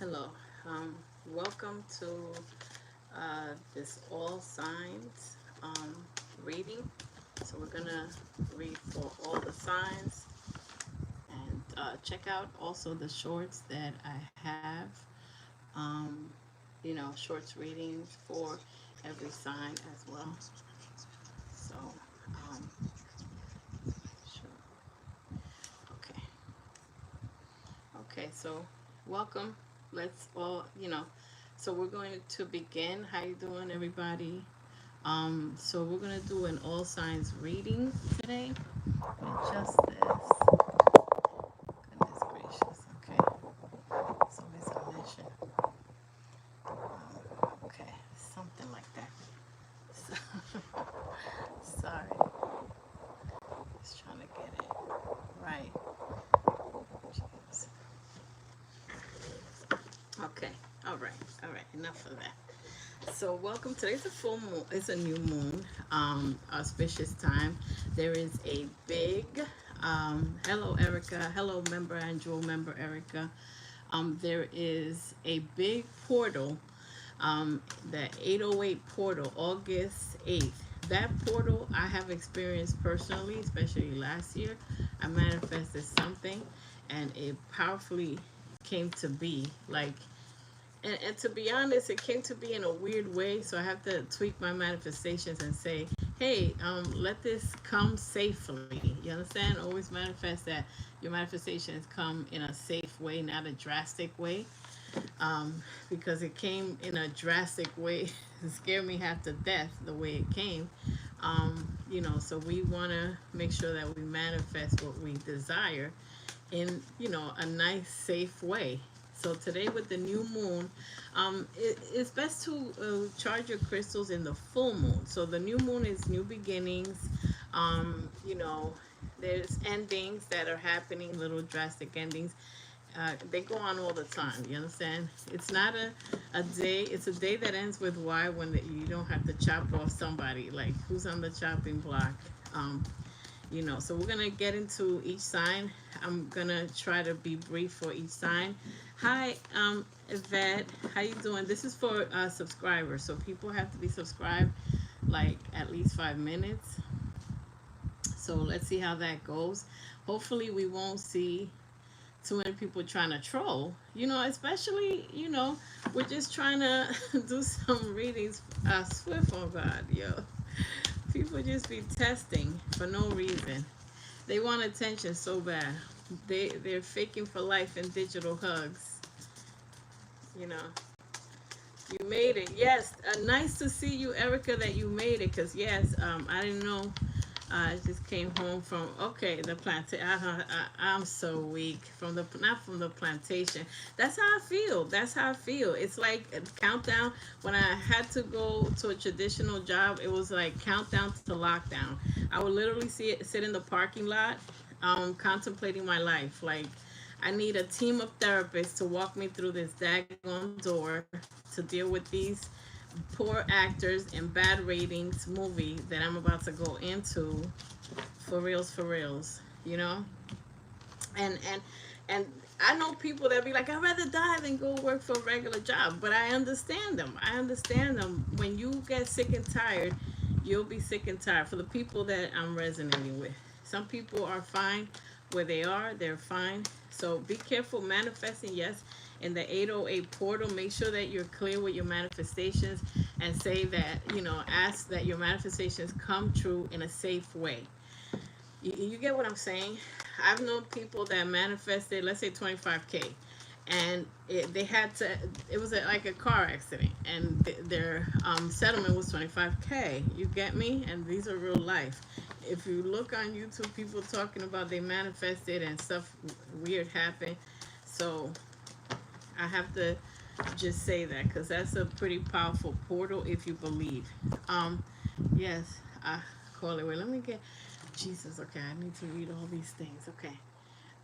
Hello. Um, Welcome to this all signs reading. So we're gonna read for all the signs and check out also the shorts that I have. Um, shorts readings for every sign as well. So, sure. Okay. Okay. So, welcome. Let's all, so we're going to begin. How you doing, everybody? So we're gonna do an all signs reading today. Adjust this. Goodness gracious. Okay. So resolution. Okay. Something like that. So, sorry. Just trying to get it right. Jeez. Okay. All right. All right. Enough of that. So welcome. Today's a full moon. It's a new moon. Auspicious time. There is a big. Hello, Erica. Hello, member and jewel member Erica. There is a big portal, the 808 portal, August 8th. That portal I have experienced personally, especially last year. I manifested something and it powerfully came to be. And to be honest, it came to be in a weird way. So I have to tweak my manifestations and say, hey, let this come safely. You understand? Always manifest that your manifestations come in a safe way, not a drastic way. Because it came in a drastic way. It scared me half to death the way it came. So we want to make sure that we manifest what we desire in, a nice, safe way. So today with the new moon, it's best to charge your crystals in the full moon. So the new moon is new beginnings. Um, you know, there's endings that are happening, little drastic endings. They go on all the time. You understand? It's not a day. It's a day that ends with Y when you don't have to chop off somebody. Like who's on the chopping block? Um, so we're gonna get into each sign. I'm gonna try to be brief for each sign. Hi, Yvette. How you doing? This is for subscribers. So people have to be subscribed like at least 5 minutes. So let's see how that goes. Hopefully we won't see too many people trying to troll, especially, we're just trying to do some readings. Swift, oh God, yo. People just be testing for no reason. They want attention so bad. They're faking for life in digital hugs. You know, you made it. Yes, nice to see you, Erica. That you made it. Cause yes, I didn't know. I just came home from the plantation. I'm so weak from the not from the plantation. That's how I feel. That's how I feel. It's like a countdown. When I had to go to a traditional job, it was like countdown to lockdown. I would literally sit in the parking lot, contemplating my life. Like I need a team of therapists to walk me through this daggone door to deal with these poor actors and bad ratings movie that I'm about to go into for reals, and and I know people that be like, I'd rather die than go work for a regular job, but I understand them. I understand them. When you get sick and tired, you'll be sick and tired. For the people that I'm resonating with, some people are fine where they are. They're fine. So be careful manifesting. Yes, in the 808 portal, make sure that you're clear with your manifestations and say that, ask that your manifestations come true in a safe way. You get what I'm saying? I've known people that manifested, let's say 25K, and they had to, it was like a car accident, and their settlement was 25K. You get me? And these are real life. If you look on YouTube, people talking about they manifested and stuff weird happened. So I have to just say that because that's a pretty powerful portal if you believe. Um, yes, I call it. Wait, let me get Jesus. Okay, I need to read all these things. Okay.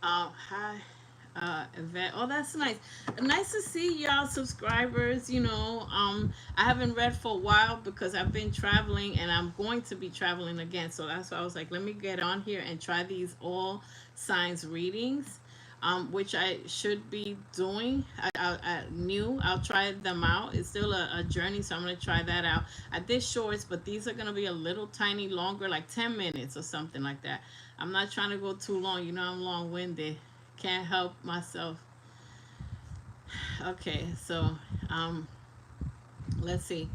Hi, Yvette. Oh, that's nice. Nice to see y'all subscribers. I haven't read for a while because I've been traveling and I'm going to be traveling again. So that's why I was like, let me get on here and try these all signs readings. which I should be doing. I'll try them out. It's still a journey, so I'm going to try that out. I did shorts, but these are going to be a little tiny longer, like 10 minutes or something like that. I'm not trying to go too long. You know, I'm long-winded. Can't help myself. Okay, so let's see.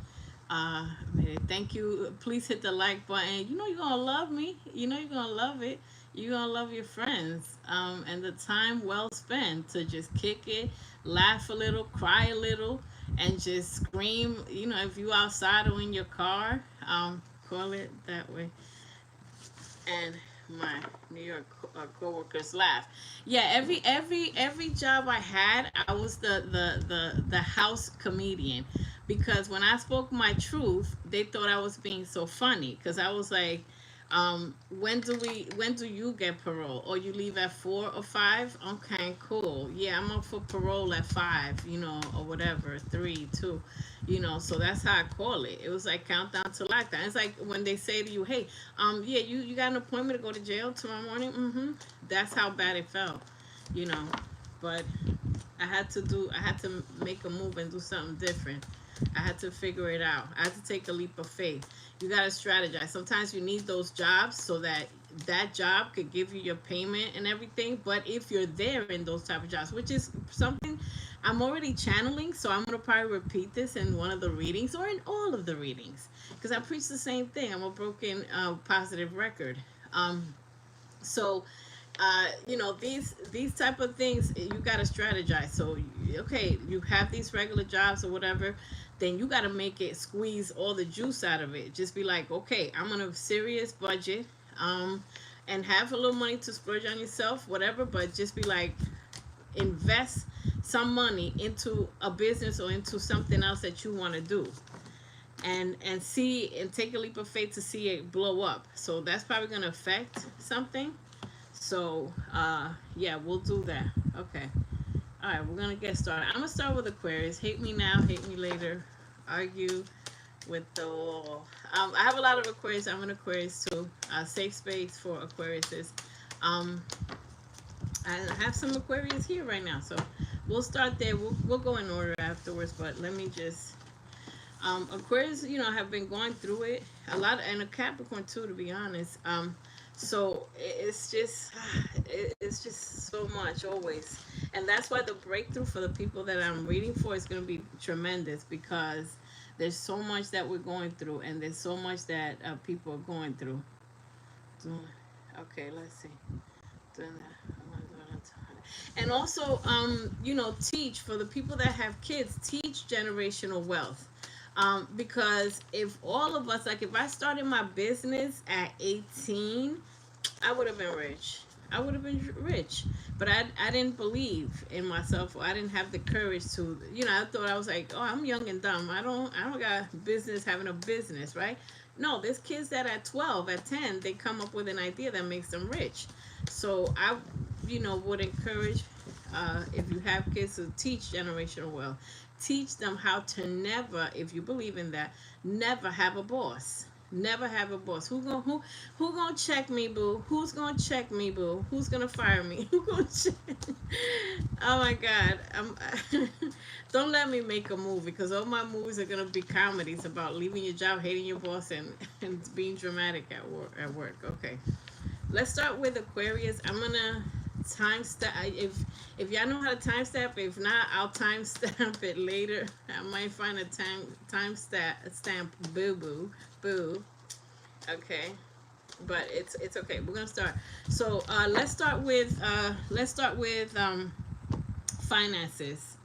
Thank you. Please hit the like button. You know you're gonna love me. You know you're gonna love it. You're gonna love your friends. And the time well spent to just kick it, laugh a little, cry a little, and just scream. You know, if you outside or in your car, call it that way. And my New York coworkers laugh. Yeah, every job I had, I was the house comedian, because when I spoke my truth, they thought I was being so funny, because I was like, when do you get parole, or you leave at 4 or 5? Okay, cool. Yeah, I'm up for parole at 5, or whatever, 3, 2, so that's how I call it. It was like countdown to lockdown. It's like when they say to you, hey, yeah, you got an appointment to go to jail tomorrow morning. That's how bad it felt, you know. But I had to make a move and do something different. I had to figure it out. I had to take a leap of faith. You got to strategize. Sometimes you need those jobs so that that job could give you your payment and everything. But if you're there in those type of jobs, which is something I'm already channeling, so I'm going to probably repeat this in one of the readings or in all of the readings, because I preach the same thing. I'm a broken positive record. So these type of things, you got to strategize. So okay, you have these regular jobs or whatever, then you got to make it, squeeze all the juice out of it. Just be like, okay, I'm on a serious budget, and have a little money to splurge on yourself, whatever, but just be like, invest some money into a business or into something else that you want to do, and see, and take a leap of faith to see it blow up. So that's probably going to affect something. So, yeah, we'll do that. Okay. All right, we're going to get started. I'm going to start with Aquarius. Hate me now, hate me later. Argue with the wall. I have a lot of Aquarius. I'm an Aquarius too. Safe space for Aquariuses. I have some Aquarius here right now. So we'll start there. We'll go in order afterwards. But let me just... Aquarius, have been going through it a lot, and a Capricorn too, to be honest. So it's just so much always, and that's why the breakthrough for the people that I'm reading for is going to be tremendous, because there's so much that we're going through, and there's so much that people are going through. Okay, let's see. And also, teach, for the people that have kids, teach generational wealth. Because if all of us, like if I started my business at 18, I would have been rich. I would have been rich. But I didn't believe in myself, or I didn't have the courage to, I thought, I was like, oh, I'm young and dumb. I don't got business having a business, right? No, there's kids that at 12, at 10, they come up with an idea that makes them rich. So I, would encourage, if you have kids, to teach generational wealth. Teach them how to never, if you believe in that, never have a boss. Never have a boss. Who gonna check me, boo? Who's gonna check me, boo? Who's gonna fire me? Who gonna check? Oh my God! Don't let me make a movie, because all my movies are gonna be comedies about leaving your job, hating your boss, and being dramatic at work. Okay, let's start with Aquarius. I'm gonna timestamp. If y'all know how to timestamp, if not, I'll timestamp it later. I might find a timestamp boo. Okay, but it's okay. We're gonna start. So let's start with finances.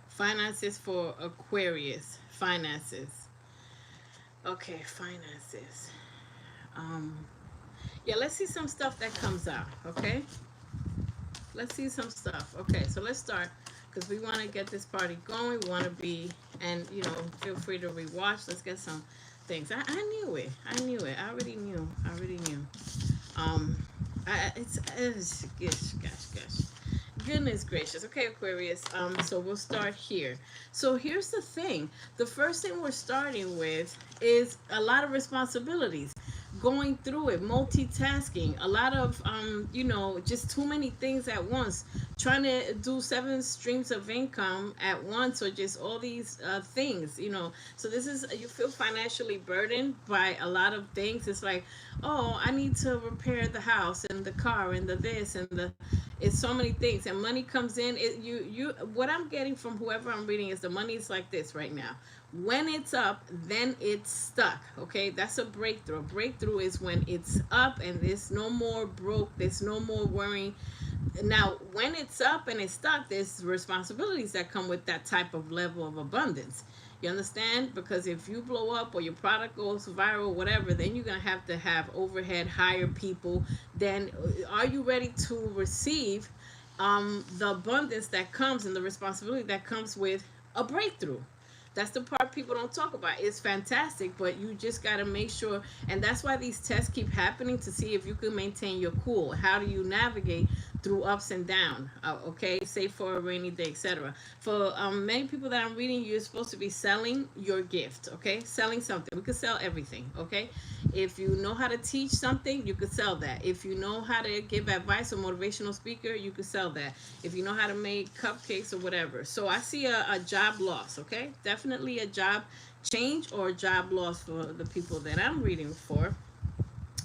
Finances for Aquarius. Finances. Okay, finances. Yeah, let's see some stuff that comes out. Okay. Let's see some stuff. Okay, so let's start, because we want to get this party going. We want to be, and feel free to rewatch. Let's get some things. I knew it. I already knew. It's gosh. Goodness gracious. Okay, Aquarius. So we'll start here. So here's the thing. The first thing we're starting with is a lot of responsibilities. going through it, multitasking, a lot of you know, just too many things at once, trying to do 7 streams of income at once, or just all these things, you know. So this is, you feel financially burdened by a lot of things. It's like, oh, I need to repair the house and the car and the this and the, it's so many things, and money comes in. You what I'm getting from whoever I'm reading is the money is like this right now. When it's up, then it's stuck. Okay, that's a breakthrough. A breakthrough is when it's up and there's no more broke, there's no more worrying. Now when it's up and it's stuck, there's responsibilities that come with that type of level of abundance. You understand? Because if you blow up or your product goes viral, whatever, then you're gonna have overhead, hire people. Then are you ready to receive the abundance that comes and the responsibility that comes with a breakthrough? That's the part people don't talk about. It's fantastic, but you just got to make sure. And that's why these tests keep happening, to see if you can maintain your cool. How do you navigate through ups and down? Okay, say for a rainy day, etc. For many people that I'm reading, you're supposed to be selling your gift. Okay, selling something. We could sell everything. Okay, if you know how to teach something, you could sell that. If you know how to give advice, or motivational speaker, you could sell that. If you know how to make cupcakes or whatever. So I see a job loss. Okay, definitely a job change or a job loss for the people that I'm reading for.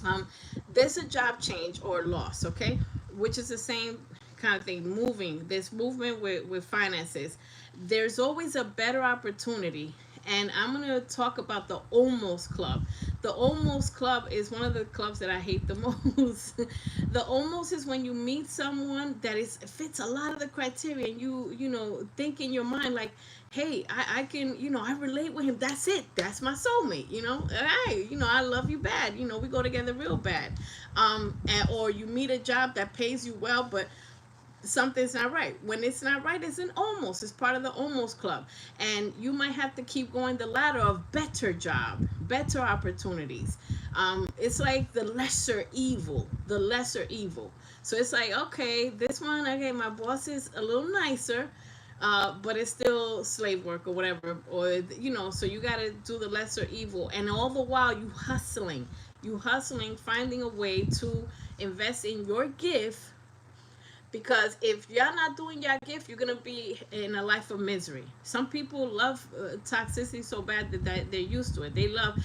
Um, there's a job change or loss, okay, which is the same kind of thing. Moving, there's movement with finances. There's always a better opportunity. And I'm going to talk about the almost club. The almost club is one of the clubs that I hate the most. The almost is when you meet someone that is fits a lot of the criteria, and you know, think in your mind like, hey, I can, you know, I relate with him. That's it. That's my soulmate. You know, hey, you know, I love you bad. You know, we go together real bad. Or you meet a job that pays you well, but something's not right. When it's not right, it's an almost. It's part of the almost club. And you might have to keep going the ladder of better job, better opportunities. It's like the lesser evil, the lesser evil. So it's like, okay, this one, okay, my boss is a little nicer, but it's still slave work or whatever, or you know. So you got to do the lesser evil, and all the while you hustling, finding a way to invest in your gift, because if you're not doing your gift, you're gonna be in a life of misery. Some people love toxicity so bad that they're used to it. They love,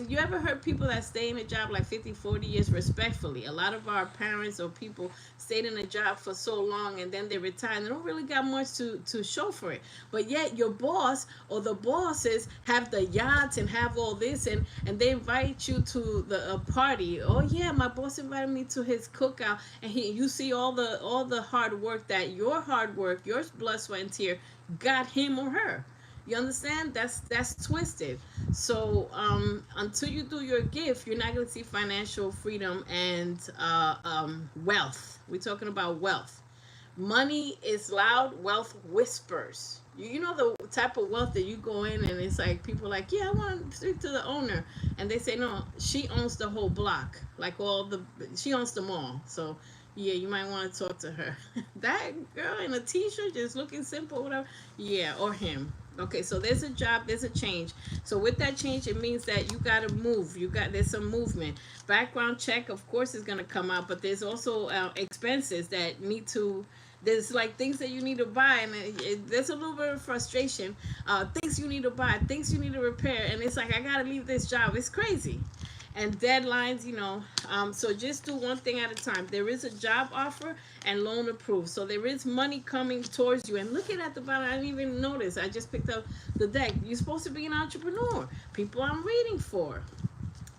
you ever heard people that stay in a job like 50, 40 years respectfully? A lot of our parents or people stayed in a job for so long and then they retire and they don't really got much to show for it. But yet your boss or the bosses have the yachts and have all this, and they invite you to the party. Oh yeah, my boss invited me to his cookout, and you see all the hard work, that your hard work, your blood, sweat, and tear got him or her. You understand? That's twisted. So until you do your gift, you're not going to see financial freedom and wealth. We're talking about wealth. Money is loud, wealth whispers. You know the type of wealth that you go in and it's like people like, yeah, I want to speak to the owner, and they say no, she owns the whole block, like she owns them all. So yeah, you might want to talk to her. That girl in a t-shirt just looking simple, whatever. Yeah, or him. Okay, so there's a job, there's a change. So with that change, it means that you got to move. There's some movement. Background check, of course, is going to come out, but there's also expenses that need to. There's like things that you need to buy, and there's a little bit of frustration. Things you need to buy, things you need to repair, and it's like I gotta leave this job. It's crazy. And deadlines, you know. So just do one thing at a time. There is a job offer and loan approved. So there is money coming towards you. And look at the bottom. I didn't even notice. I just picked up the deck. You're supposed to be an entrepreneur. People I'm reading for.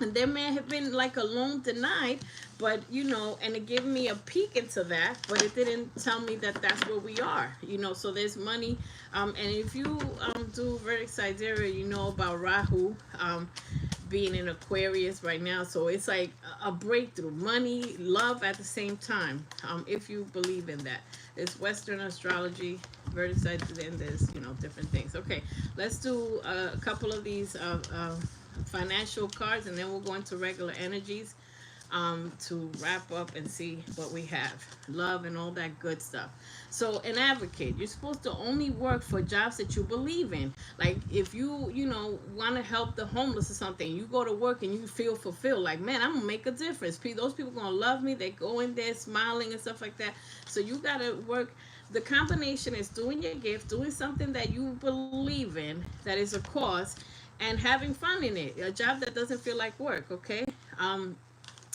And there may have been like a loan denied, but you know, and it gave me a peek into that, but it didn't tell me that that's where we are, you know. So there's money, and if you do vertex sidereal, you know about Rahu being in Aquarius right now. So it's like a breakthrough, money, love at the same time, if you believe in that. It's Western astrology, vertex sidereal, and there's, you know, different things. Okay, let's do a couple of these financial cards, and then we'll go into regular energies. to wrap up and see what we have. Love and all that good stuff. So an advocate, you're supposed to only work for jobs that you believe in. Like if you know, want to help the homeless or something, you go to work and you feel fulfilled. Like, man, I'm gonna make a difference. Those people gonna love me. They go in there smiling and stuff like that. So you gotta work. The combination is doing your gift, doing something that you believe in, that is a cause, and having fun in it. A job that doesn't feel like work. Okay.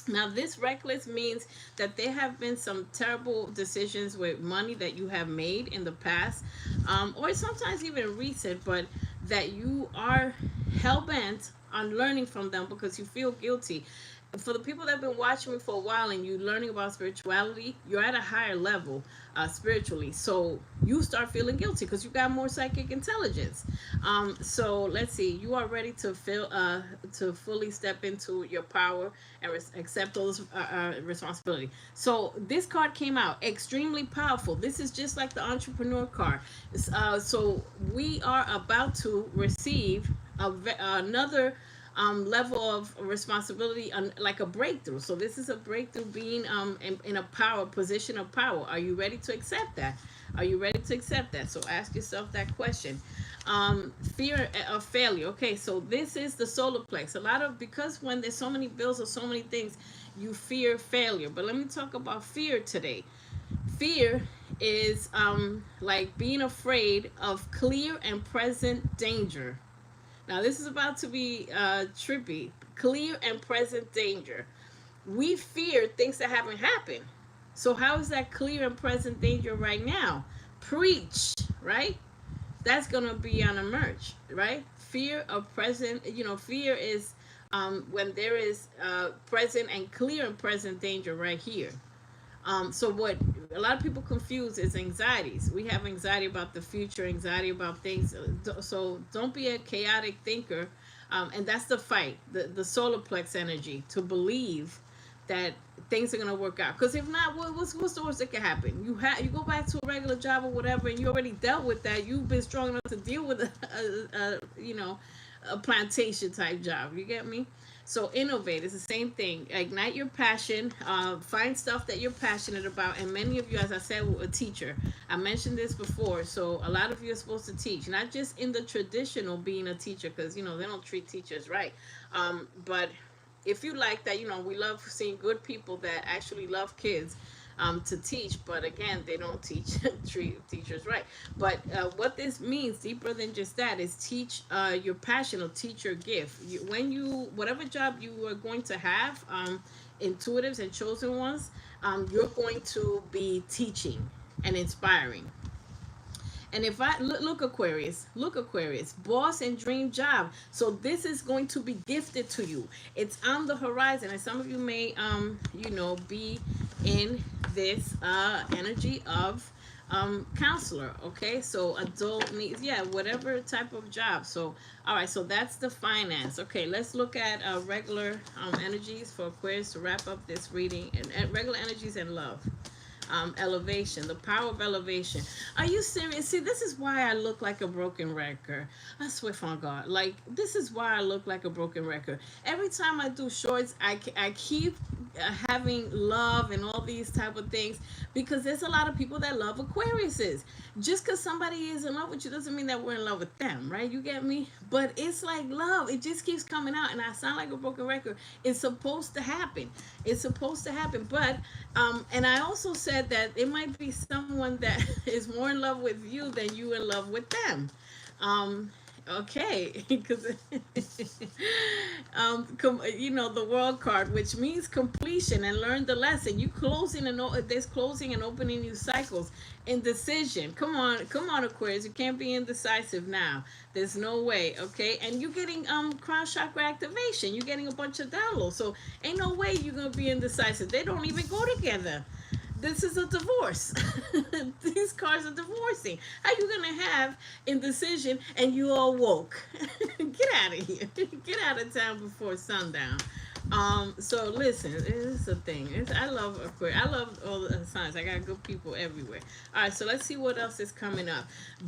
Now, this reckless means that there have been some terrible decisions with money that you have made in the past, or sometimes even recent, but that you are hell-bent on learning from them because you feel guilty. For the people that have been watching me for a while and you learning about spirituality, you're at a higher level spiritually. So you start feeling guilty because you got more psychic intelligence. So let's see, you are ready to feel to fully step into your power and accept those responsibility. So this card came out extremely powerful. This is just like the entrepreneur card. So we are about to receive another level of responsibility, like a breakthrough. So this is a breakthrough, being in a power position of power. Are you ready to accept that? Are you ready to accept that? So ask yourself that question. Fear of failure. Okay, so this is the solar plex. Because when there's so many bills or so many things, you fear failure. But let me talk about fear today. Fear is like being afraid of clear and present danger. Now, this is about to be trippy. Clear and present danger. We fear things that haven't happened. So how is that clear and present danger right now? Preach, right? That's going to be on a merch, right? Fear of present, fear is when there is present and clear and present danger right here. So what a lot of people confuse is anxieties. We have anxiety about the future, anxiety about things. So don't be a chaotic thinker. And that's the fight, the solar plex energy, to believe that things are going to work out. Because if not, what's the worst that can happen? You go back to a regular job or whatever, and you already dealt with that. You've been strong enough to deal with a plantation type job. You get me? So innovate. It's the same thing. Ignite your passion. Find stuff that you're passionate about. And many of you, as I said, a teacher. I mentioned this before. So a lot of you are supposed to teach, not just in the traditional being a teacher, because they don't treat teachers right. But if you like that, we love seeing good people that actually love kids. To teach, but again, they don't treat teachers right. But what this means, deeper than just that, is teach your passion, or teach your gift. Whatever job you are going to have, intuitives and chosen ones, you're going to be teaching and inspiring. And if I look Aquarius, boss and dream job. So this is going to be gifted to you. It's on the horizon, and some of you may, be in this energy of counselor. Okay, so adult needs, whatever type of job. So all right, so that's the finance. Okay, let's look at regular energies for Aquarius to wrap up this reading, and regular energies and love. Elevation, the power of elevation. Are you serious? See, this is why I look like a broken record. I swear on God, like, this is why I look like a broken record. Every time I do shorts, I keep having love and all these type of things, because there's a lot of people that love Aquariuses. Just because somebody is in love with you doesn't mean that we're in love with them, right? You get me? But it's like love. It just keeps coming out, and I sound like a broken record. It's supposed to happen. But and I also said that it might be someone that is more in love with you than you in love with them. Okay, because the world card, which means completion and learn the lesson. You there's closing and opening new cycles. Indecision. Come on, Aquarius. You can't be indecisive now. There's no way. Okay, and you're getting crown chakra activation. You're getting a bunch of downloads. So ain't no way you're gonna be indecisive. They don't even go together. This is a divorce. These cards are divorcing. How you gonna have indecision and you all woke? Get out of here. Get out of town before sundown. So listen, it's a thing. I love Aquarius. I love all the signs. I got good people everywhere. All right, so let's see what else is coming up.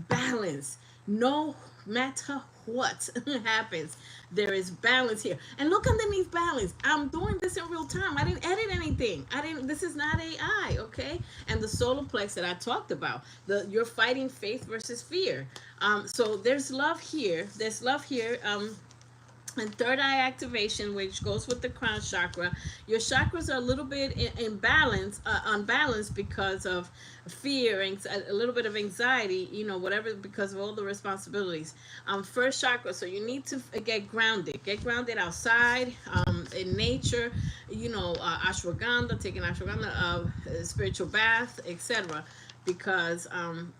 Balance. No matter what happens, there is balance here. And look underneath balance. I'm doing this in real time. I didn't edit anything. I didn't. This is not AI, okay? And the solar plex that I talked about. You're fighting faith versus fear. So there's love here. There's love here. And third eye activation, which goes with the crown chakra. Your chakras are a little bit in balance, unbalanced because of fear, a little bit of anxiety, whatever, because of all the responsibilities. First chakra, so you need to get grounded outside, in nature, ashwagandha, taking ashwagandha, spiritual bath, etc., because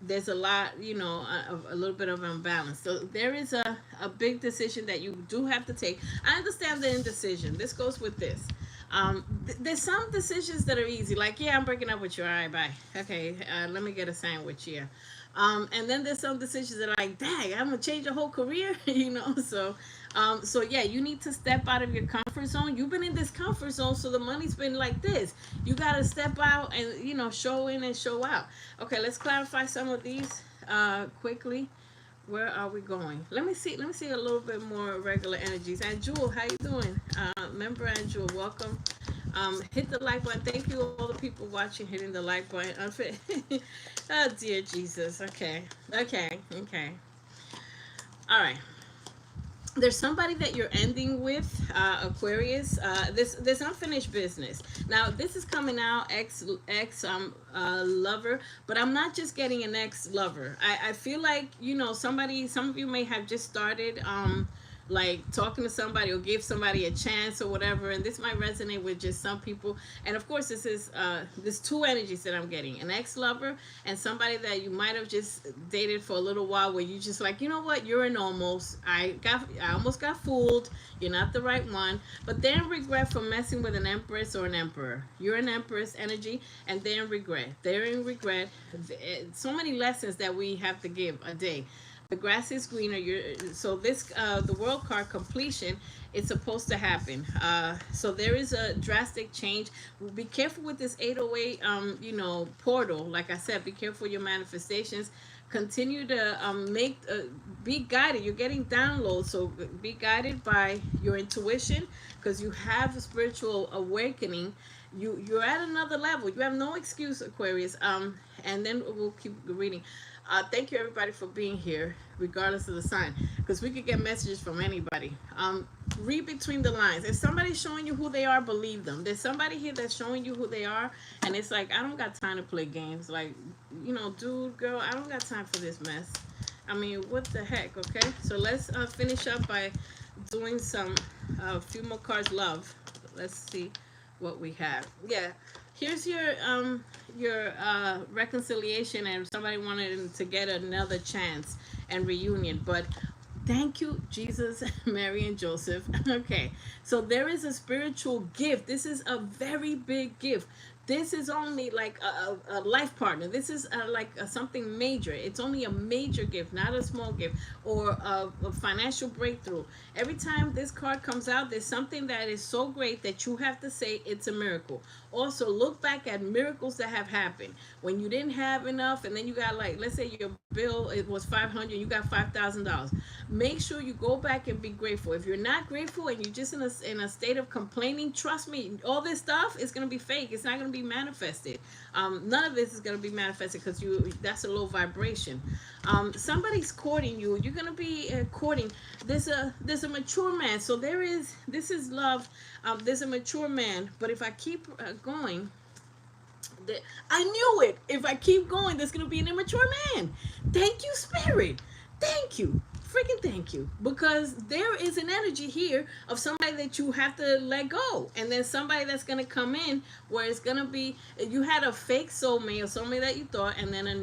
there's a lot, a little bit of imbalance. So there is a big decision that you do have to take. I understand the indecision. This goes with this. There's some decisions that are easy, like, yeah, I'm breaking up with you. All right, bye. Okay, let me get a sandwich here. And then there's some decisions that are like, dang, I'm gonna change your whole career, So yeah, you need to step out of your comfort zone. You've been in this comfort zone, so the money's been like this. You gotta step out and show in and show out. Okay, let's clarify some of these quickly. Where are we going? Let me see a little bit more regular energies. And Jewel, how you doing? Member and Jewel, welcome. Hit the like button. Thank you all the people watching, hitting the like button. Oh dear Jesus. Okay. All right. There's somebody that you're ending with, Aquarius. This unfinished business. Now this is coming out ex lover, but I'm not just getting an ex lover. I feel like some of you may have just started like talking to somebody or give somebody a chance or whatever, and this might resonate with just some people. And of course, there's two energies that I'm getting: an ex-lover and somebody that you might have just dated for a little while, where you just like, you know what, you're an almost. I almost got fooled. You're not the right one. But then regret for messing with an empress or an emperor. You're an empress energy, and then regret. They're in regret. So many lessons that we have to give a day. The grass is greener. So this the world card completion, it's supposed to happen. So there is a drastic change. Be careful with this 808 portal. Like I said, be careful with your manifestations. Continue to be guided. You're getting downloads, so be guided by your intuition, because you have a spiritual awakening. You're at another level. You have no excuse, Aquarius. And then we'll keep reading. Thank you everybody for being here, regardless of the sign, because we could get messages from anybody. Read between the lines. If somebody's showing you who they are, believe them. There's somebody here that's showing you who they are, and it's like, I don't got time to play games. Like, dude, girl, I don't got time for this mess. I mean, what the heck, okay? So let's finish up by doing some few more cards. Love. Let's see what we have. Yeah. Here's your reconciliation, and somebody wanted to get another chance and reunion. But thank you, Jesus, Mary, and Joseph. Okay, so there is a spiritual gift. This is a very big gift. This is only like a life partner. This is something major. It's only a major gift, not a small gift, or a financial breakthrough. Every time this card comes out, there's something that is so great that you have to say it's a miracle. Also, look back at miracles that have happened when you didn't have enough, and then you got, like, let's say your bill, it was $500, you got $5,000. Make sure you go back and be grateful. If you're not grateful and you're just in a state of complaining, trust me, all this stuff is going to be fake. It's not going to be manifested. None of this is going to be manifested, because that's a low vibration. Somebody's courting you. You're going to be courting. There's a mature man. So this is love. There's a mature man. But if I keep going, I knew it. If I keep going, there's going to be an immature man. Thank you, Spirit. Thank you. Freaking thank you. Because there is an energy here of somebody that you have to let go. And then somebody that's going to come in where it's going to be, you had a fake soulmate or somebody that you thought, and then a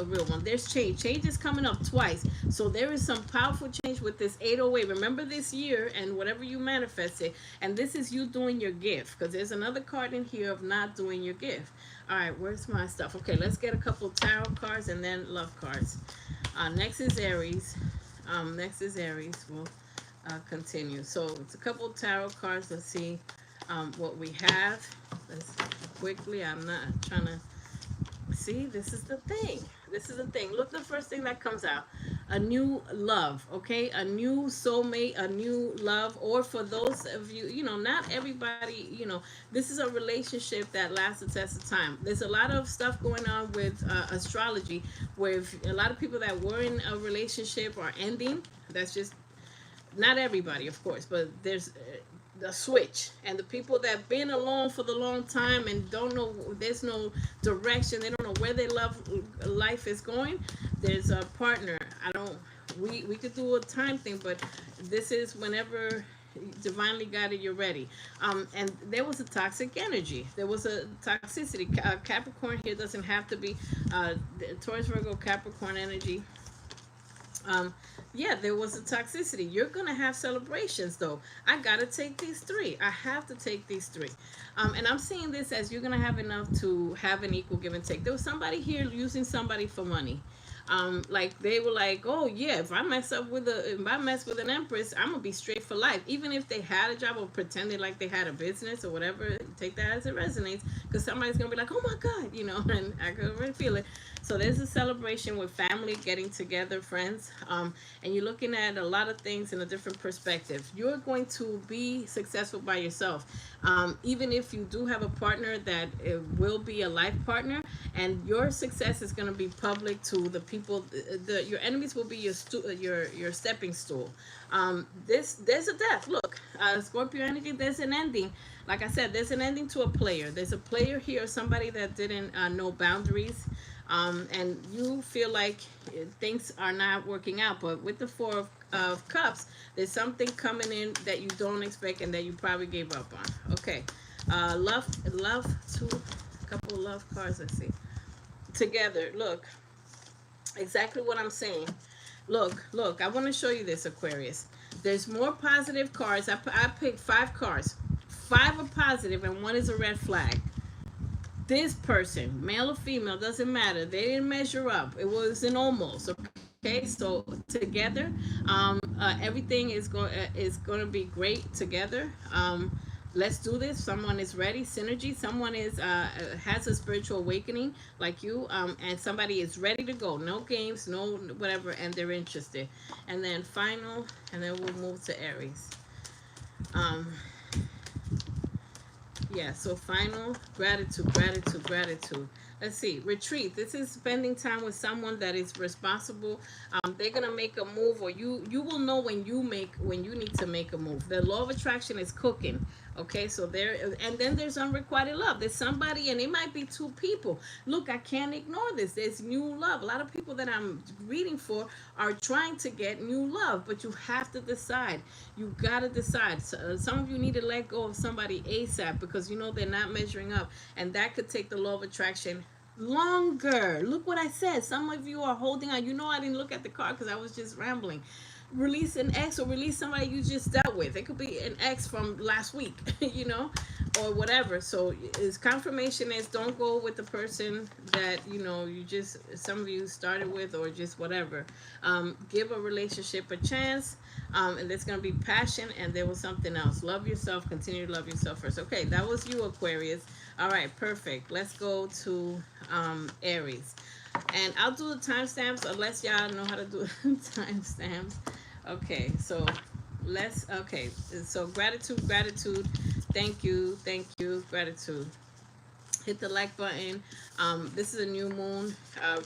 real one. There's change. Change is coming up twice. So there is some powerful change with this 808. Remember this year and whatever you manifested. And this is you doing your gift. Because there's another card in here of not doing your gift. All right, where's my stuff? Okay, let's get a couple tarot cards and then love cards. Next is Aries. We'll continue. So it's a couple tarot cards. Let's see what we have. Let's quickly. I'm not trying to see. This is the thing. Look, the first thing that comes out. a new love, okay, a new soulmate, a new love. Or for those of you, you know, not everybody, you know, this is a relationship that lasts a test of time. There's a lot of stuff going on with astrology, with a lot of people that were in a relationship are ending. That's just not everybody, of course, but there's the switch. And the people that been alone for the long time and don't know, there's no direction, they don't know where their love life is going, there's a partner. I don't, we could do a time thing, but this is whenever divinely guided, you're ready. And there was a toxic energy, there was a toxicity. Capricorn here doesn't have to be Taurus, Virgo, Capricorn energy. um yeah, there was a toxicity. You're gonna have celebrations though. I gotta take these three, I have to take these three. And I'm seeing this as you're gonna have enough to have an equal give and take. There was somebody here using somebody for money. Like they were like, oh yeah, if I mess with an empress, I'm gonna be straight for life. Even if they had a job or pretended like they had a business or whatever, take that as it resonates, because somebody's gonna be like, oh my god, you know. And I could already feel it. So there's a celebration with family getting together, friends, and you're looking at a lot of things in a different perspective. You're going to be successful by yourself, even if you do have a partner that it will be a life partner, and your success is going to be public to the people. Your enemies will be your stepping stool. There's a death. Look, Scorpio energy. There's an ending. Like I said, there's an ending to a player. There's a player here, somebody that didn't know boundaries. And you feel like things are not working out. But with the Four of Cups, there's something coming in that you don't expect and that you probably gave up on. Okay, love, two, a couple of love cards. Let's see. Together, look, exactly what I'm saying. Look, I want to show you this, Aquarius. There's more positive cards. I picked 5 cards. 5 are positive and 1 is a red flag. This person, male or female, doesn't matter. They didn't measure up. It was an almost. Okay, so together, everything is going to be great together. Let's do this. Someone is ready. Synergy. Someone is has a spiritual awakening like you, and somebody is ready to go. No games, no whatever, and they're interested. And then final, and then we'll move to Aries. Um, yeah, so final, gratitude, gratitude, gratitude. Let's see, retreat. This is spending time with someone that is responsible. They're gonna make a move, or you will know when you need to make a move. The law of attraction is cooking. Okay, so there, and then there's unrequited love. There's somebody, and it might be 2 people. Look, I can't ignore this. There's new love. A lot of people that I'm reading for are trying to get new love, but you have to decide. You gotta decide. So, some of you need to let go of somebody ASAP, because you know they're not measuring up, and that could take the law of attraction longer. Look what I said. Some of you are holding on. You know, I didn't look at the card because I was just rambling. Release an ex, or release somebody you just dealt with. It could be an ex from last week, you know, or whatever. So his confirmation is, don't go with the person that, you know, you just, some of you started with, or just whatever. Give a relationship a chance. And there's going to be passion, and there was something else. Love yourself. Continue to love yourself first. Okay, that was you, Aquarius. All right, perfect. Let's go to Aries. And I'll do the timestamps unless y'all know how to do timestamps. Okay, so so gratitude, gratitude, thank you, gratitude. Hit the like button. This is a new moon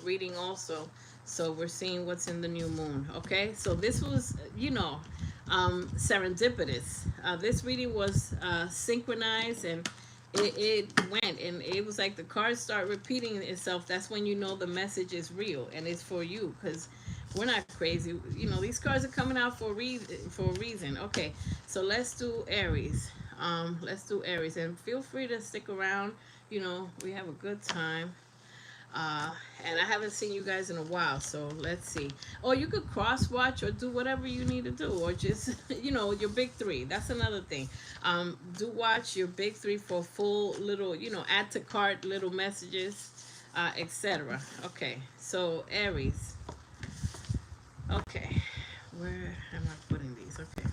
reading also. So we're seeing what's in the new moon. Okay, so this was, you know, serendipitous. This reading was synchronized, and it went, and it was like the cards start repeating itself. That's when you know the message is real and it's for you, because we're not crazy. You know, these cards are coming out for a reason. Okay, so let's do Aries. And feel free to stick around. You know, we have a good time. And I haven't seen you guys in a while, so let's see. Or you could cross watch, or do whatever you need to do, or just, you know, your big 3. That's another thing. Do watch your big 3 for full little, you know, add to cart little messages, etc. Okay, so Aries. Okay, where am I putting these? Okay,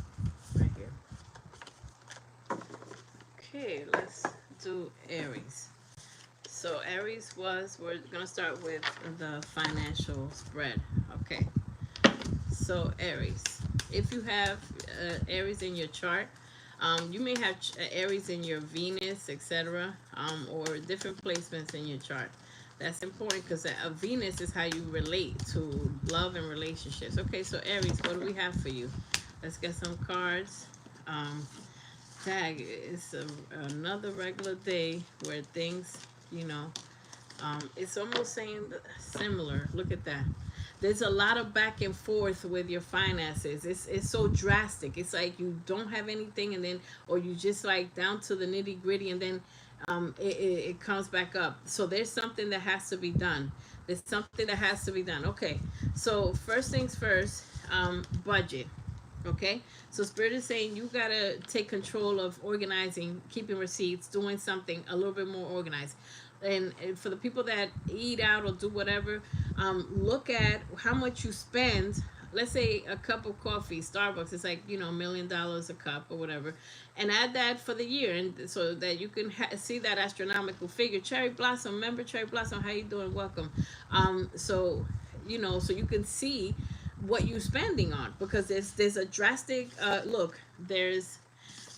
right here. Okay, let's do Aries. So Aries we're going to start with the financial spread. Okay. So Aries, if you have Aries in your chart, you may have Aries in your Venus, etc., or different placements in your chart. That's important because a Venus is how you relate to love and relationships. Okay, so Aries, what do we have for you? Let's get some cards. Um, Tag, it's another regular day where things, you know, it's almost saying similar. Look at that. There's a lot of back and forth with your finances. It's so drastic. It's like you don't have anything, and then, or you just like down to the nitty gritty, and then it comes back up. So there's something that has to be done. There's something that has to be done. Okay. So first things first, budget. Okay, so Spirit is saying you gotta take control of organizing, keeping receipts, doing something a little bit more organized. And for the people that eat out or do whatever, look at how much you spend. Let's say a cup of coffee, Starbucks, it's like, $1 million a cup or whatever, and add that for the year, and so that you can see that astronomical figure. Cherry Blossom, member Cherry Blossom, how you doing? Welcome. So so you can see what you're spending on, because there's a drastic look. There's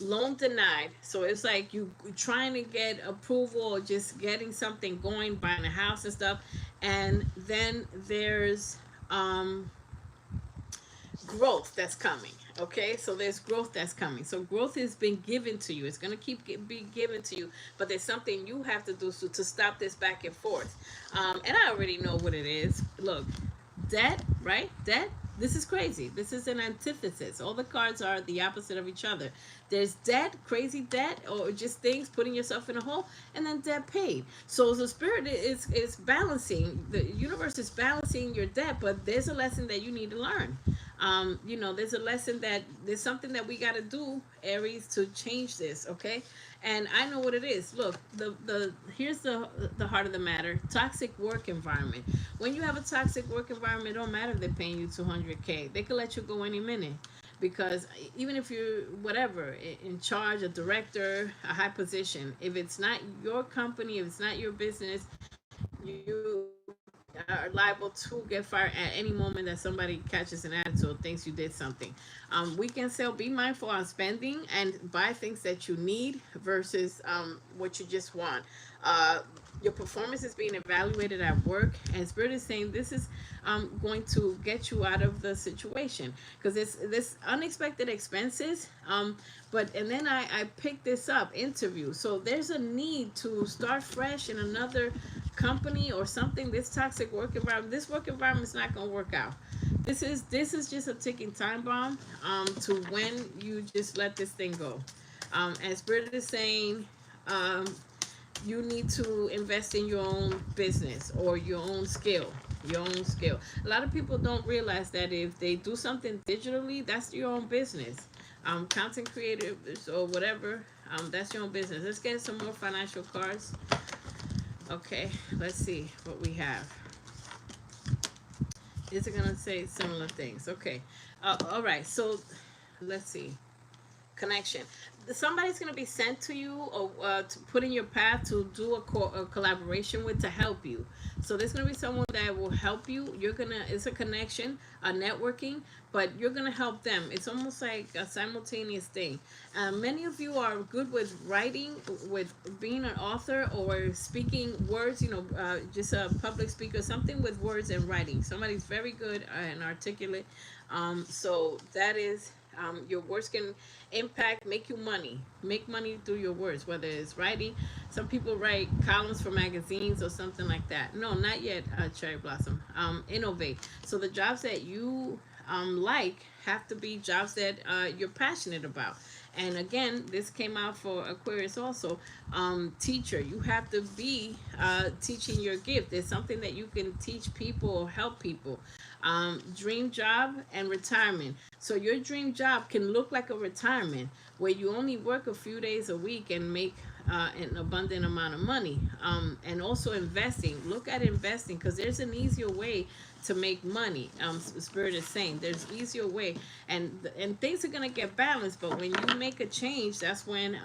loan denied, so it's like you trying to get approval or just getting something going, buying a house and stuff, and then there's growth that's coming. Okay, so there's growth that's coming. So growth has been given to you. It's going to be given to you, but there's something you have to do to stop this back and forth. And I already know what it is. Look, debt, right? Debt. This is crazy. This is an antithesis. All the cards are the opposite of each other. There's debt, crazy debt, or just things putting yourself in a hole, and then debt paid. So the Spirit is balancing. The universe is balancing your debt, but there's a lesson that you need to learn. There's a lesson that there's something that we got to do, Aries, to change this. Okay, and I know what it is. Look, here's the heart of the matter: toxic work environment. When you have a toxic work environment, it don't matter if they're paying you $200K. They could let you go any minute, because even if you're whatever in charge, a director, a high position, if it's not your company, if it's not your business, you are liable to get fired at any moment that somebody catches an attitude, thinks you did something. We can still be mindful on spending and buy things that you need versus what you just want. Your performance is being evaluated at work, and Spirit is saying this is going to get you out of the situation, because it's this unexpected expenses. And then I picked this up, interview. So there's a need to start fresh in another company or something. This toxic work environment, this work environment is not going to work out. This is just a ticking time bomb to when you just let this thing go. And Spirit is saying you need to invest in your own business or your own skill. A lot of people don't realize that if they do something digitally, that's your own business. Content creators or whatever, that's your own business. Let's get some more financial cards. Okay, let's see what we have. Is it gonna say similar things? Okay, all right. So let's see. Connection. Somebody's going to be sent to you or to put in your path to do a collaboration with, to help you. So there's going to be someone that will help you. It's a connection, a networking, but you're going to help them. It's almost like a simultaneous thing. Many of you are good with writing, with being an author or speaking words, just a public speaker, something with words and writing. Somebody's very good and articulate. So that is, your words can impact, make money through your words, whether it's writing. Some people write columns for magazines or something like that. No, not yet, Cherry Blossom. Innovate. So the jobs that you like have to be jobs that you're passionate about. And again, this came out for Aquarius also. Teacher, you have to be teaching your gift. There's something that you can teach people or help people. Dream job and retirement. So your dream job can look like a retirement where you only work a few days a week and make an abundant amount of money. And also investing. Look at investing, because there's an easier way to make money. Spirit is saying there's easier way, and things are gonna get balanced. But when you make a change, that's when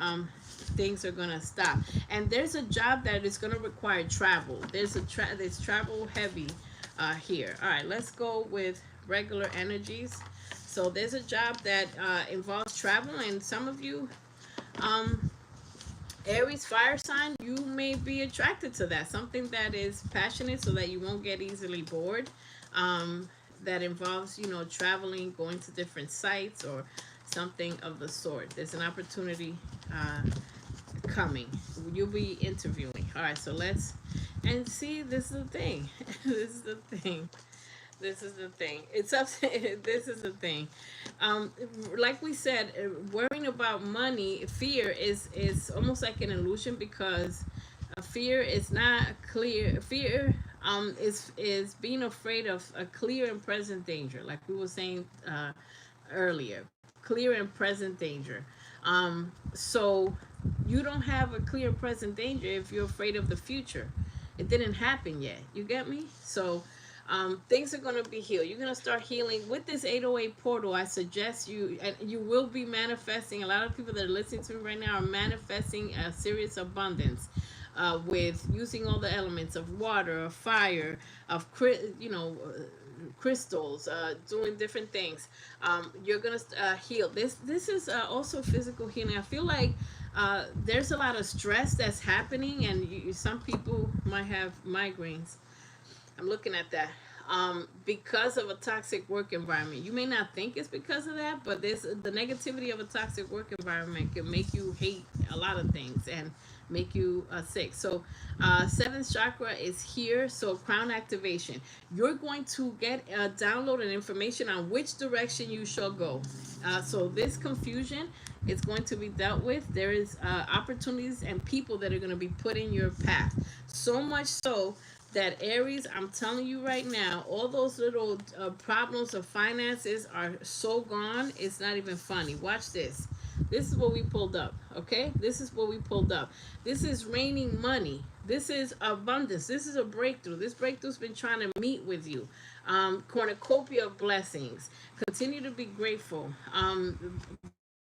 things are gonna stop. And there's a job that is gonna require travel. There's travel heavy here. All right, let's go with regular energies. So there's a job that involves travel, and some of you, um, Aries fire sign, you may be attracted to that. Something that is passionate so that you won't get easily bored. Um, that involves, you know, traveling, going to different sites or something of the sort. There's an opportunity coming. You'll be interviewing. All right, so let's and see. This is the thing. This is the thing. This is the thing. It's up. This is the thing. Um, like we said, worrying about money, fear is almost like an illusion because fear is not clear. Fear is being afraid of a clear and present danger, like we were saying earlier. Clear and present danger. So you don't have a clear and present danger if you're afraid of the future. It didn't happen yet. You get me? So things are going to be healed. You're going to start healing with this 808 portal. I suggest you, and you will be manifesting. A lot of people that are listening to me right now are manifesting a serious abundance with using all the elements of water, of fire, of crystals, doing different things. You're gonna heal. This is also physical healing. I feel like there's a lot of stress that's happening, and some people might have migraines. I'm looking at that. Because of a toxic work environment. You may not think it's because of that, but there's the negativity of a toxic work environment can make you hate a lot of things and make you sick. So seventh chakra is here. So crown activation. You're going to get download and information on which direction you shall go. So this confusion is going to be dealt with. There is opportunities and people that are going to be put in your path. So much so that Aries, I'm telling you right now, all those little problems of finances are so gone, it's not even funny. Watch this. This is what we pulled up, okay? This is what we pulled up. This is raining money. This is abundance. This is a breakthrough. This breakthrough's been trying to meet with you. Cornucopia of blessings. Continue to be grateful.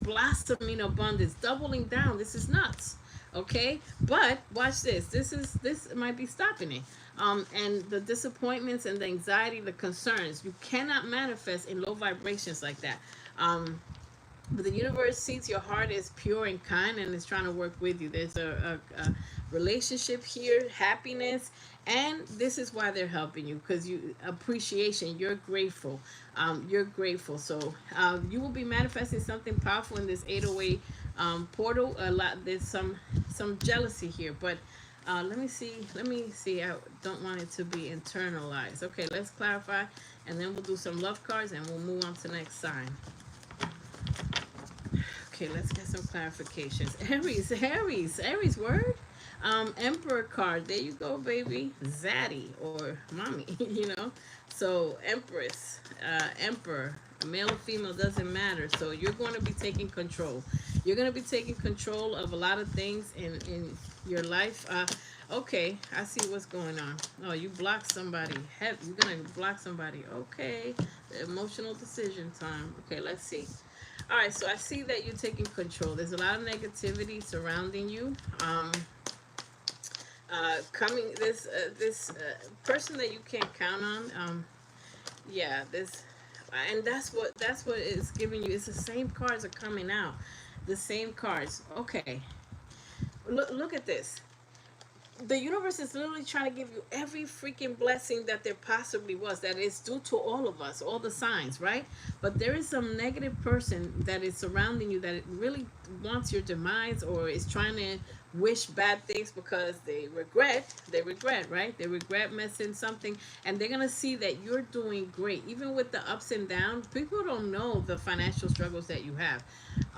Blossoming abundance. Doubling down. This is nuts. Okay, but watch this. This might be stopping it. And the disappointments and the anxiety, the concerns, you cannot manifest in low vibrations like that. But the universe sees your heart is pure and kind and is trying to work with you. There's a relationship here, happiness, and this is why they're helping you, because you appreciation. You're grateful. You're grateful. So you will be manifesting something powerful in this 808 portal. A lot. There's some jealousy here, but let me see. I don't want it to be internalized. Okay, let's clarify, and then we'll do some love cards, and we'll move on to the next sign. Okay, let's get some clarifications. Aries word. Emperor card. There you go, baby. Zaddy or mommy, you know. So Empress, Emperor, male or female, doesn't matter. So you're going to be taking control. You're going to be taking control of a lot of things in your life. Okay, I see what's going on. Oh, you blocked somebody. You're going to block somebody. Okay, the emotional decision time. Okay, let's see. All right, so I see that you're taking control. There's a lot of negativity surrounding you. This person that you can't count on. Yeah, this, and that's what it's giving you. It's the same cards are coming out, the same cards. Okay, look at this. The universe is literally trying to give you every freaking blessing that there possibly was, that is due to all of us, all the signs, right? But there is some negative person that is surrounding you that really wants your demise, or is trying to wish bad things because they regret, right? They regret missing something, and they're gonna see that you're doing great even with the ups and downs. People don't know the financial struggles that you have,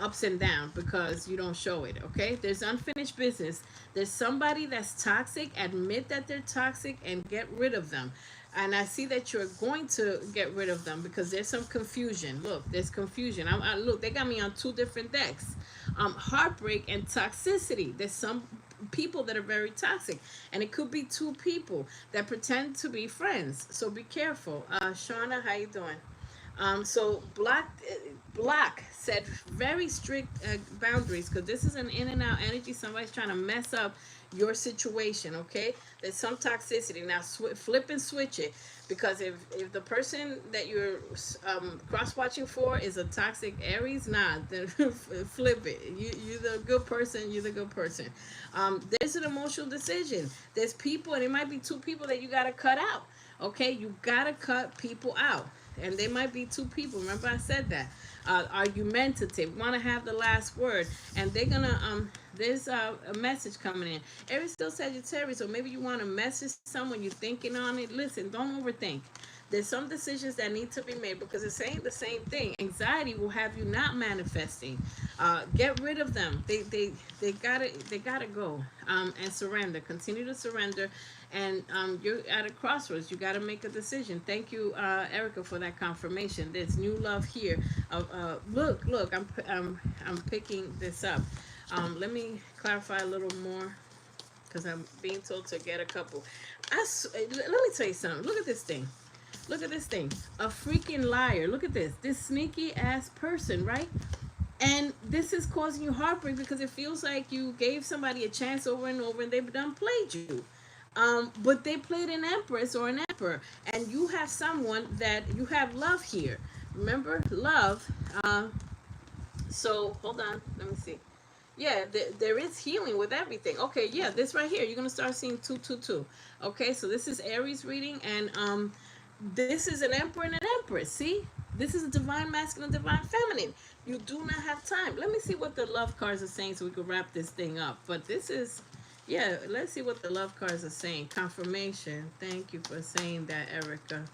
ups and downs, because you don't show it. Okay, there's unfinished business. There's somebody that's toxic. Admit that they're toxic and get rid of them. And I see that you're going to get rid of them because there's some confusion. Look, there's confusion. Look, they got me on two different decks. Heartbreak and toxicity. There's some people that are very toxic, and it could be two people that pretend to be friends. So be careful. Shauna, how you doing? So block said very strict boundaries, because this is an in and out energy. Somebody's trying to mess up your situation, okay? There's some toxicity. Now flip and switch it, because if the person that you're cross-watching for is a toxic Aries, nah, then flip it. You're the good person. You're the good person. There's an emotional decision. There's people, and it might be two people that you got to cut out, okay? You got to cut people out. And they might be two people. Remember I said that. Argumentative, want to have the last word, and they're gonna there's a message coming in. Aries still Sagittarius, so maybe you want to message someone, you're thinking on it. Listen, don't overthink. There's some decisions that need to be made, because it's saying the same thing. Anxiety will have you not manifesting. Get rid of them. They gotta go. And surrender. Continue to surrender. And you're at a crossroads. You got to make a decision. Thank you, Erica, for that confirmation. There's new love here. Look, I'm picking this up. Let me clarify a little more, because I'm being told to get a couple. Let me tell you something. Look at this thing. Look at this thing. A freaking liar. Look at this. This sneaky ass person, right? And this is causing you heartbreak, because it feels like you gave somebody a chance over and over, and they've done played you. But they played an empress or an emperor, and you have someone that you have love here. Remember, love. So hold on, let me see. Yeah, there is healing with everything. Okay, yeah, this right here, you're gonna start seeing 222. Okay, so this is Aries reading, and this is an emperor and an empress. See, this is a divine masculine, divine feminine. You do not have time. Let me see what the love cards are saying, so we can wrap this thing up. But this is, yeah, let's see what the love cards are saying. Confirmation. Thank you for saying that, Erica.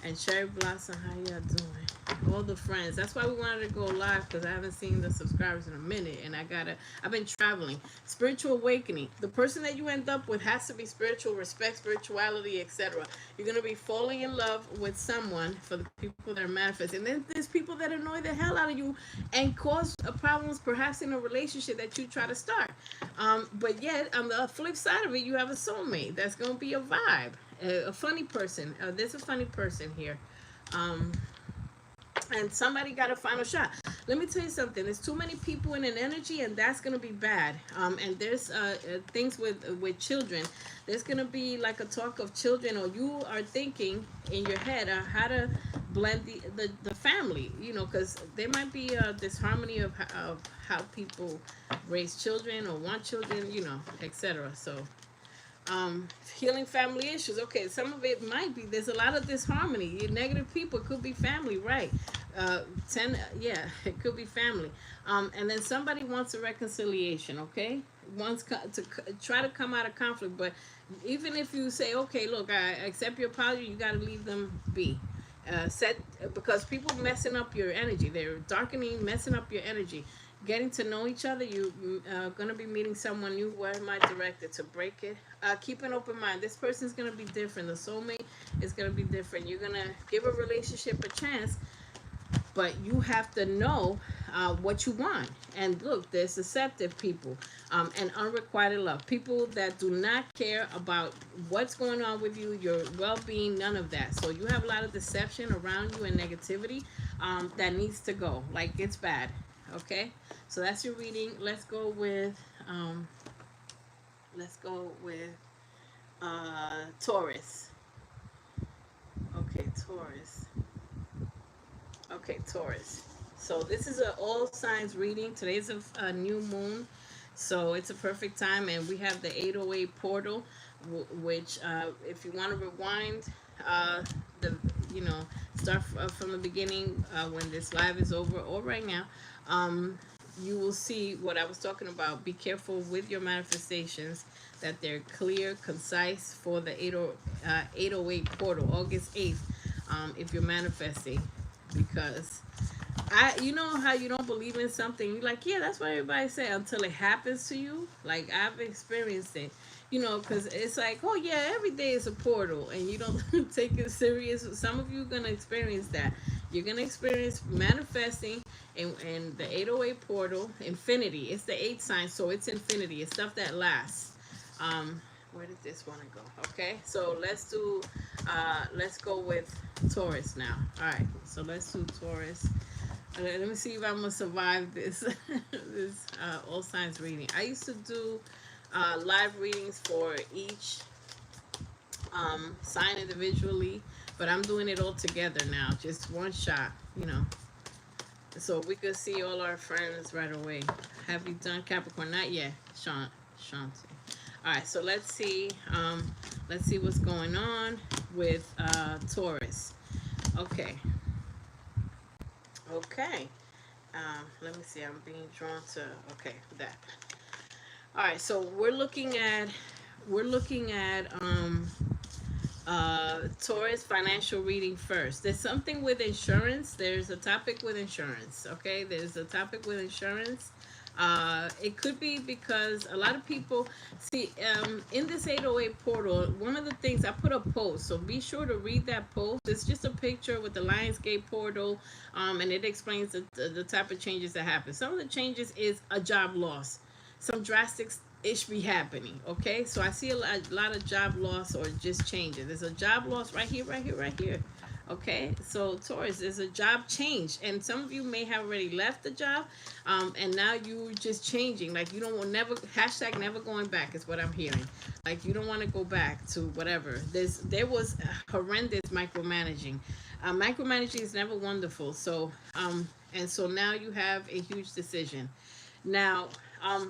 And Cherry Blossom, how y'all doing? All the friends. That's why we wanted to go live, because I haven't seen the subscribers in a minute, and I've been traveling. Spiritual awakening. The person that you end up with has to be spiritual, respect spirituality, etc. You're going to be falling in love with someone, for the people that are manifesting. And then there's people that annoy the hell out of you and cause problems perhaps in a relationship that you try to start. But yet, on the flip side of it, you have a soulmate. That's going to be a vibe. A funny person. There's a funny person here. And somebody got a final shot. Let me tell you something. There's too many people in an energy, and that's going to be bad. And there's things with children. There's going to be like a talk of children, or you are thinking in your head how to blend the family, you know, because there might be a disharmony of how people raise children or want children, you know, etc. So healing family issues. Okay, some of it might be, there's a lot of disharmony. Negative people, could be family, right? Yeah, it could be family. And then somebody wants a reconciliation, okay? Wants to try to come out of conflict, but even if you say, okay, look, I accept your apology, you got to leave them be. Because people messing up your energy. They're darkening, messing up your energy. Getting to know each other, you going to be meeting someone new. Where am I directed to break it? Keep an open mind. This person's going to be different. The soulmate is going to be different. You're going to give a relationship a chance, but you have to know what you want. And look, there's deceptive people and unrequited love. People that do not care about what's going on with you, your well-being, none of that. So you have a lot of deception around you and negativity that needs to go. Like, it's bad. Okay, so that's your reading. Let's go with Taurus. Okay, Taurus. So this is an all signs reading. Today's a new moon, so it's a perfect time, and we have the 808 portal, which if you want to rewind start from the beginning when this live is over, or right now, you will see what I was talking about. Be careful with your manifestations, that they're clear, concise for the 808 portal, August 8th, if you're manifesting. Because you know how you don't believe in something, you're like, yeah, that's what everybody say, until it happens to you. Like, I've experienced it, you know, because it's like, oh yeah, every day is a portal, and you don't take it serious. Some of you are going to experience that. You're going to experience manifesting in the 808 portal, infinity. It's the 8 sign, so it's infinity. It's stuff that lasts. Where did this want to go? Okay, so let's go with Taurus now. All right, so let's do Taurus. Let me see if I'm gonna survive this this all signs reading. I used to do live readings for each sign individually, but I'm doing it all together now, just one shot, you know, so we could see all our friends right away. Have you done Capricorn? Not yet, Shanti. All right, so let's see what's going on with Taurus. Okay. Let me see. I'm being drawn to that. All right, so we're looking at Taurus financial reading first. There's something with insurance. There's a topic with insurance. Okay, there's a topic with insurance. It could be because a lot of people see in this 808 portal. One of the things I put a post, so be sure to read that post. It's just a picture with the Lionsgate portal, and it explains the type of changes that happen. Some of the changes is a job loss. Some drastic ish be happening. Okay, so I see a lot of job loss or just changes. There's a job loss right here, right here, right here. Okay, so Taurus, there's a job change, and some of you may have already left the job, and now you're just changing. Like you don't want never #never going back is what I'm hearing. Like you don't want to go back to whatever. There was horrendous micromanaging. Micromanaging is never wonderful. So and so now you have a huge decision. Now,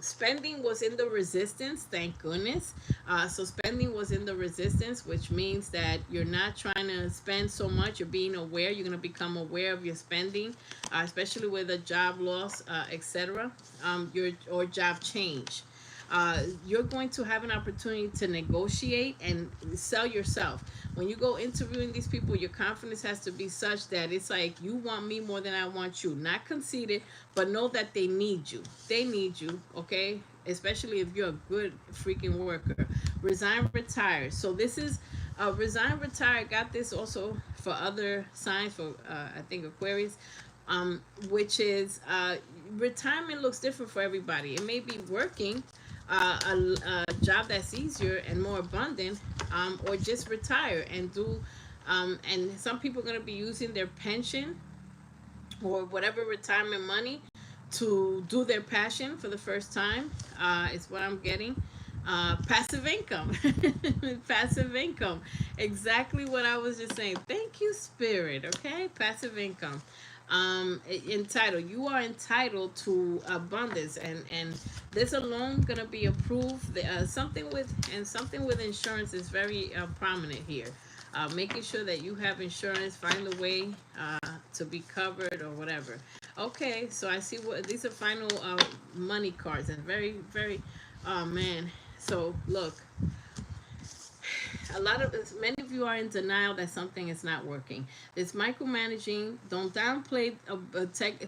spending was in the resistance, thank goodness. So spending was in the resistance, which means that you're not trying to spend so much. You're being aware. You're going to become aware of your spending, especially with a job loss, etc. Or job change. You're going to have an opportunity to negotiate and sell yourself. When you go interviewing these people, your confidence has to be such that it's like you want me more than I want you. Not conceited, but know that they need you. They need you, okay? Especially if you're a good freaking worker. Resign, retire. So this is resign, retire. Got this also for other signs, for I think Aquarius, which is retirement looks different for everybody. It may be working a job that's easier and more abundant, or just retire and do and some people are going to be using their pension or whatever retirement money to do their passion for the first time, is what I'm getting. Passive income. Passive income, exactly what I was just saying. Thank you, Spirit. Okay, passive income. Entitled, you are entitled to abundance, and this alone gonna be approved. Something with insurance is very prominent here. Making sure that you have insurance, find a way to be covered or whatever. Okay, so I see what these are final money cards, and very, very, oh man. So look, many of you are in denial that something is not working. It's micromanaging. Don't downplay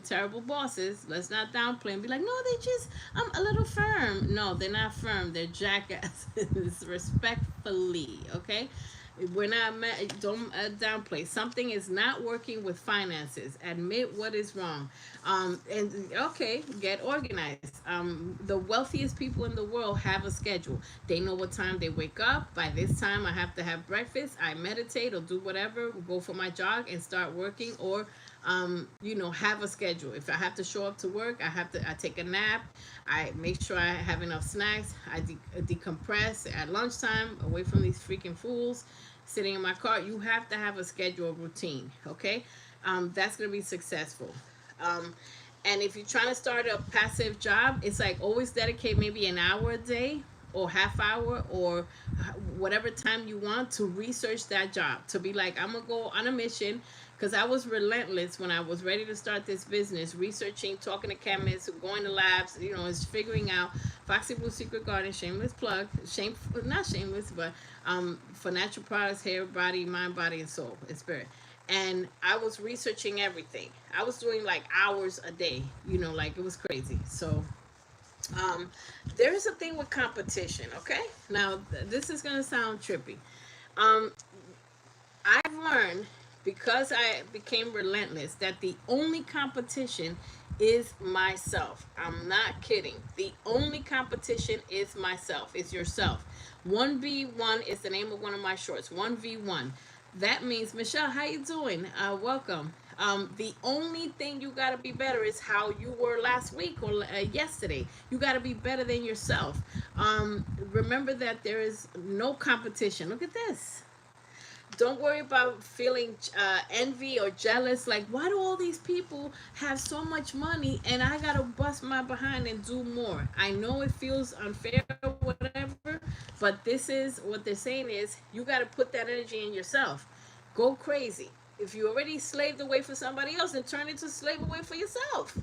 terrible bosses. Let's not downplay and be like, no, they just a little firm. No, they're not firm. They're jackasses. Respectfully, okay. We're not. Don't downplay. Something is not working with finances. Admit what is wrong. And okay, get organized. The wealthiest people in the world have a schedule. They know what time they wake up. By this time, I have to have breakfast. I meditate or do whatever. Go for my jog and start working, or have a schedule. If I have to show up to work, I take a nap. I make sure I have enough snacks. I decompress at lunchtime, away from these freaking fools sitting in my car. You have to have a schedule, routine, okay? That's going to be successful. And if you're trying to start a passive job, it's like always dedicate maybe an hour a day or half hour or whatever time you want to research that job. To be like, I'm going to go on a mission, because I was relentless when I was ready to start this business, researching, talking to chemists, going to labs, is figuring out Foxy Blue Secret Garden, shameless plug, not shameless, but for natural products, hair, body, mind, body, and soul, and spirit. And I was researching everything. I was doing like hours a day, like it was crazy. So there is a thing with competition, okay? Now, this is going to sound trippy. I've learned, because I became relentless, that the only competition is myself. I'm not kidding. The only competition is myself. It's yourself. 1v1 is the name of one of my shorts. 1v1. That means, Michelle, how you doing? Welcome. The only thing you got to be better is how you were last week or yesterday. You got to be better than yourself. Remember that there is no competition. Look at this. Don't worry about feeling envy or jealous. Like, why do all these people have so much money and I gotta bust my behind and do more? I know it feels unfair or whatever, but this is what they're saying is you gotta put that energy in yourself. Go crazy. If you already slaved away for somebody else, then turn it to slave away for yourself.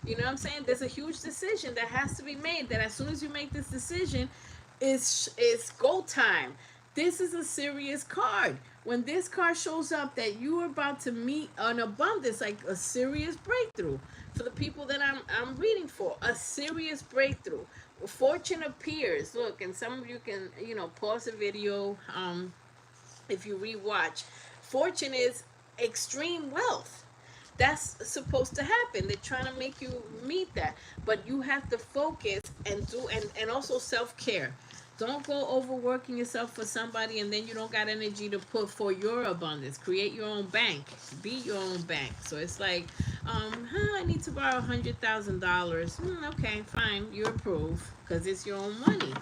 You know what I'm saying? There's a huge decision that has to be made. That as soon as you make this decision, it's go time. This is a serious card. When this card shows up, that you are about to meet an abundance, like a serious breakthrough. For the people that I'm reading for, a serious breakthrough. Fortune appears. Look, and some of you can pause the video if you rewatch. Fortune is extreme wealth. That's supposed to happen. They're trying to make you meet that, but you have to focus and do and also self-care. Don't go overworking yourself for somebody and then you don't got energy to put for your abundance. Create your own bank. Be your own bank. So it's like, I need to borrow $100,000. Okay, fine, you approve because it's your own money.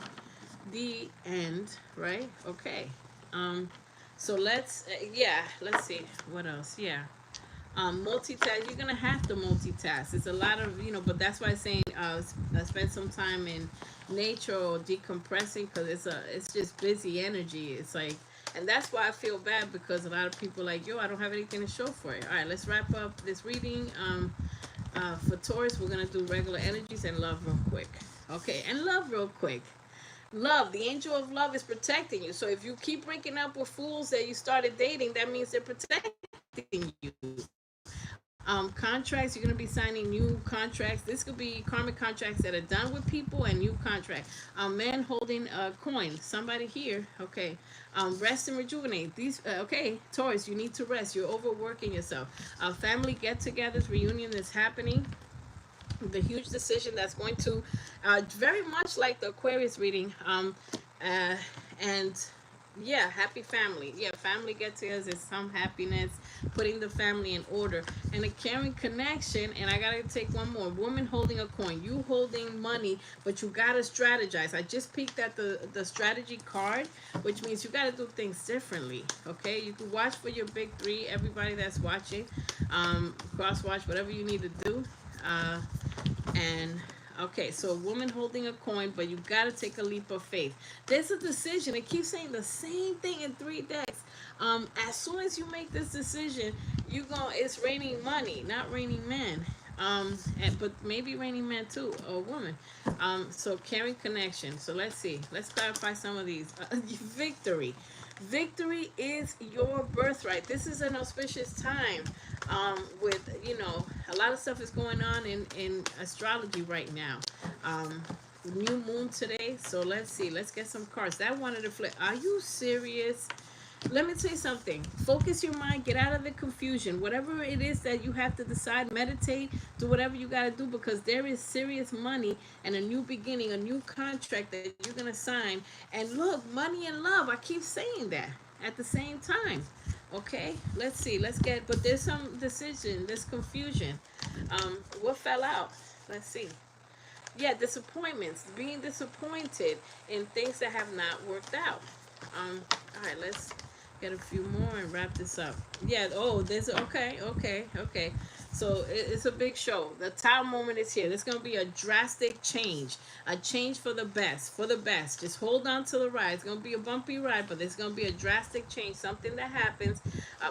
The end, right? Okay. So let's see what else. Yeah. Multitask. You're gonna have to multitask. It's a lot of but that's why I'm saying spend some time in nature or decompressing because it's just busy energy. It's like, and that's why I feel bad because a lot of people are like, yo, I don't have anything to show for it. All right, let's wrap up this reading. For Taurus, we're gonna do regular energies and love real quick. Okay, and love real quick. Love, the angel of love is protecting you. So if you keep breaking up with fools that you started dating, that means they're protecting you. Contracts, you're going to be signing new contracts. This could be karmic contracts that are done with people and new contracts. Man holding a coin. Somebody here. Okay. Rest and rejuvenate. These. Okay. Taurus, you need to rest. You're overworking yourself. Family get-togethers, reunion is happening. The huge decision that's going to, very much like the Aquarius reading. And yeah, happy family. Yeah, family get-togethers is some happiness, putting the family in order, and a caring connection. And I gotta take one more. Woman holding a coin. You holding money, but you gotta strategize. I just peeked at the strategy card, which means you gotta do things differently. Okay, you can watch for your big three. Everybody that's watching, cross watch, whatever you need to do. And okay, so a woman holding a coin, but you gotta take a leap of faith. There's a decision. It keeps saying the same thing in 3 decks. As soon as you make this decision, it's raining money, not raining men. But maybe raining man too, or woman. So caring connection. So let's see. Let's clarify some of these. Victory. Victory is your birthright. This is an auspicious time. With a lot of stuff is going on in astrology right now. New moon today. So let's see. Let's get some cards. That wanted to flip. Are you serious? Let me tell you something. Focus your mind. Get out of the confusion. Whatever it is that you have to decide, meditate, do whatever you got to do, because there is serious money and a new beginning, a new contract that you're going to sign. And look, money and love. I keep saying that at the same time. Okay, let's see. But there's some decision. There's confusion. What fell out? Let's see. Yeah, disappointments. Being disappointed in things that have not worked out. All right, let's get a few more and wrap this up. Yeah, okay. So it's a big show. The Tower moment is here. There's going to be a drastic change. A change for the best. Just hold on to the ride. It's going to be a bumpy ride, but there's going to be a drastic change. Something that happens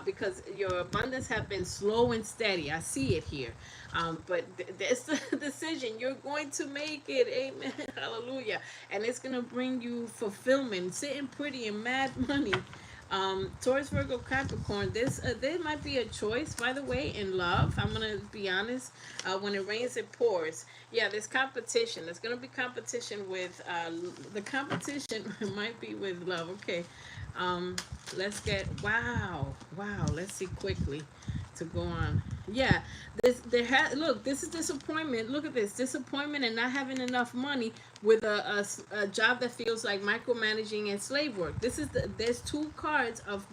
because your abundance have been slow and steady. I see it here. But there's the decision. You're going to make it. Amen. Hallelujah. And it's going to bring you fulfillment. Sitting pretty and mad money. Taurus, Virgo, Capricorn, there might be a choice, by the way, in love. I'm going to be honest. When it rains, it pours. Yeah, there's competition. There's going to be competition with, the competition might be with love. Okay. Let's get, wow. Let's see quickly to go on. Yeah, look, this is disappointment. Look at this disappointment and not having enough money with a job that feels like micromanaging and slave work. There's two cards of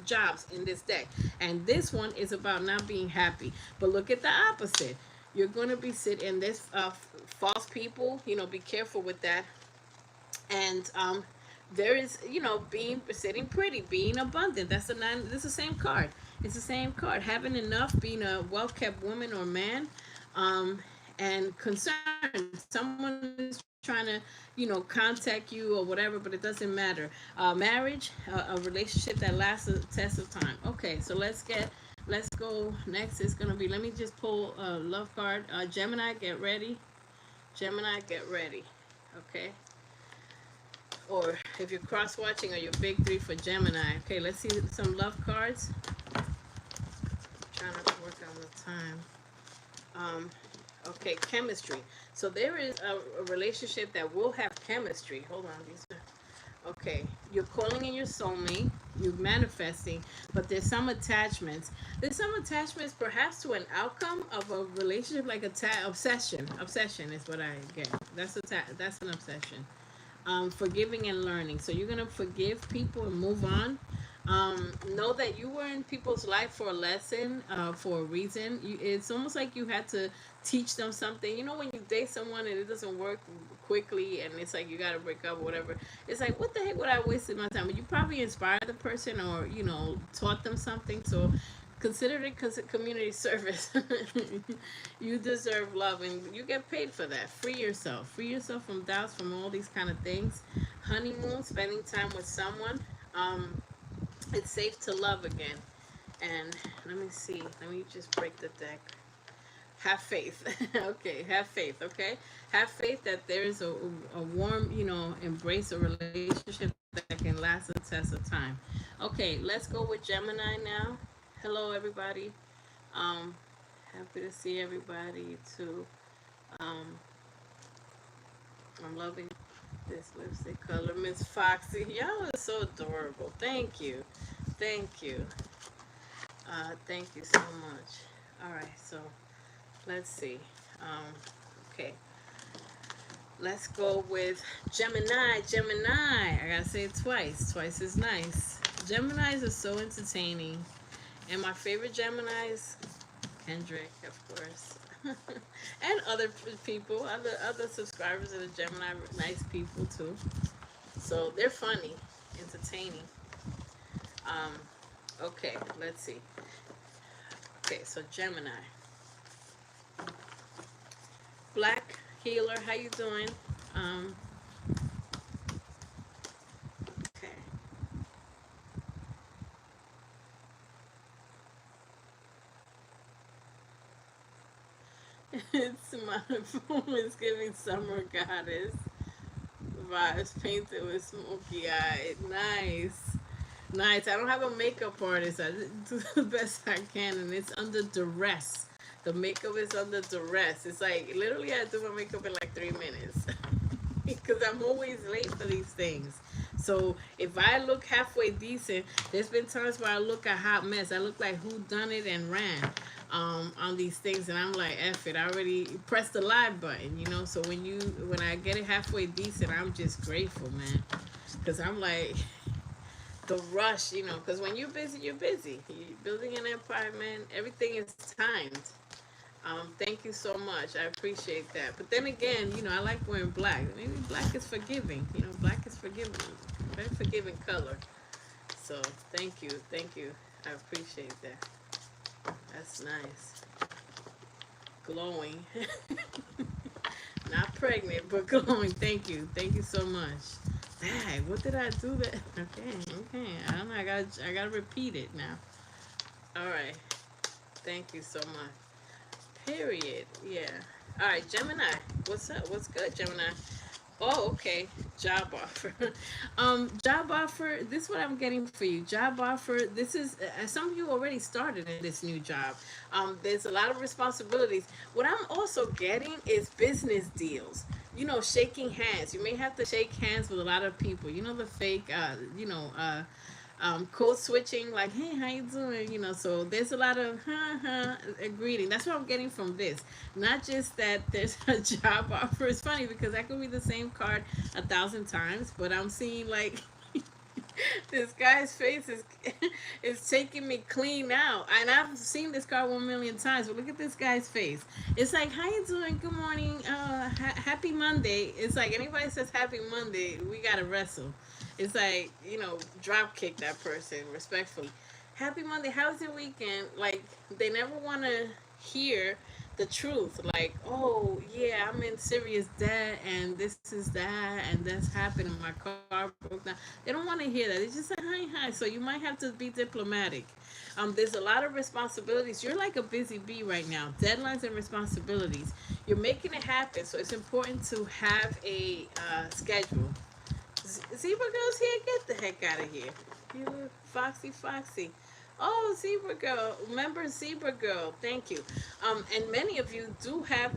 jobs in this deck, and this one is about not being happy. But look at the opposite. You're going to be sitting this false people. You know, be careful with that. And there is, you know, being sitting pretty, being abundant. That's the nine. This is the same card. It's the same card. Having enough, being a well-kept woman or man, um, and concerned. Someone is trying to, you know, contact you or whatever, but it doesn't matter. Marriage, a relationship that lasts a test of time. Okay, so let's go. Next is gonna be. Let me just pull a love card. Gemini, get ready. Gemini, get ready. Okay, or if you're cross watching or your big three for Gemini. Okay, let's see some love cards. Trying to work on the time. Um, okay, chemistry. So there is a relationship that will have chemistry. Hold on, these are okay. You're calling in your soulmate. You're manifesting, but there's some attachments. There's some attachments, perhaps to an outcome of a relationship, like obsession. Obsession is what I get. That's an obsession. Forgiving and learning. So you're gonna forgive people and move on. Know that you were in people's life for a lesson, for a reason. It's almost like you had to teach them something. You know, when you date someone and it doesn't work quickly, and it's like you got to break up or whatever. It's like, what the heck would I wasted my time? But you probably inspired the person, or you know, taught them something. So consider it community service. You deserve love, and you get paid for that. Free yourself. Free yourself from doubts, from all these kind of things. Honeymoon, spending time with someone. It's safe to love again. And let me see. Let me just break the deck. Have faith. Okay, have faith. Okay, have faith that there is a warm, you know, embrace a relationship that can last a test of time. Okay, let's go with Gemini now. Hello, everybody. Um, Happy to see everybody too. Um, I'm loving this lipstick color, Miss Foxy. Y'all are so adorable. Thank you. Thank you. Thank you so much. All right, so let's see. Okay, let's go with Gemini. Gemini. I gotta say it twice. Twice is nice. Geminis are so entertaining. And my favorite Geminis, Kendrick, of course. And other people, other subscribers of the Gemini, nice people too. So they're funny, entertaining. Um, okay, let's see. Okay, so Gemini. Black Healer, how you doing? Okay. It's my phone is giving summer goddess vibes painted with smoky eye. Nice. Nice. I don't have a makeup artist. I do the best I can, and it's under duress. The makeup is under duress. It's like literally I do my makeup in like 3 minutes because I'm always late for these things. So if I look halfway decent, there's been times where I look a hot mess. I look like who done it and ran on these things, and I'm like, F it. I already pressed the live button, you know. So when I get it halfway decent, I'm just grateful, man, because I'm like the rush, you know. Because when you're busy, you're busy. You're building an empire, man. Everything is timed. Thank you so much. I appreciate that. But then again, you know, I like wearing black. Maybe black is forgiving. You know, black is forgiving. Very forgiving color. So thank you. I appreciate that. That's nice. Glowing. Not pregnant, but glowing. Thank you so much. Dang, what did I do that? Okay. I don't know. I gotta repeat it now. All right. Thank you so much. Period. Yeah. All right, Gemini. What's up? What's good, Gemini? Oh, okay. Job offer. Job offer. This is what I'm getting for you. Job offer. This is some of you already started in this new job. There's a lot of responsibilities. What I'm also getting is business deals. You know, shaking hands. You may have to shake hands with a lot of people. You know, the fake. code switching, like, hey, how you doing? You know, so there's a lot of greeting. That's what I'm getting from this. Not just that there's a job offer. It's funny because I could read the same card 1,000 times, but I'm seeing like this guy's face is is taking me clean out, and I've seen this card 1 million times. But look at this guy's face. It's like, how you doing? Good morning. Happy Monday. It's like anybody says Happy Monday, we gotta wrestle. It's like, drop kick that person respectfully. Happy Monday. How's your weekend? Like, they never want to hear the truth. Like, oh yeah, I'm in serious debt, and this is that, and that's happening. My car broke down. They don't want to hear that. They just say hi. So you might have to be diplomatic. There's a lot of responsibilities. You're like a busy bee right now. Deadlines and responsibilities. You're making it happen. So it's important to have a schedule. Zebra girl's here. Get the heck out of here. You Foxy. Oh, Zebra girl. Remember Zebra girl. Thank you. And many of you do have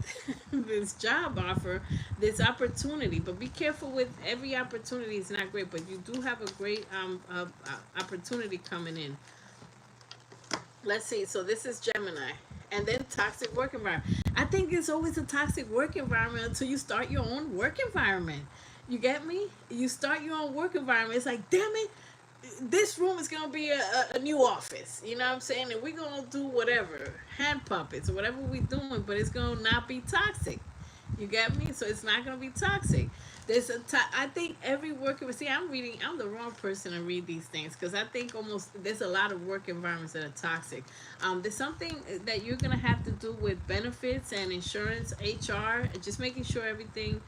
this job offer, this opportunity. But be careful with every opportunity. It's not great, but you do have a great opportunity coming in. Let's see. So this is Gemini. And then toxic work environment. I think it's always a toxic work environment until you start your own work environment. You get me? You start your own work environment. It's like, damn it, this room is going to be a new office. You know what I'm saying? And we're going to do whatever, hand puppets or whatever we're doing, but it's going to not be toxic. You get me? So it's not going to be toxic. I think every work, see, I'm the wrong person to read these things because I think there's a lot of work environments that are toxic. There's something that you're going to have to do with benefits and insurance, HR, just making sure everything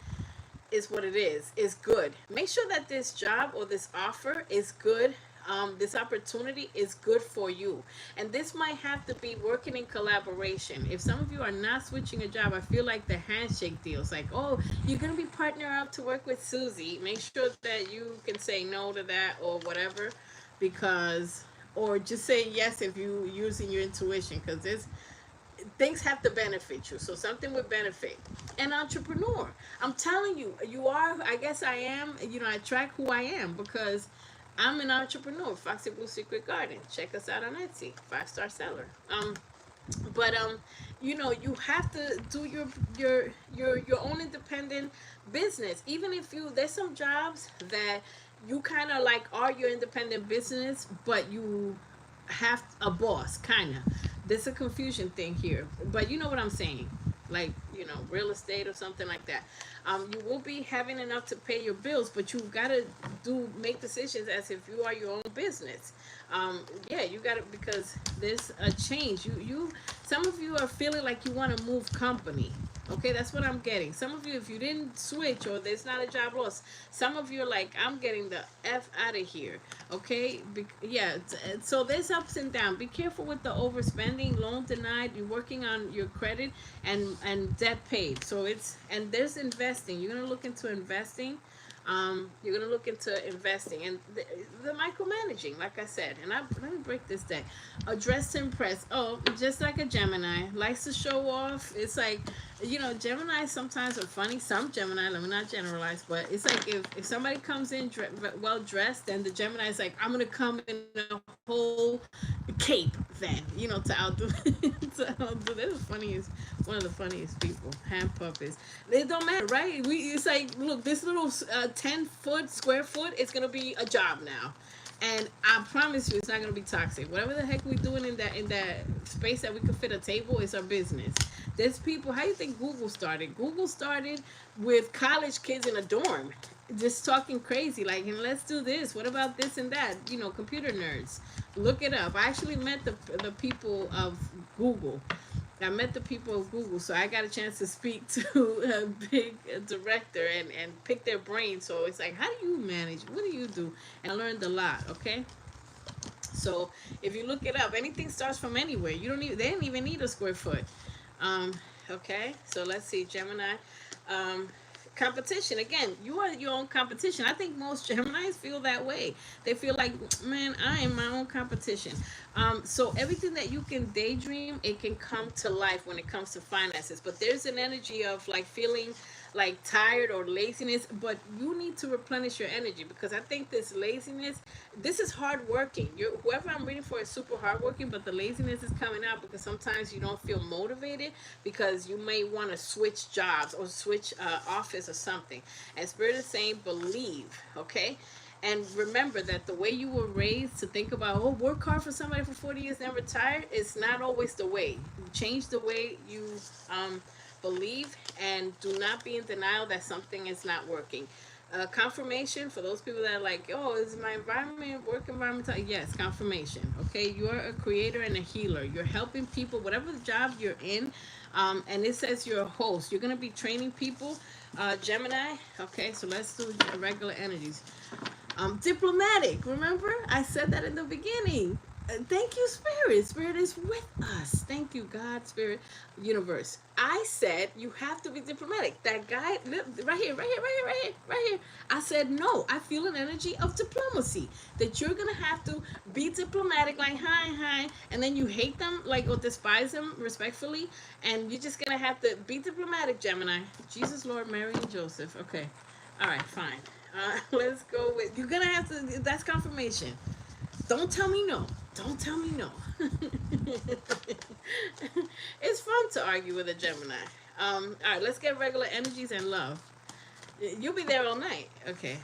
is what it is good. Make sure that this job or this offer is good. This opportunity is good for you, and this might have to be working in collaboration. If some of you are not switching a job, I feel like the handshake deals, like, oh, you're gonna be partner up to work with Susie. Make sure that you can say no to that or whatever, because, or just say yes if you using your intuition, because this things have to benefit you. So something would benefit an entrepreneur. I'm telling you, you are. I guess I am. I track who I am because I'm an entrepreneur. Foxy Blue Secret Garden. Check us out on Etsy. 5-star seller. But you have to do your own independent business. Even if there's some jobs that you kind of like are your independent business, but you have a boss, kind of. There's a confusion thing here, but you know what I'm saying, like, real estate or something like that. You will be having enough to pay your bills, but you've got to make decisions as if you are your own business. Yeah, you got to, because there's a change. Some of you are feeling like you want to move company. Okay, that's what I'm getting. Some of you, if you didn't switch or there's not a job loss, some of you are like, I'm getting the F out of here. Okay, yeah, so there's ups and downs. Be careful with the overspending, loan denied. You're working on your credit and debt paid. So and there's investing. You're going to look into investing. You're going to look into investing and the micromanaging, like I said. And let me break this deck. Dress to impress. Oh, just like a Gemini, likes to show off. It's like, Gemini sometimes are funny. Some Gemini, let me not generalize, but it's like if somebody comes in well dressed, then the Gemini is like, I'm going to come in a whole cape then, to outdo. They're the funniest, one of the funniest people. Hand puppets. It don't matter, right? It's like, look, this little 10 square foot is going to be a job now. And I promise you, it's not going to be toxic. Whatever the heck we're doing in that space that we could fit a table is our business. There's people, how do you think Google started? Google started with college kids in a dorm, just talking crazy, like, and let's do this. What about this and that? Computer nerds. Look it up. I actually met the people of Google. I met the people of Google, so I got a chance to speak to a big director and pick their brain. So it's like, how do you manage? What do you do? And I learned a lot, okay? So if you look it up, anything starts from anywhere. They didn't even need a square foot. Okay, so let's see, Gemini. Competition. Again, you are your own competition. I think most Geminis feel that way. They feel like, man, I am my own competition. So everything that you can daydream, it can come to life when it comes to finances. But there's an energy of like feeling like tired or laziness, but you need to replenish your energy, because I think this laziness, this is hard working. You, whoever I'm reading for is super hard working, but the laziness is coming out because sometimes you don't feel motivated because you may want to switch jobs or switch office or something. And Spirit is saying believe, okay? And remember that the way you were raised to think about, oh, work hard for somebody for 40 years and retire, is not always the way. Change the way you believe, and do not be in denial that something is not working. Confirmation for those people that are like, oh, is my environment, work environment? Yes, confirmation. Okay, you're a creator and a healer. You're helping people, whatever job you're in. And it says you're a host. You're going to be training people, Gemini. Okay, so let's do regular energies. Diplomatic. Remember, I said that in the beginning. Thank you, Spirit. Spirit is with us. Thank you, God, Spirit, Universe. I said you have to be diplomatic. That guy, look, right here, right here, right here, right here, right here. I said no. I feel an energy of diplomacy, that you're gonna have to be diplomatic, like hi, hi, and then you hate them, like, or despise them respectfully, and you're just gonna have to be diplomatic, Gemini. Jesus, Lord, Mary, and Joseph. Okay, all right, fine. Let's go with, you're gonna have to, that's confirmation. Don't tell me no. Don't tell me no. It's fun to argue with a Gemini. All right, let's get regular energies and love. You'll be there all night. Okay.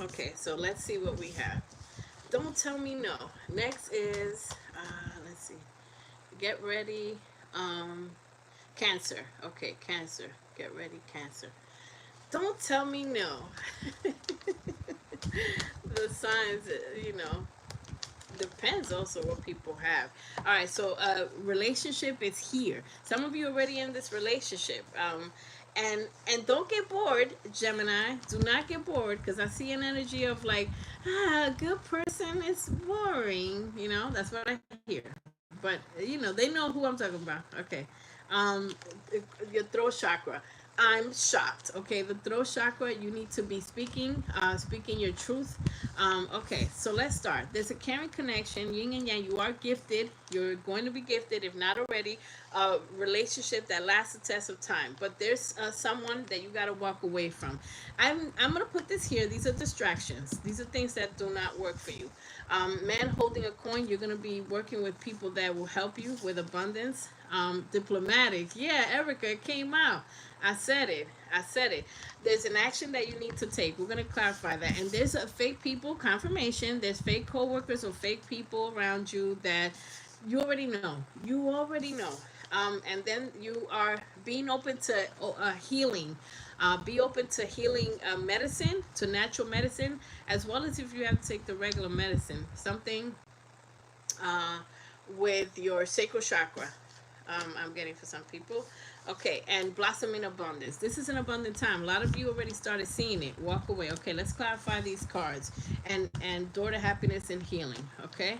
Okay, so let's see what we have. Don't tell me no. Next is, let's see. Get ready. Cancer. Okay, Cancer. Get ready, Cancer. Don't tell me no. The signs, depends also what people have. All right, so relationship is here. Some of you already in this relationship. And don't get bored, Gemini. Do not get bored, because I see an energy of like, a good person is boring. That's what I hear. But they know who I'm talking about. Okay. Um, your throat chakra. I'm shocked. Okay, the throat chakra, you need to be speaking your truth. Okay, so let's start. There's a caring connection, yin and yang. You are gifted. You're going to be gifted, if not already. A relationship that lasts a test of time. But there's someone that you got to walk away from. I'm gonna put this here. These are distractions. These are things that do not work for you. Man holding a coin. You're gonna be working with people that will help you with abundance. Diplomatic. Yeah, Erica, it came out. I said it. I said it. There's an action that you need to take. We're going to clarify that. And there's a fake people, confirmation. There's fake coworkers or fake people around you that you already know. You already know. And then you are being open to healing. Be open to healing medicine, to natural medicine, as well as if you have to take the regular medicine. Something with your sacral chakra. I'm getting for some people. Okay, and blossoming abundance. This is an abundant time. A lot of you already started seeing it. Walk away. Okay, let's clarify these cards. And door to happiness and healing. Okay,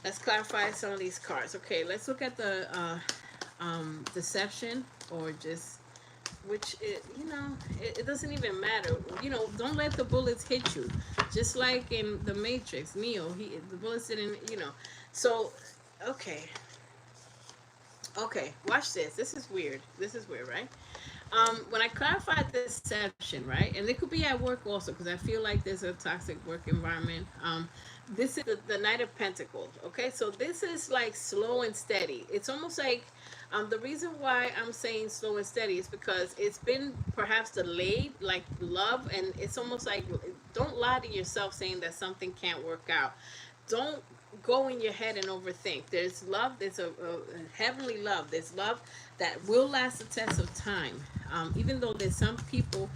let's clarify some of these cards. Okay, let's look at the deception, or just which it doesn't even matter. Don't let the bullets hit you. Just like in the Matrix, Neo, the bullets didn't. So okay. Okay, watch this. This is weird. This is weird, right? When I clarified deception, right, and it could be at work also, because I feel like there's a toxic work environment. This is the Knight of Pentacles. Okay, so this is like slow and steady. It's almost like the reason why I'm saying slow and steady is because it's been perhaps delayed, like love, and it's almost like, don't lie to yourself saying that something can't work out. Don't go in your head and overthink. There's love. There's a heavenly love. There's love that will last the test of time. Even though there's some people,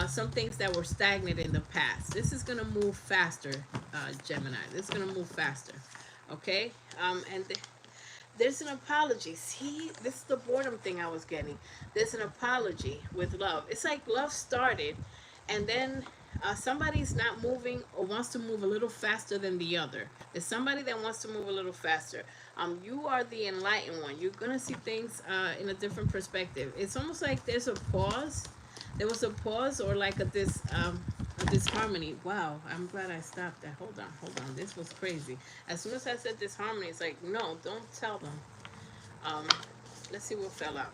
some things that were stagnant in the past. This is going to move faster, Gemini. This is going to move faster. Okay? And there's an apology. See, this is the boredom thing I was getting. There's an apology with love. It's like love started, and then somebody's not moving or wants to move a little faster than the other. There's somebody that wants to move a little faster. You are the enlightened one. You're going to see things in a different perspective. It's almost like there's a pause. There was a pause, or like a disharmony. Wow, I'm glad I stopped that. Hold on. This was crazy. As soon as I said disharmony, it's like, no, don't tell them. Let's see what fell out.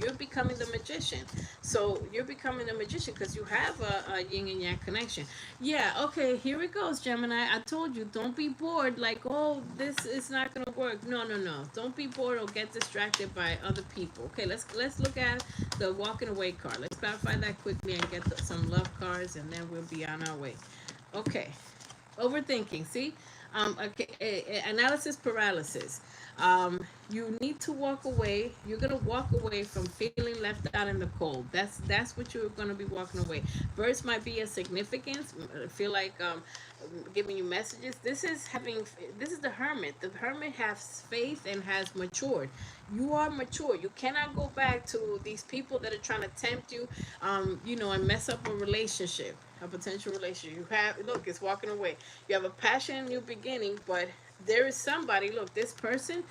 You're becoming the magician. So you're becoming the magician because you have a yin and yang connection. Yeah, okay, here it goes, Gemini. I told you, don't be bored like, oh, this is not gonna work. No, no, no. Don't be bored or get distracted by other people. Okay, let's look at the walking away card. Let's clarify that quickly and get some love cards, and then we'll be on our way. Okay, overthinking. See, okay, analysis paralysis. You need to walk away. You're gonna walk away from feeling left out in the cold. That's what you're gonna be walking away. Birds might be a significance. Feel like giving you messages. This is the hermit. The hermit has faith and has matured. You are mature. You cannot go back to these people that are trying to tempt you, and mess up a relationship, a potential relationship. You have, look, it's walking away. You have a passion and new beginning, but there is somebody. Look, this person,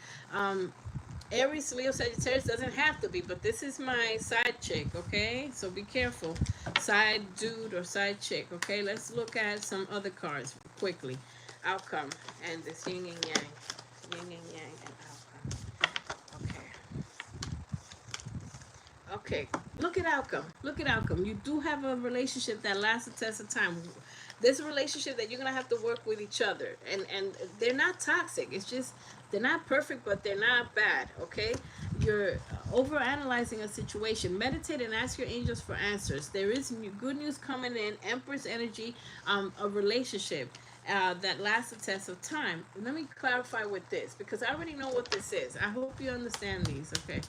Aries, Leo, Sagittarius doesn't have to be, but this is my side chick. Okay, so be careful, side dude or side chick. Okay, let's look at some other cards quickly. Outcome and this yin and yang, yin and yang, and outcome. Okay, look at outcome. Look at outcome. You do have a relationship that lasts a test of time. There's a relationship that you're gonna have to work with each other, and they're not toxic. It's just they're not perfect, but they're not bad. Okay, you're over analyzing a situation. Meditate and ask your angels for answers. There is good news coming in. Empress energy, a relationship. That lasts a test of time. Let me clarify with this because I already know what this is. I hope you understand these. Okay.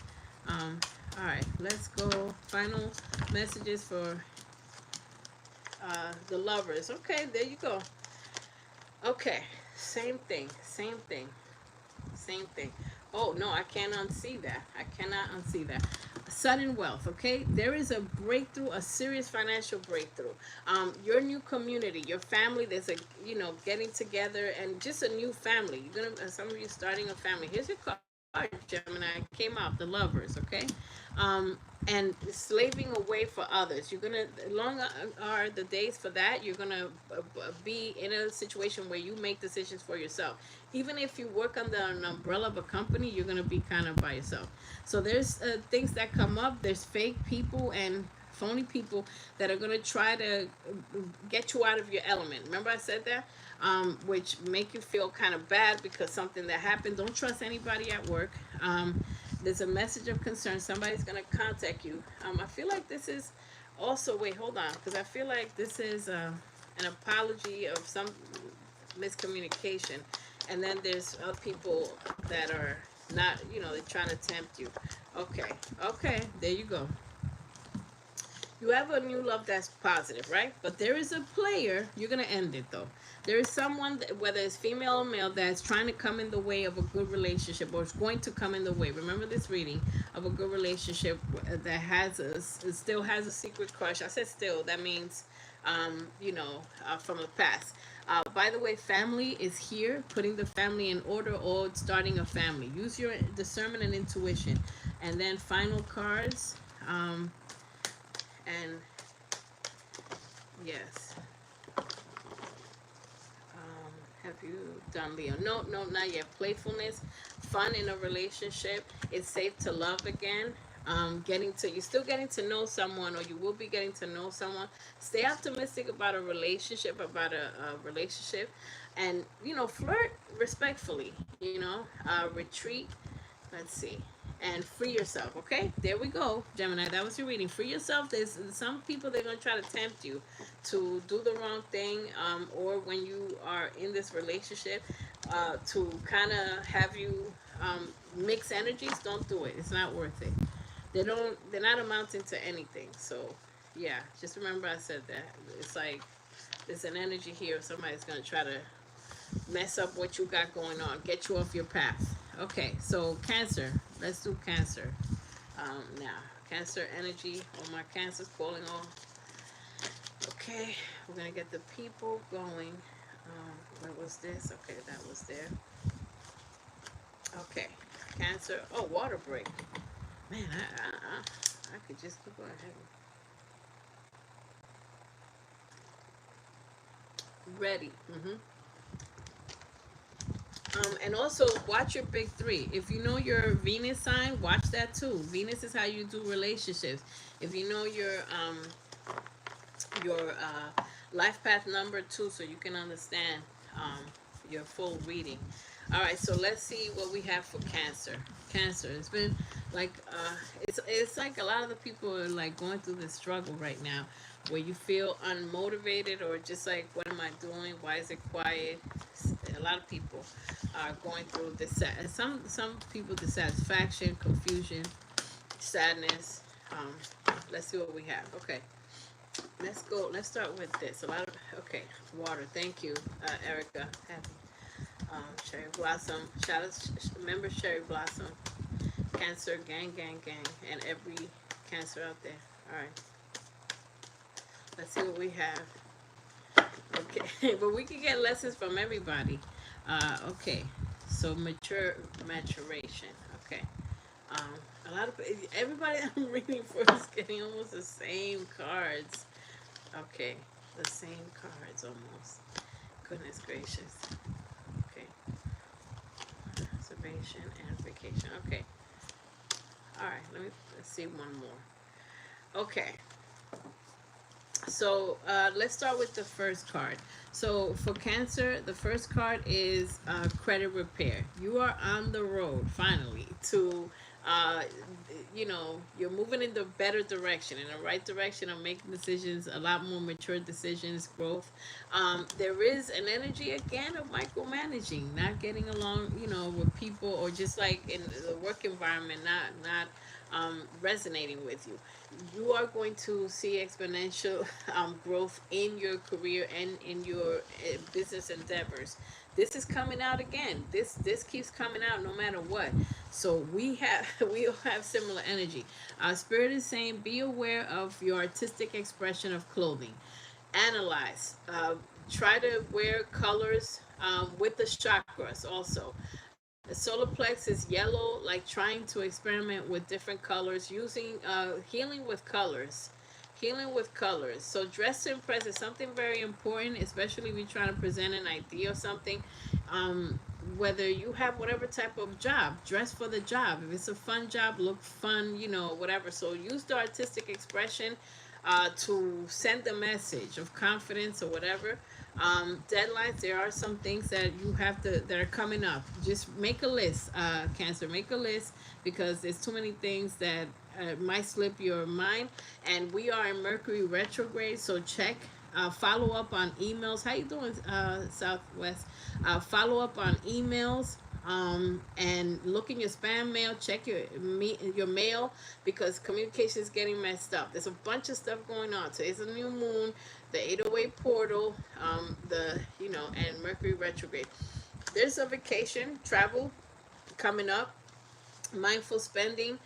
Um, all right, let's go. Final messages for the lovers. Okay, there you go. Okay, same thing, same thing, same thing. Oh no, I can't unsee that. I cannot unsee that. Sudden wealth. Okay, there is a breakthrough, a serious financial breakthrough. Your new community, your family. There's a getting together and just a new family. You're gonna some of you starting a family. Here's your card, Gemini. Came out the lovers. Okay, and slaving away for others. You're gonna long are the days for that. You're gonna be in a situation where you make decisions for yourself. Even if you work under an umbrella of a company, you're gonna be kind of by yourself. So there's things that come up. There's fake people and phony people that are gonna try to get you out of your element. Remember I said that, which make you feel kind of bad because something that happened. Don't trust anybody at work. There's a message of concern. Somebody's going to contact you. I feel like this is also, wait, hold on, because I feel like this is an apology of some miscommunication. And then there's other people that are not, they're trying to tempt you. Okay, there you go. You have a new love that's positive, right? But there is a player, you're going to end it though. There is someone, whether it's female or male, that's trying to come in the way of a good relationship or is going to come in the way. Remember this reading of a good relationship that still has a secret crush. I said still, that means, from the past. By the way, family is here, putting the family in order or starting a family. Use your discernment and intuition. And then final cards. And yes. Have you done Leo? No, not yet. Playfulness, fun in a relationship. It's safe to love again. You're still getting to know someone, or you will be getting to know someone. Stay optimistic about a relationship, and flirt respectfully. Retreat. Let's see. And free yourself. Okay, there we go, Gemini. That was your reading. Free yourself. There's some people, they're gonna try to tempt you to do the wrong thing, or when you are in this relationship, to kind of have you mix energies. Don't do it. It's not worth it. They're not amounting to anything. So yeah, just remember I said that. It's like there's an energy here. Somebody's gonna try to mess up what you got going on, get you off your path. Okay, so Cancer. Let's do Cancer. Now, Cancer energy. All my Cancers calling all. Okay, we're gonna get the people going. Where was this? Okay, that was there. Okay, Cancer. Oh, water break. Man, I could just keep going ahead. Ready. And also watch your big three. If you know your Venus sign, watch that too. Venus is how you do relationships. If you know your life path number two, so you can understand your full reading. All right, so let's see what we have for Cancer. Cancer, it's been like it's like a lot of the people are like going through this struggle right now, where you feel unmotivated or just like, what am I doing? Why is it quiet? A lot of people are going through this. Some people dissatisfaction, confusion, sadness. Let's see what we have. Okay. Let's go. Let's start with this. A lot of okay. Water. Thank you, Erica. Happy Cherry Blossom. Shout out, remember Cherry Blossom. Cancer, gang, gang, gang, and every Cancer out there. All right. Let's see what we have. Okay, but we can get lessons from everybody. Okay. So maturation. Okay. A lot of everybody I'm reading for is getting almost the same cards. Okay, the same cards almost. Goodness gracious. Okay. Observation and vacation. Okay. All right. Let's see one more. Okay. So let's start with the first card. So for Cancer, the first card is credit repair. You are on the road finally to you're moving in the better direction, in the right direction of making decisions, a lot more mature decisions, growth. There is an energy again of micromanaging, not getting along, with people, or just like in the work environment, not resonating with you. You are going to see exponential growth in your career and in your business endeavors. This is coming out again. This keeps coming out no matter what. So we all have similar energy. Our spirit is saying, be aware of your artistic expression of clothing. Analyze. Try to wear colors with the chakras also. The solar plex is yellow, like trying to experiment with different colors, using healing with colors. Healing with colors. So dress to impress is something very important, especially if you're trying to present an idea or something. Whether you have whatever type of job, dress for the job. If it's a fun job, look fun, whatever. So use the artistic expression to send a message of confidence or whatever. Deadlines, there are some things that you have that are coming up. Just make a list, Cancer, make a list, because there's too many things that might slip your mind. And we are in Mercury retrograde, so check. Follow up on emails. How you doing, Southwest? Follow up on emails. And look in your spam mail. Check your mail, because communication is getting messed up. There's a bunch of stuff going on. So it's a new moon, the 808 portal, and Mercury retrograde. There's a vacation, travel coming up. Mindful spending.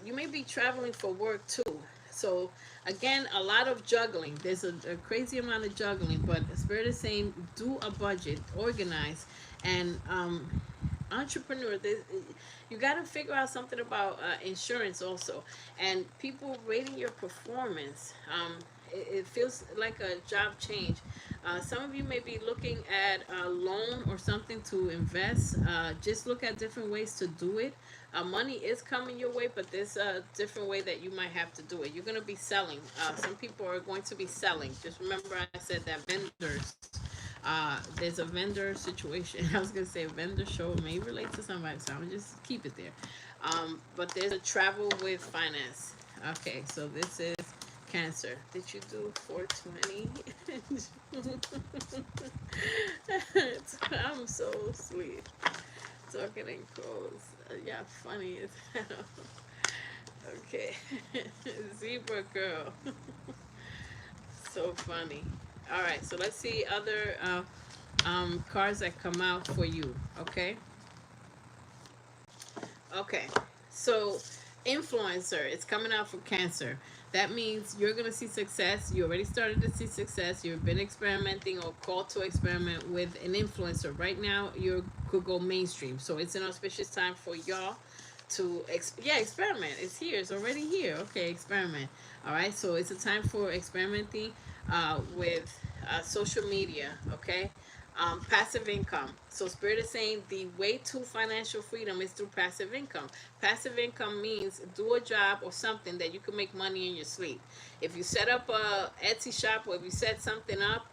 You may be traveling for work too. So again, a lot of juggling. There's a crazy amount of juggling, but Spirit is saying, do a budget, organize, and entrepreneur. You got to figure out something about insurance also, and people rating your performance. It feels like a job change. Some of you may be looking at a loan or something to invest. Just look at different ways to do it. Money is coming your way, but there's a different way that you might have to do it. You're going to be selling. Some people are going to be selling. Just remember I said that vendors. There's a vendor situation. I was going to say a vendor show may relate to somebody, so I'm just keep it there. But there's a travel with finance. Okay, so this is Cancer. Did you do 420? I'm so sweet. Talking in codes. Yeah, funny as hell. Okay. Zebra girl. So funny. Alright, so let's see other cards that come out for you. Okay? Okay. So influencer, it's coming out for Cancer. That means you're going to see success. You already started to see success. You've been experimenting or called to experiment with an influencer. Right now, you could go mainstream. So it's an auspicious time for y'all to, experiment. It's here. It's already here. Okay, experiment. All right, so it's a time for experimenting with social media, okay? Passive income. So Spirit is saying the way to financial freedom is through passive income. Passive income means do a job or something that you can make money in your sleep. If you set up a Etsy shop, or if you set something up,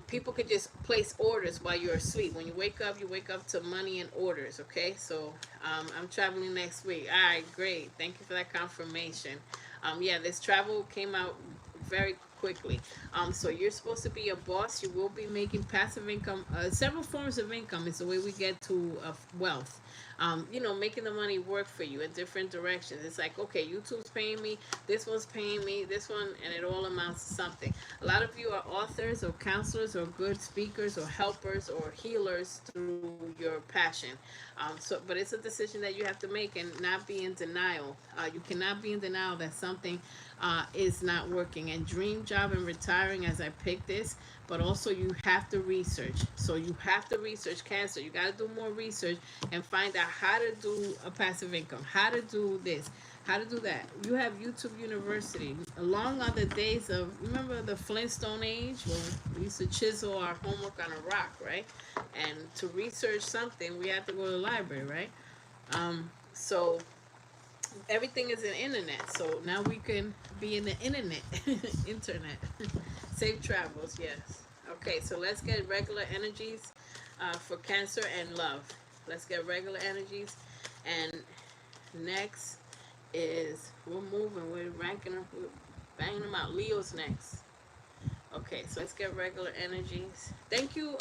people could just place orders while you're asleep. When you wake up to money and orders. Okay, so I'm traveling next week. All right, great. Thank you for that confirmation. Yeah, this travel came out very quickly. So you're supposed to be a boss. You will be making passive income. Several forms of income is the way we get to wealth. Making the money work for you in different directions. It's like, okay, YouTube's paying me, this one's paying me, this one, and it all amounts to something. A lot of you are authors or counselors or good speakers or helpers or healers through your passion. But it's a decision that you have to make and not be in denial. You cannot be in denial that something is not working. And dream job and retiring, as I picked this, but also you have to research. So you have to research Cancer. You got to do more research and find out how to do a passive income, how to do this, how to do that. You have YouTube University. Along on the days of, remember the Flintstone age when we used to chisel our homework on a rock, right? And to research something, we had to go to the library, right? So everything is an internet. So now we can be in the internet. Internet. Safe travels, yes. Okay, so let's get regular energies for Cancer and love. Let's get regular energies. And next is, we're moving, we're ranking them, we're banging them out. Leo's next. Okay, so let's get regular energies. Thank you,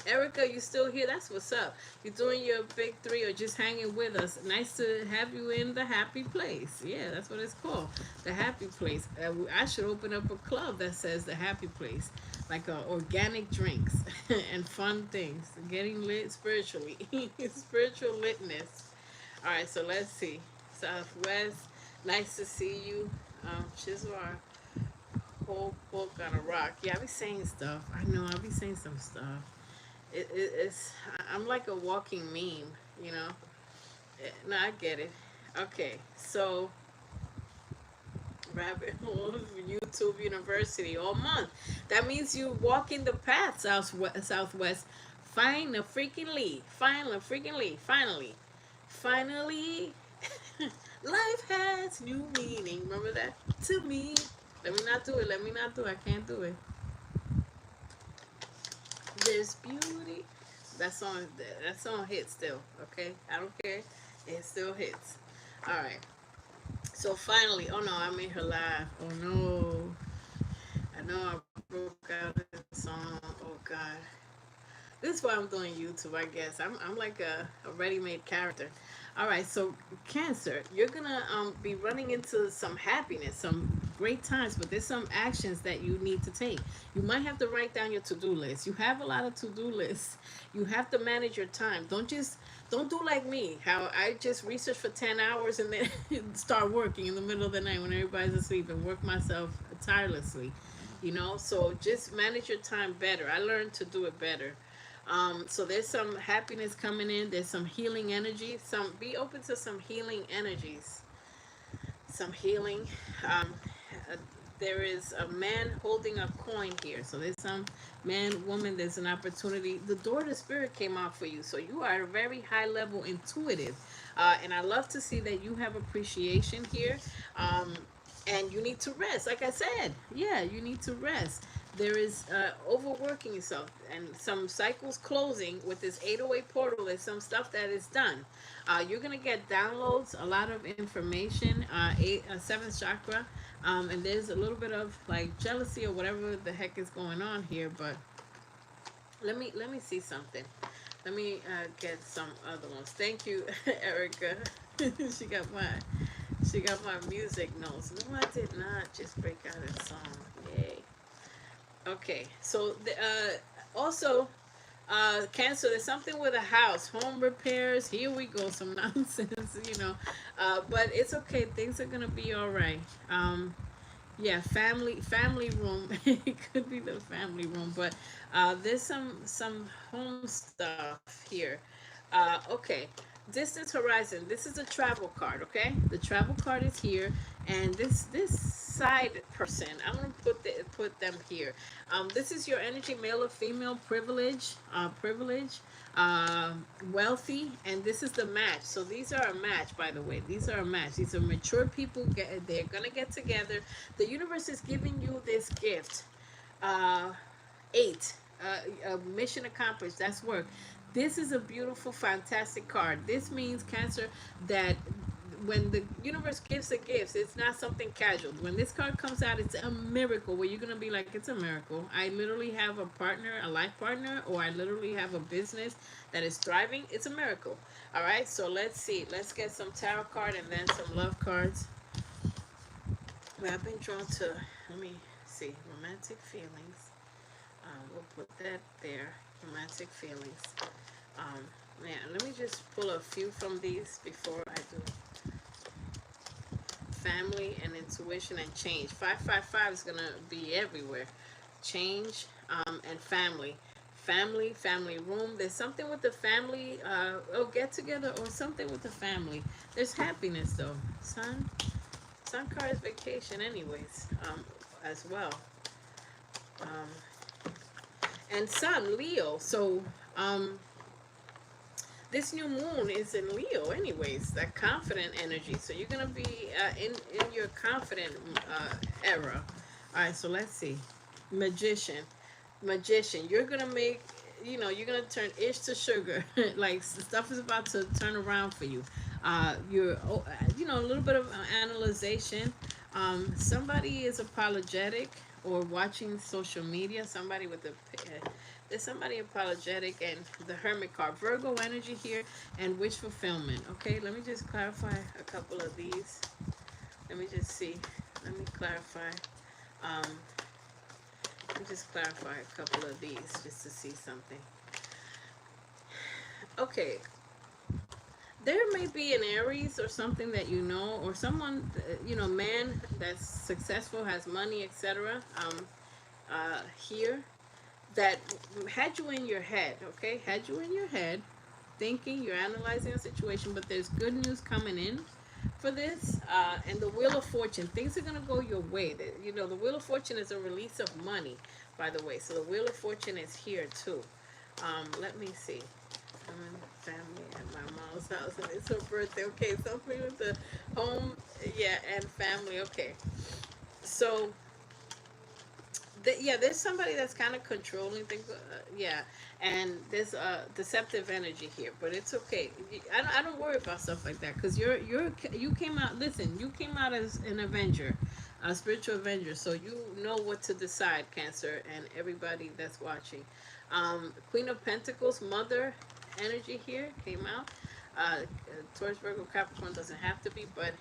Erica, you still here? That's what's up. You're doing your big three or just hanging with us. Nice to have you in the happy place. Yeah, that's what it's called, the happy place. I should open up a club that says the happy place, like organic drinks and fun things. Getting lit spiritually, spiritual litness. All right, so let's see. Southwest, nice to see you. Chisel whole book on a rock. Yeah, I be saying stuff. I know I be saying some stuff. It's I'm like a walking meme, you know. No, I get it. Okay, so rabbit hole of YouTube University all month. That means you walking the path southwest. Finally, finally, life has new meaning. Remember that to me. Let me not do it. Let me not do it. I can't do it. There's beauty. That song hits still. Okay, I don't care. It still hits. All right. So finally, oh no, I made her laugh. Oh no, I know I broke out a song. Oh God. This is why I'm doing YouTube, I guess. I'm like a ready-made character. All right, so Cancer, you're gonna be running into some happiness, some great times, but there's some actions that you need to take. You might have to write down your to-do list. You have a lot of to-do lists. You have to manage your time. Don't do like me, how I just research for 10 hours and then start working in the middle of the night when everybody's asleep and work myself tirelessly. So just manage your time better. I learned to do it better. So there's some happiness coming in. There's some healing energy. Be open to some healing energies. Some healing. Uh, there is a man holding a coin here. So there's some man, woman. There's an opportunity. The door to spirit came out for you. So you are a very high level intuitive. And I love to see that you have appreciation here. And you need to rest. Like I said, yeah, you need to rest. There is overworking yourself and some cycles closing with this 808 portal. There's some stuff that is done. You're going to get downloads, a lot of information, seventh chakra. And there's a little bit of like jealousy or whatever the heck is going on here. But let me see something. Let me get some other ones. Thank you, Erica. She got my music notes. No, I did not just break out a song. Yay. Okay, so also, Cancer, there's something with a house, home repairs. Here we go, some nonsense. But it's okay. Things are gonna be all right. Yeah, family room. It could be the family room, but there's some home stuff here. Okay. Distance horizon. This is a travel card, okay? The travel card is here, and this side person. I'm gonna put them here. This is your energy, male or female, privilege, uh, wealthy, and this is the match. So these are a match, by the way. These are a match. These are mature people. They're gonna get together. The universe is giving you this gift. Uh, 8. Mission accomplished. That's work. This is a beautiful, fantastic card. This means, Cancer, that when the universe gives the gifts, it's not something casual. When this card comes out, it's a miracle where you're going to be like, it's a miracle. I literally have a partner, a life partner, or I literally have a business that is thriving. It's a miracle. All right, so let's see. Let's get some tarot card and then some love cards. Well, I've been drawn to, let me see, romantic feelings. We'll put that there. Romantic feelings. Man, let me just pull a few from these before I do. Family and intuition and change. 555 is gonna be everywhere. Change and family. Family room. There's something with the family. Get together or something with the family. There's happiness though. Sun card is vacation, anyways. As well. And Sun, Leo. So, this new moon is in Leo, anyways. That confident energy. So you're gonna be in your confident era. All right. So let's see. Magician. You're gonna make. You're gonna turn ish to sugar. Like stuff is about to turn around for you. You're, a little bit of analyzation. Somebody is apologetic or watching social media. Somebody with there's somebody apologetic, and the Hermit card. Virgo energy here and wish fulfillment. Okay, let me just clarify a couple of these. Let me just see. Let me clarify. Let me just clarify a couple of these just to see something. Okay. There may be an Aries or something that or someone, man that's successful, has money, etc. Here, that had you in your head, okay? Had you in your head, thinking, you're analyzing a situation, but there's good news coming in for this. And the Wheel of Fortune, things are going to go your way. The Wheel of Fortune is a release of money, by the way. So the Wheel of Fortune is here, too. Let me see. I'm in family at my mom's house, and it's her birthday. Okay, something with the home, and family. Okay, so there's somebody that's kind of controlling things. And there's a deceptive energy here, but it's okay. I don't worry about stuff like that because you came out. Listen, you came out as an avenger, a spiritual avenger, so you know what to decide, Cancer, and everybody that's watching. Queen of Pentacles, mother energy here came out. Taurus, Virgo, Capricorn doesn't have to be, but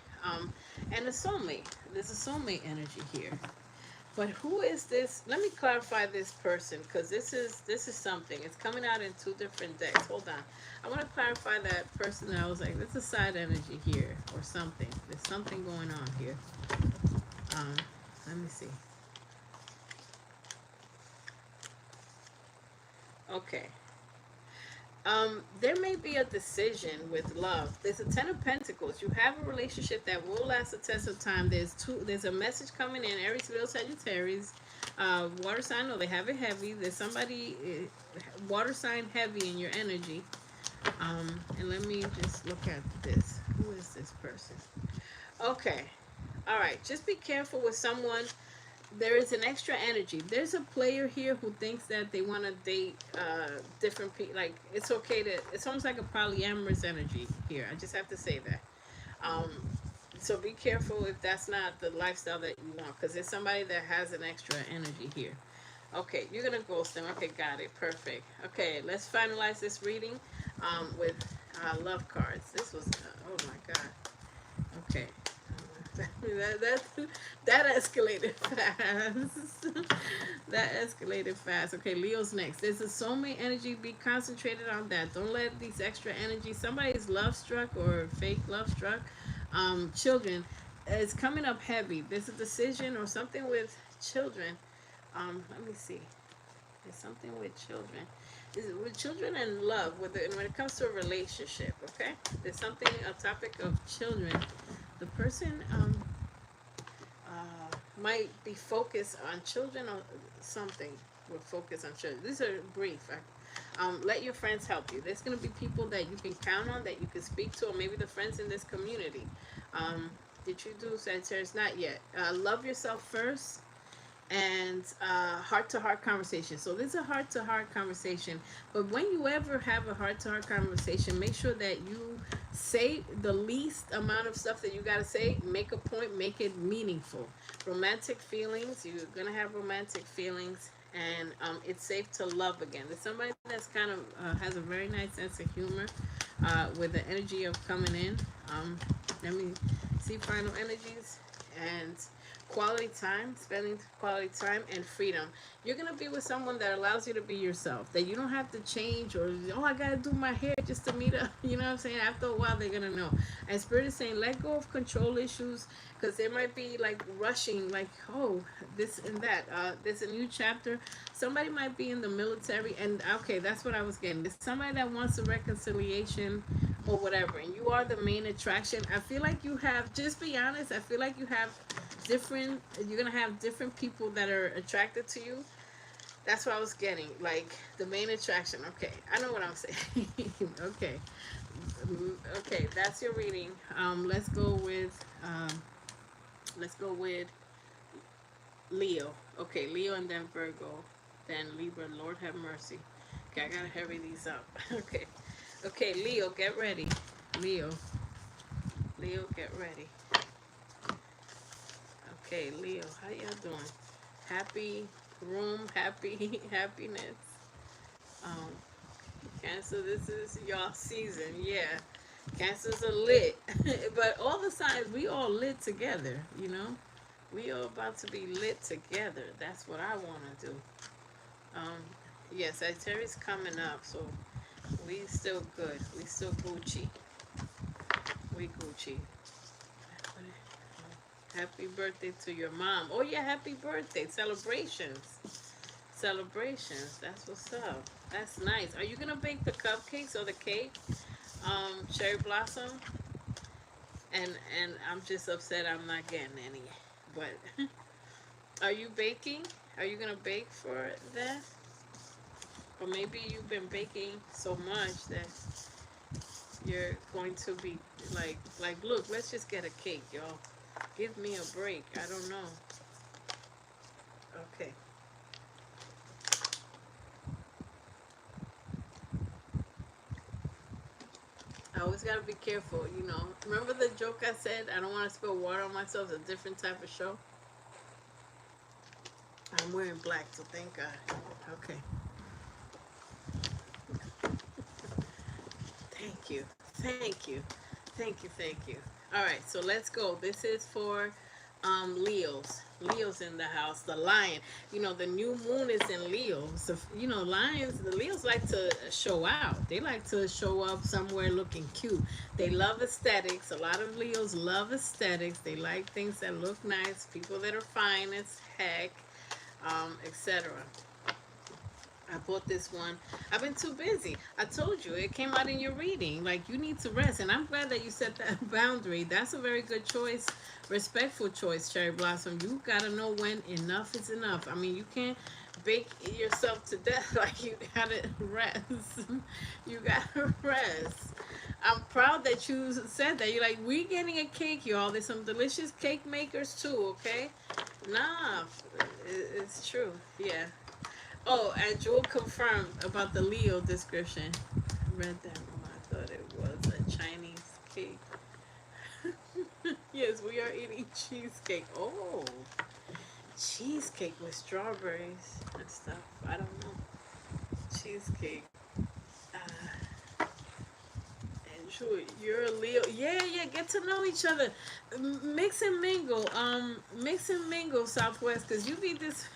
and a soulmate. There's a soulmate energy here. But who is this? Let me clarify this person because this is something. It's coming out in 2 different decks. Hold on. I want to clarify that person that I was like, there's a side energy here or something. There's something going on here. Let me see. Okay. There may be a decision with love. There's a 10 of Pentacles. You have a relationship that will last a test of time. There's a message coming in. Aries, Leo, Sagittarius. Water sign, they have it heavy. There's somebody water sign heavy in your energy. And let me just look at this. Who is this person? Okay. All right. Just be careful with someone. There is an extra energy. There's a player here who thinks that they want to date different people. Like, it's okay to... It's almost like a polyamorous energy here. I just have to say that. So be careful if that's not the lifestyle that you want. Because there's somebody that has an extra energy here. Okay, you're going to ghost them. Okay, got it. Perfect. Okay, let's finalize this reading with love cards. This was... oh, my God. Okay. That escalated fast. That escalated fast. Okay, Leo's next. There's a soulmate energy. Be concentrated on that. Don't let these extra energies. Somebody's love struck or fake love struck. Children, it's coming up heavy. There's a decision or something with children. Let me see. There's something with children. With children and love. When it comes to a relationship, okay? There's something, a topic of children. The person, might be focused on children or something. Will focus on children. These are brief. Let your friends help you. There's going to be people that you can count on, that you can speak to, or maybe the friends in this community. Did you do Sagittarius? Not yet. Love yourself first, and heart-to-heart conversation. So this is a heart-to-heart conversation. But when you ever have a heart-to-heart conversation, make sure that you say the least amount of stuff that you got to say. Make a point. Make it meaningful. Romantic feelings. You're going to have romantic feelings. And it's safe to love again. There's somebody that's kind of has a very nice sense of humor with the energy of coming in. Let me see final energies. And quality time, spending quality time, and freedom. You're going to be with someone that allows you to be yourself, that you don't have to change, or, oh, I got to do my hair just to meet up. You know what I'm saying? After a while, they're going to know. And Spirit is saying, let go of control issues, because there might be like rushing, like, oh, this and that. There's a new chapter. Somebody might be in the military, and okay, that's what I was getting. There's somebody that wants a reconciliation or whatever, and you are the main attraction. I feel like you have, just be honest, I feel like you have different, you're gonna have different people that are attracted to you. That's what I was getting, like the main attraction. Okay, I know what I'm saying. Okay. Okay, that's your reading. Let's go with Leo. Okay, Leo, and then Virgo, then Libra. Lord have mercy. Okay, I gotta hurry these up. Okay. Okay, Leo, get ready. Leo, get ready. Okay, Leo, how y'all doing? Happy room, happiness. Um, Cancer, this is y'all season, yeah. Cancers are lit, but all the signs, we all lit together, you know. We all about to be lit together. That's what I want to do. Yeah, Sagittarius coming up, so we still good. We still Gucci. We Gucci. Happy birthday to your mom. Oh yeah, happy birthday. Celebrations. Celebrations. That's what's up. That's nice. Are you gonna bake the cupcakes or the cake? Cherry blossom. And I'm just upset I'm not getting any. But are you baking? Are you gonna bake for that? Or maybe you've been baking so much that you're going to be like look, let's just get a cake, y'all. Give me a break. I don't know. Okay. I always gotta be careful, you know. Remember the joke I said, I don't want to spill water on myself? It's a different type of show. I'm wearing black, so thank God. Okay. Thank you. Thank you. Thank you. Thank you. All right, so let's go. This is for Leos. Leos in the house. The lion. You know, the new moon is in Leo. So, you know, lions, the Leos like to show out. They like to show up somewhere looking cute. They love aesthetics. A lot of Leos love aesthetics. They like things that look nice, people that are fine as heck, etc. I bought this one. I've been too busy. I told you, it came out in your reading. Like, you need to rest. And I'm glad that you set that boundary. That's a very good choice. Respectful choice, Cherry Blossom. You got to know when enough is enough. I mean, you can't bake yourself to death. Like, you got to rest. You got to rest. I'm proud that you said that. You're like, we getting a cake, y'all. There's some delicious cake makers, too, okay? Nah, it's true. Yeah. Oh, and Jewel confirmed about the Leo description. I read that one. I thought it was a Chinese cake. Yes, we are eating cheesecake. Oh, cheesecake with strawberries and stuff. I don't know. Cheesecake. And Jewel, you're a Leo. Yeah, get to know each other. Mix and mingle. Mix and mingle, Southwest, because you be this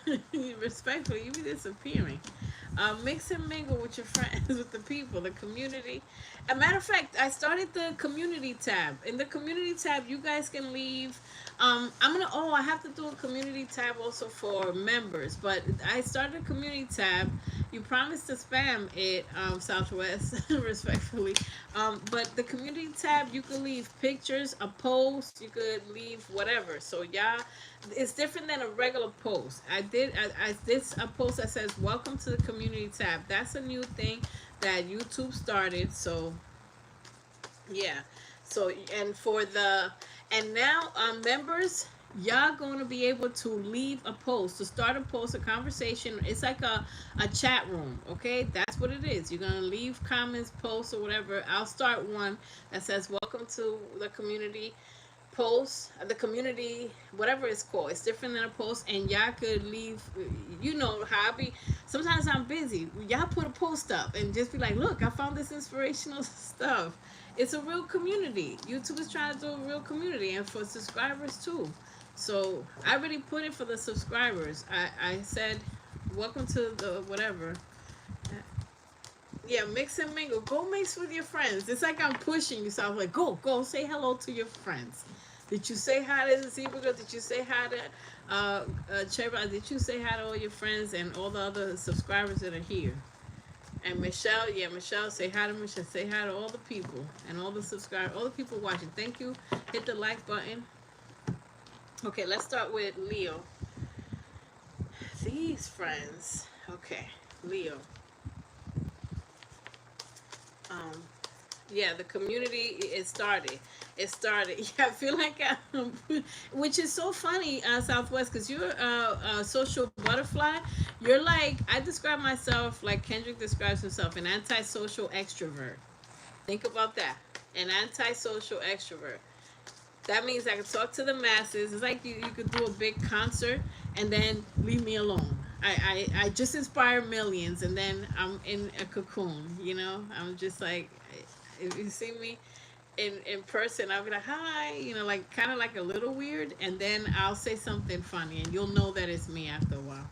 respectfully, you be disappearing. Mix and mingle with your friends, with the people, the community. As a matter of fact, I started the community tab. In the community tab, you guys can leave. I have to do a community tab also for members, but I started a community tab, You promised to spam it, Southwest, respectfully. But the community tab, you could leave pictures, a post, you could leave whatever. So y'all, it's different than a regular post. I did a post that says welcome to the community tab. That's a new thing that YouTube started. So yeah. So and for the and now members, y'all gonna be able to leave a post, to start a post, a conversation. It's like a chat room, okay? That's what it is. You're gonna leave comments, posts, or whatever. I'll start one that says welcome to the community post, the community, whatever it's called. It's different than a post, and y'all could leave. You know how I be. Sometimes I'm busy. Y'all put a post up and just be like, "Look, I found this inspirational stuff." It's a real community. YouTube is trying to do a real community, and for subscribers too. So I already put it for the subscribers. I said, "Welcome to the whatever." Yeah, mix and mingle. Go mix with your friends. It's like I'm pushing you. So I'm like, go say hello to your friends. Did you say hi to Zebra? Did you say hi to Cherry? Did you say hi to all your friends and all the other subscribers that are here? And Michelle, yeah, Michelle, say hi to Michelle. Say hi to all the people and all the subscribers, all the people watching. Thank you. Hit the like button. Okay, let's start with Leo. These friends. Okay, Leo. Um, yeah, the community, it started. Yeah, I feel like which is so funny, Southwest, because you're a social butterfly. You're like, I describe myself like Kendrick describes himself, an antisocial extrovert. Think about that, an antisocial extrovert. That means I can talk to the masses. It's like you could do a big concert and then leave me alone. I just inspire millions, and then I'm in a cocoon, you know? I'm just like, if you see me in person, I'll be like, hi, you know, like kind of like a little weird, and then I'll say something funny, and you'll know that it's me after a while.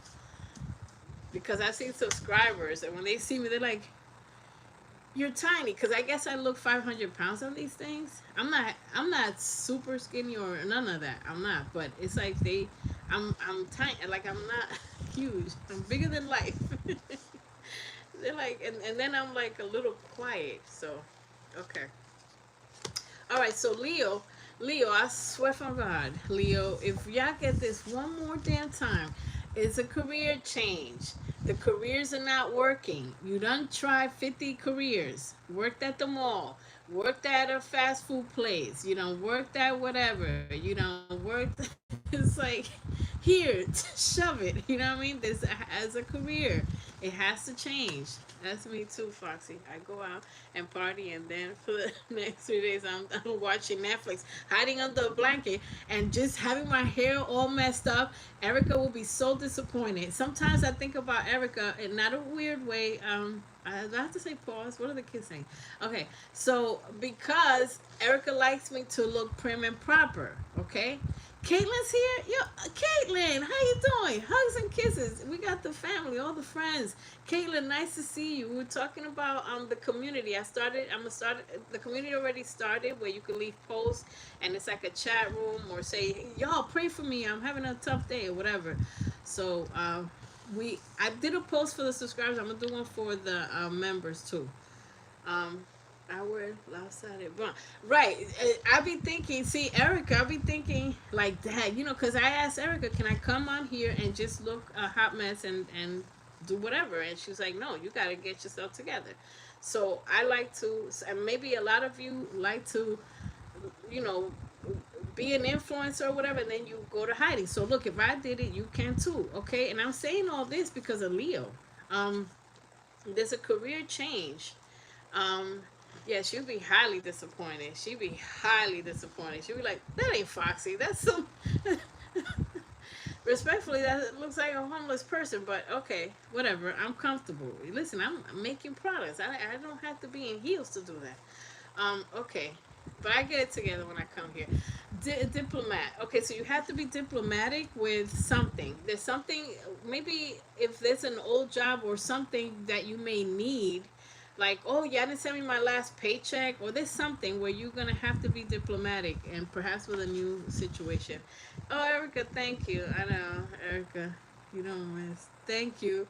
Because I've seen subscribers, and when they see me, they're like, you're tiny, because I guess I look 500 pounds on these things. I'm not super skinny or none of that. I'm not, but it's like I'm tiny, like I'm not huge. I'm bigger than life. They're like, and then I'm like a little quiet. So, okay. All right. So Leo, I swear from God, Leo, if y'all get this one more damn time, it's a career change. The careers are not working. You done tried 50 careers. Worked at the mall. Worked at a fast food place. You know, worked at whatever. You know, worked. It's like, here, shove it. You know what I mean? This as a career, it has to change. That's me too, Foxy. I go out and party, and then for the next 3 days, I'm watching Netflix, hiding under a blanket, and just having my hair all messed up. Erica will be so disappointed. Sometimes I think about Erica in not a weird way. I have to say pause. What are the kids saying? Okay, so because Erica likes me to look prim and proper, okay? Caitlin's here. Yo, Caitlin, how you doing? Hugs and kisses. We got the family, all the friends. Caitlin, nice to see you. We were talking about the community. I'm gonna start. The community already started, where you can leave posts, and it's like a chat room, or say, y'all pray for me. I'm having a tough day, or whatever. So I did a post for the subscribers. I'm gonna do one for the members too. Um, I wear lopsided bun. Right. I be thinking, see, Erica, I be thinking like that, you know, because I asked Erica, can I come on here and just look a hot mess and do whatever? And she's like, no, you got to get yourself together. So I like to, and maybe a lot of you like to, you know, be an influencer or whatever, and then you go to hiding. So look, if I did it, you can too, okay? And I'm saying all this because of Leo. Um, there's a career change. Um, yeah, she'll be highly disappointed. She'll be highly disappointed. She'll be like, that ain't Foxy. That's some. Respectfully, that looks like a homeless person, but okay, whatever. I'm comfortable. Listen, I'm making products. I don't have to be in heels to do that. Okay. But I get it together when I come here. Diplomat. Okay, so you have to be diplomatic with something. There's something, maybe if there's an old job or something that you may need, like, oh, yeah, I didn't send me my last paycheck, or there's something where you're going to have to be diplomatic, and perhaps with a new situation. Oh, Erica, thank you. I know, Erica, you don't miss. Thank you.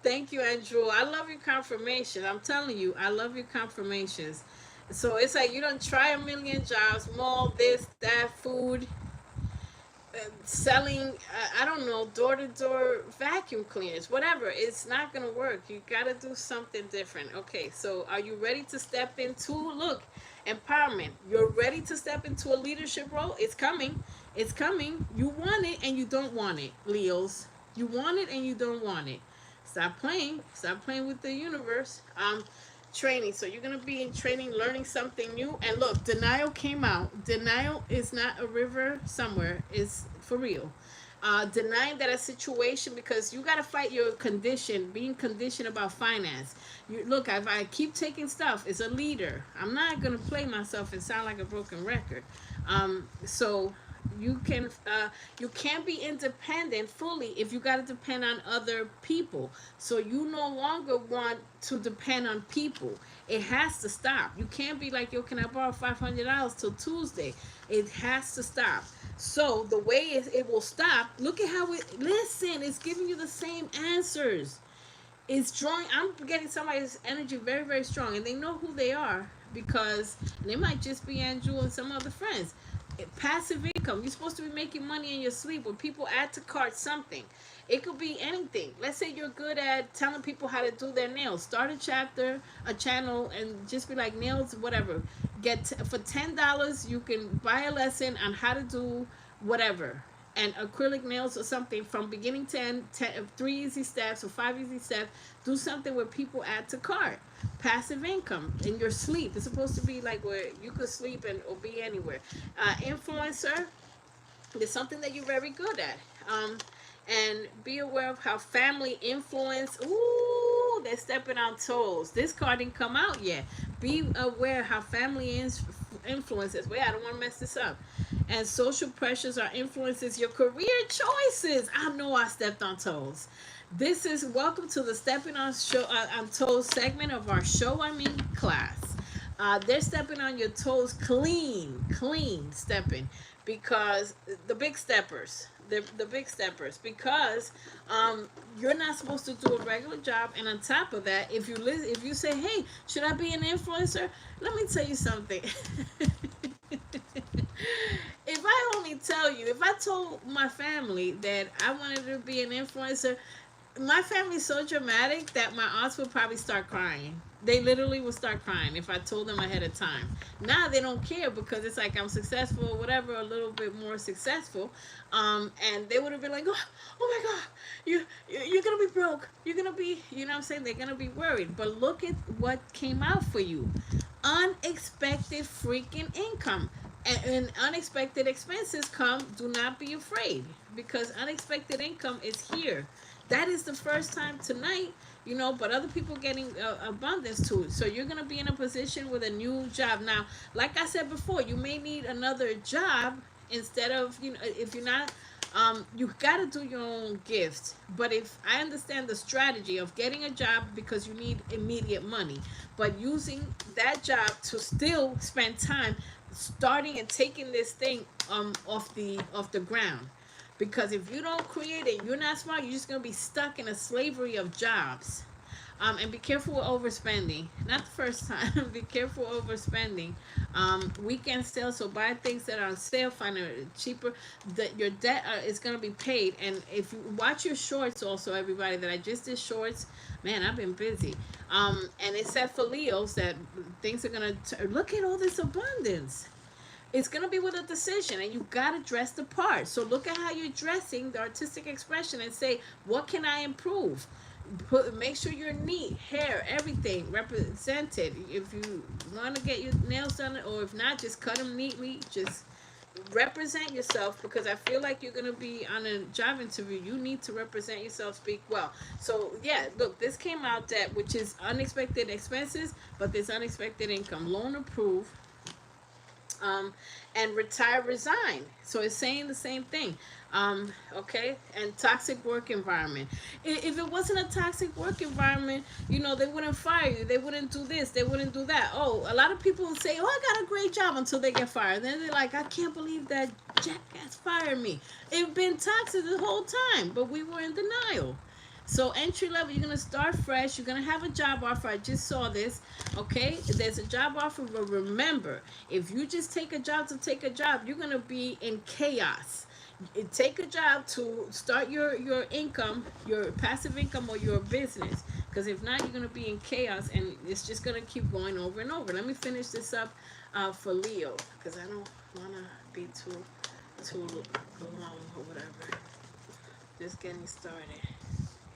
Thank you, Andrew. I love your confirmation. I'm telling you, I love your confirmations. So it's like you don't try a million jobs, mall, this, that, food, selling, I don't know, door to door vacuum cleaners, whatever. It's not going to work. You got to do something different. Okay, so are you ready to step into, look, empowerment? You're ready to step into a leadership role? It's coming. It's coming. You want it and you don't want it, Leos. You want it and you don't want it. Stop playing. Stop playing with the universe. Training. So you're going to be in training, learning something new. And look, denial came out. Denial is not a river somewhere. It's for real. Denying that a situation, because you got to fight your condition, being conditioned about finance. You look, if I keep taking stuff, it's a leader. I'm not going to play myself and sound like a broken record. So you can't be independent fully if you got to depend on other people. So you no longer want to depend on people. It has to stop. You can't be like, yo, can I borrow $500 till Tuesday? It has to stop. So the way it will stop, look at how listen, it's giving you the same answers. It's drawing, I'm getting somebody's energy very, very strong, and they know who they are, because they might just be Andrew and some other friends. Passive income. You're supposed to be making money in your sleep when people add to cart something. It could be anything. Let's say you're good at telling people how to do their nails. Start a channel, and just be like, nails, whatever. For $10, you can buy a lesson on how to do whatever. And acrylic nails or something from beginning to end, 3 easy steps or 5 easy steps. Do something where people add to cart. Passive income in your sleep. It's supposed to be like where you could sleep or be anywhere. Influencer is something that you're very good at. And be aware of how family influence. Ooh, they're stepping on toes. This card didn't come out yet. Be aware how family influences. Wait, I don't want to mess this up. And social pressures or influences your career choices. I know I stepped on toes. This is welcome to the stepping on toes segment of our show. Class. They're stepping on your toes, clean stepping, because the big steppers. The big steppers, because you're not supposed to do a regular job. And on top of that, if you say, hey, should I be an influencer? Let me tell you something. If I told my family that I wanted to be an influencer, my family's so dramatic that my aunts would probably start crying. They literally would start crying if I told them ahead of time. Now they don't care, because it's like I'm successful or whatever, a little bit more successful. And they would have been like, oh my God, you're going to be broke. You're going to be, you know what I'm saying? They're going to be worried. But look at what came out for you. Unexpected freaking income. And unexpected expenses come. Do not be afraid, because unexpected income is here. That is the first time tonight, but other people getting abundance to it. So you're going to be in a position with a new job. Now, like I said before, you may need another job instead of, if you're not, you got to do your own gifts. But if I understand the strategy of getting a job because you need immediate money, but using that job to still spend time starting and taking this thing off the ground. Because if you don't create it, you're not smart, you're just going to be stuck in a slavery of jobs. And be careful with overspending. Not the first time. Be careful overspending. Weekend sales, so buy things that are on sale, find it cheaper. Your debt is going to be paid. And if you watch your shorts also, everybody, that I just did shorts, man, I've been busy. And it said for Leos that things are going to, look at all this abundance. It's going to be with a decision, and you got to dress the part. So look at how you're dressing, the artistic expression, and say, what can I improve? Make sure you're neat, hair, everything represented. If you want to get your nails done, or if not, just cut them neatly. Just represent yourself, because I feel like you're going to be on a job interview. You need to represent yourself, speak well. So yeah, look, this came out that, which is unexpected expenses, but there's unexpected income. Loan approved. And retire, resign. So it's saying the same thing. Okay, and toxic work environment. If it wasn't a toxic work environment, they wouldn't fire you. They wouldn't do this. They wouldn't do that. Oh, a lot of people would say, "Oh, I got a great job," until they get fired. Then they're like, "I can't believe that jackass fired me." It's been toxic the whole time, but we were in denial. So entry level, you're gonna start fresh. You're gonna have a job offer. I just saw this. Okay, there's a job offer, but remember, if you just take a job to take a job, you're gonna be in chaos. Take a job to start your income, your passive income, or your business. Because if not, you're gonna be in chaos, and it's just gonna keep going over and over. Let me finish this up for Leo, because I don't wanna be too long or whatever. Just getting started.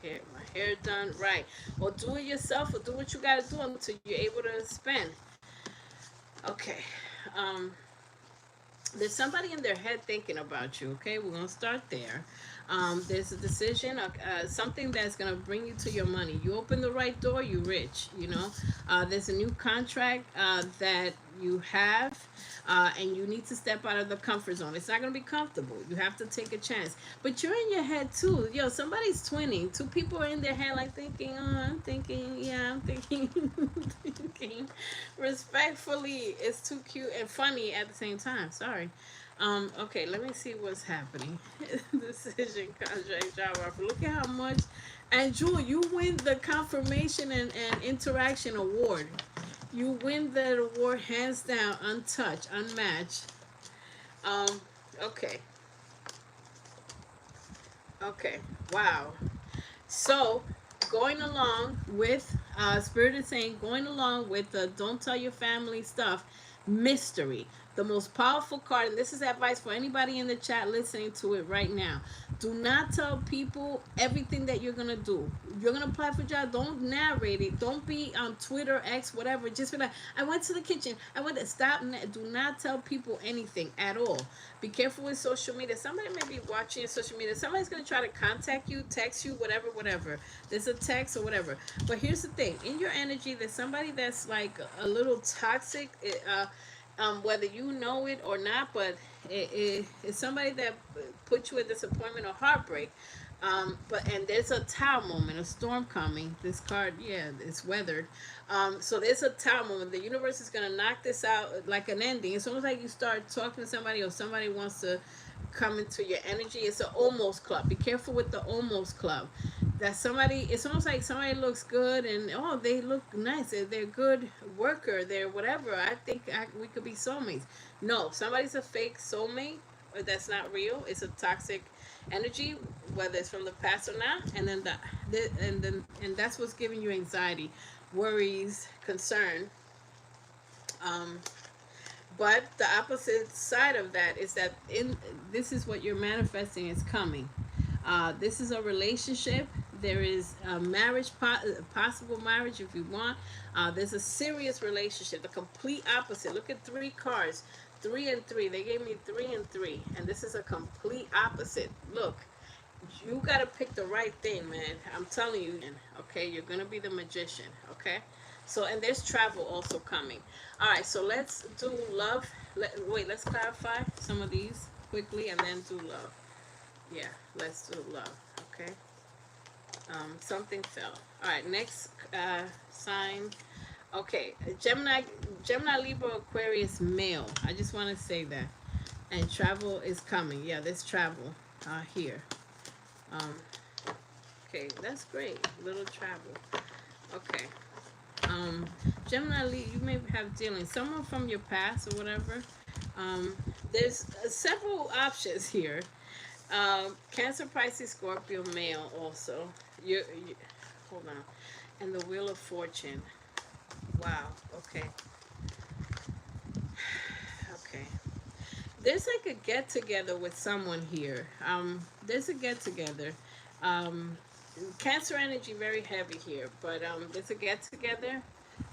Hair, my hair done right, or do it yourself, or do what you gotta do until you're able to spend. Okay. um there's somebody in their head thinking about you. Okay, we're gonna start there. There's a decision, something that's gonna bring you to your money. You open the right door, you rich. You know, there's a new contract that you have, and you need to step out of the comfort zone. It's not gonna be comfortable. You have to take a chance, but you're in your head too. Yo, somebody's twinning. Two people are in their head, like thinking, "Oh, I'm thinking, yeah, I'm thinking, thinking." Respectfully, it's too cute and funny at the same time. Sorry. Okay, let me see what's happening. Decision, contract, job offer. Look at how much. And Jewel, you win the confirmation and interaction award. You win that award hands down, untouched, unmatched. Um, okay. Okay. Wow. So, going along with Spirit is saying, going along with the don't tell your family stuff, mystery. The most powerful card, and this is advice for anybody in the chat listening to it right now. Do not tell people everything that you're gonna do. You're gonna apply for a job. Don't narrate it. Don't be on Twitter, X, whatever. Just be like, I went to the kitchen. I went to stop. Do not tell people anything at all. Be careful with social media. Somebody may be watching social media. Somebody's gonna try to contact you, text you, whatever, whatever. There's a text or whatever. But here's the thing: in your energy, there's somebody that's like a little toxic. Whether you know it or not, but it's somebody that put you in disappointment or heartbreak. And there's a tower moment, a storm coming. This card, yeah, it's weathered. So there's a tower moment. The universe is gonna knock this out like an ending. It's almost like you start talking to somebody, or somebody wants to come into your energy. It's an almost club. Be careful with the almost club. That somebody, it's almost like somebody looks good, and oh, they look nice. They're a good worker. They're whatever. I think we could be soulmates. No, somebody's a fake soulmate, or that's not real. It's a toxic energy, whether it's from the past or not. And then and that's what's giving you anxiety, worries, concern. Um, but the opposite side of that is that in this is what you're manifesting is coming. This is a relationship. There is a marriage, possible marriage if you want. There's a serious relationship. The complete opposite. Look at three cards, 3 and 3. They gave me 3 and 3, and this is a complete opposite. Look, you gotta pick the right thing, man. I'm telling you. Okay, you're gonna be the magician. Okay, so and there's travel also coming. All right, so let's do love. Let's clarify some of these quickly, and then do love. Yeah, let's do love. Okay. Something fell. All right, next sign. Okay, Gemini, Libra, Aquarius, male. I just want to say that. And travel is coming. Yeah, there's travel here. Um, okay, that's great. Little travel. Okay. Gemini, you may have dealings. Someone from your past or whatever. There's several options here. Cancer, Pisces, Scorpio, male also. You hold on. And the Wheel of Fortune. Wow. Okay. Okay. There's like a get together with someone here. There's a get together. Cancer energy very heavy here, but there's a get together.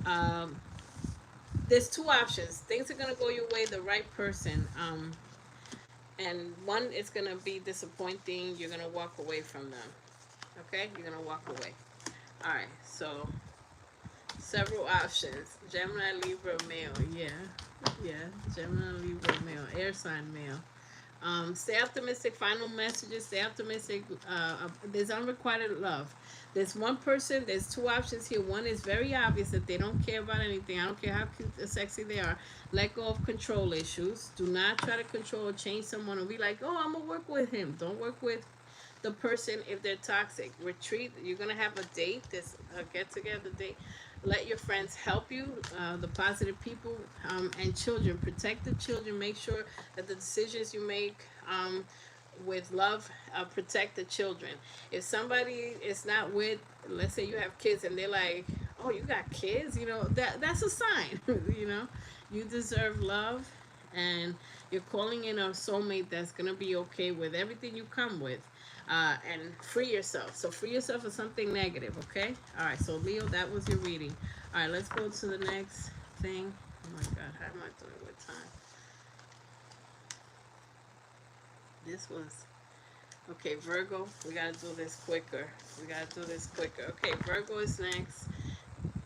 Um, there's two options. Things are gonna go your way. The right person. And one is gonna be disappointing. You're gonna walk away from them. Okay, you're gonna walk away. All right. So several options. Gemini, Libra, male. Yeah. Gemini, Libra, male. Air sign, male. Stay optimistic. Final messages. Stay optimistic. There's unrequited love. There's one person. There's two options here. One is very obvious that they don't care about anything. I don't care how cute or sexy they are. Let go of control issues. Do not try to control or change someone and be like, oh, I'm gonna work with him. Don't work with the person if they're toxic. Retreat. You're gonna have a date. This get together date. Let your friends help you. The positive people and children. Protect the children. Make sure that the decisions you make. With love, protect the children. If somebody is not with, let's say you have kids and they're like, oh, you got kids, you know, that's a sign. You know, you deserve love, and you're calling in a soulmate that's gonna be okay with everything you come with. And free yourself. So free yourself of something negative, okay? All right, so Leo, that was your reading. All right, let's go to the next thing. Oh my God, how am I doing with time? This was okay. Virgo, we gotta do this quicker. Okay, Virgo is next.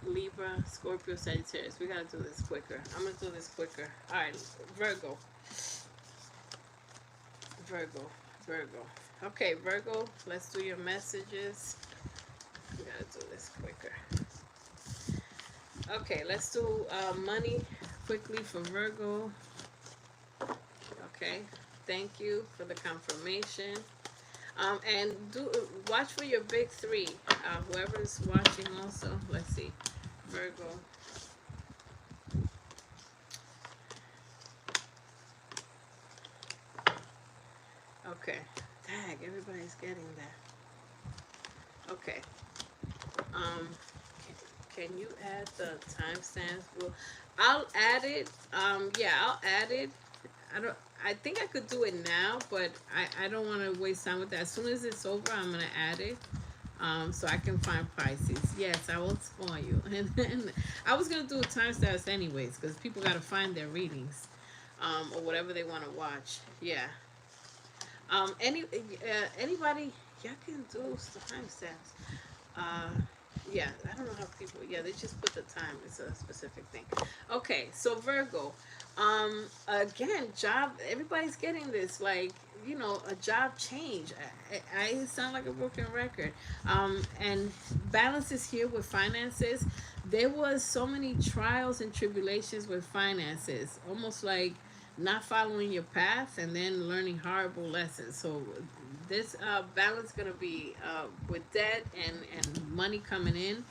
Libra, Scorpio, Sagittarius. We gotta do this quicker. I'm gonna do this quicker. All right, Virgo, Virgo. Okay, Virgo, let's do your messages. We gotta do this quicker. Okay, let's do money quickly for Virgo. Okay. Thank you for the confirmation. And watch for your big three. Whoever's watching also. Let's see. Virgo. Okay. Tag, everybody's getting that. Okay. Can you add the timestamps? Well, I'll add it. Yeah, I'll add it. I think I could do it now, but I don't want to waste time with that. As soon as it's over, I'm going to add it. So I can find Pisces. Yes, I won't spoil you. And then I was going to do a timestamps anyways, because people got to find their readings. Or whatever they want to watch. Yeah. Anybody, y'all can do timestamps. Yeah, I don't know how people, yeah, they just put the time. It's a specific thing. Okay, so Virgo. Again, job, everybody's getting this, like, you know, a job change. I sound like a broken record. And balance is here with finances. There was so many trials and tribulations with finances, almost like not following your path and then learning horrible lessons. So this balance going to be with debt and money coming in,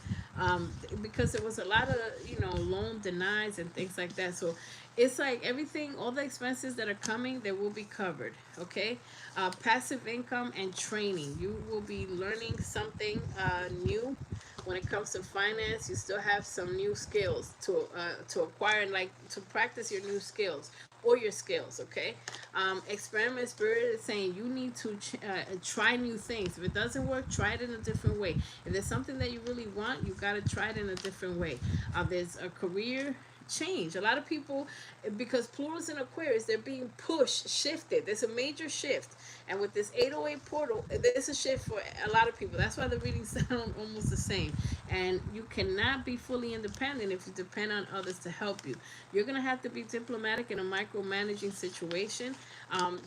because there was a lot of, you know, loan denies and things like that. So it's like everything, all the expenses that are coming, they will be covered. Okay. Passive income and training. You will be learning something new. When it comes to finance, you still have some new skills to acquire, and like to practice your new skills or your skills. Okay. Experiment spirit is saying you need to try new things. If it doesn't work, try it in a different way. If there's something that you really want, you got to try it in a different way. There's a career change. A lot of people, because Plural's in Aquarius, they're being pushed, shifted. There's a major shift. And with this 808 portal, there's a shift for a lot of people. That's why the readings sound almost the same. And you cannot be fully independent if you depend on others to help you. You're going to have to be diplomatic in a micromanaging situation.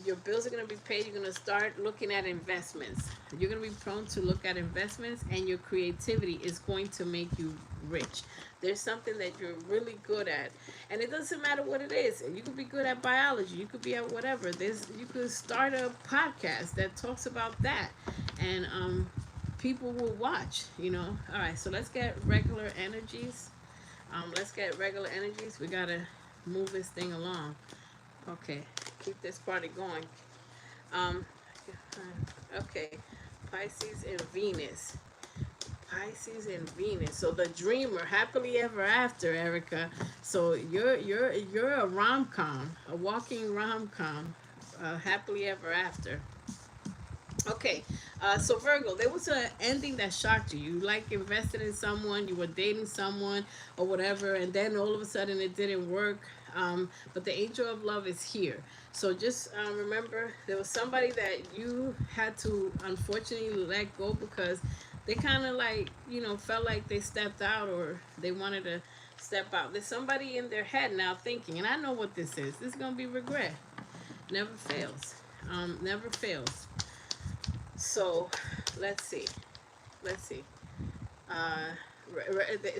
Your bills are going to be paid. You're going to start looking at investments. You're going to be prone to look at investments, and your creativity is going to make you rich. There's something that you're really good at, and it doesn't matter what it is. You could be good at biology. You could be at whatever. You could start a podcast that talks about that, and people will watch. You know. All right. So let's get regular energies. We gotta move this thing along. Okay. Keep this party going. Okay. Pisces and Venus. So the dreamer, happily ever after, Erica. So you're a rom-com, a walking rom-com, happily ever after. Okay, so Virgo, there was an ending that shocked you. You like invested in someone, you were dating someone or whatever, and then all of a sudden it didn't work. But the angel of love is here. So just remember, there was somebody that you had to unfortunately let go because they kind of like, you know, felt like they stepped out or they wanted to step out. There's somebody in their head now thinking, and I know what this is. This is going to be regret. Never fails. Never fails. So, let's see.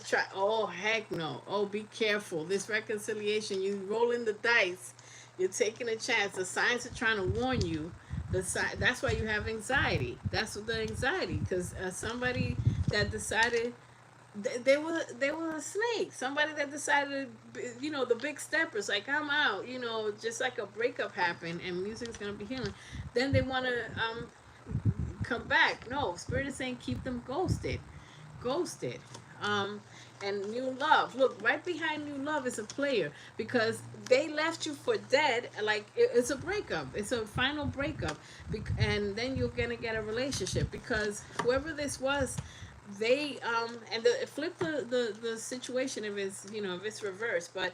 Try. Oh, heck no. Oh, be careful. This reconciliation, you rolling the dice. You're taking a chance. The signs are trying to warn you That's why you have anxiety. That's what the anxiety, because somebody that decided they were a snake. Somebody that decided, the big steppers, like I'm out, just like a breakup happened and music's gonna be healing. Then they want to come back. No, Spirit is saying keep them ghosted. Um, and new love. Look, right behind new love is a player, because they left you for dead. Like it's a breakup. It's a final breakup, and then you're gonna get a relationship, because whoever this was, they and flip the situation if it's if it's reversed. But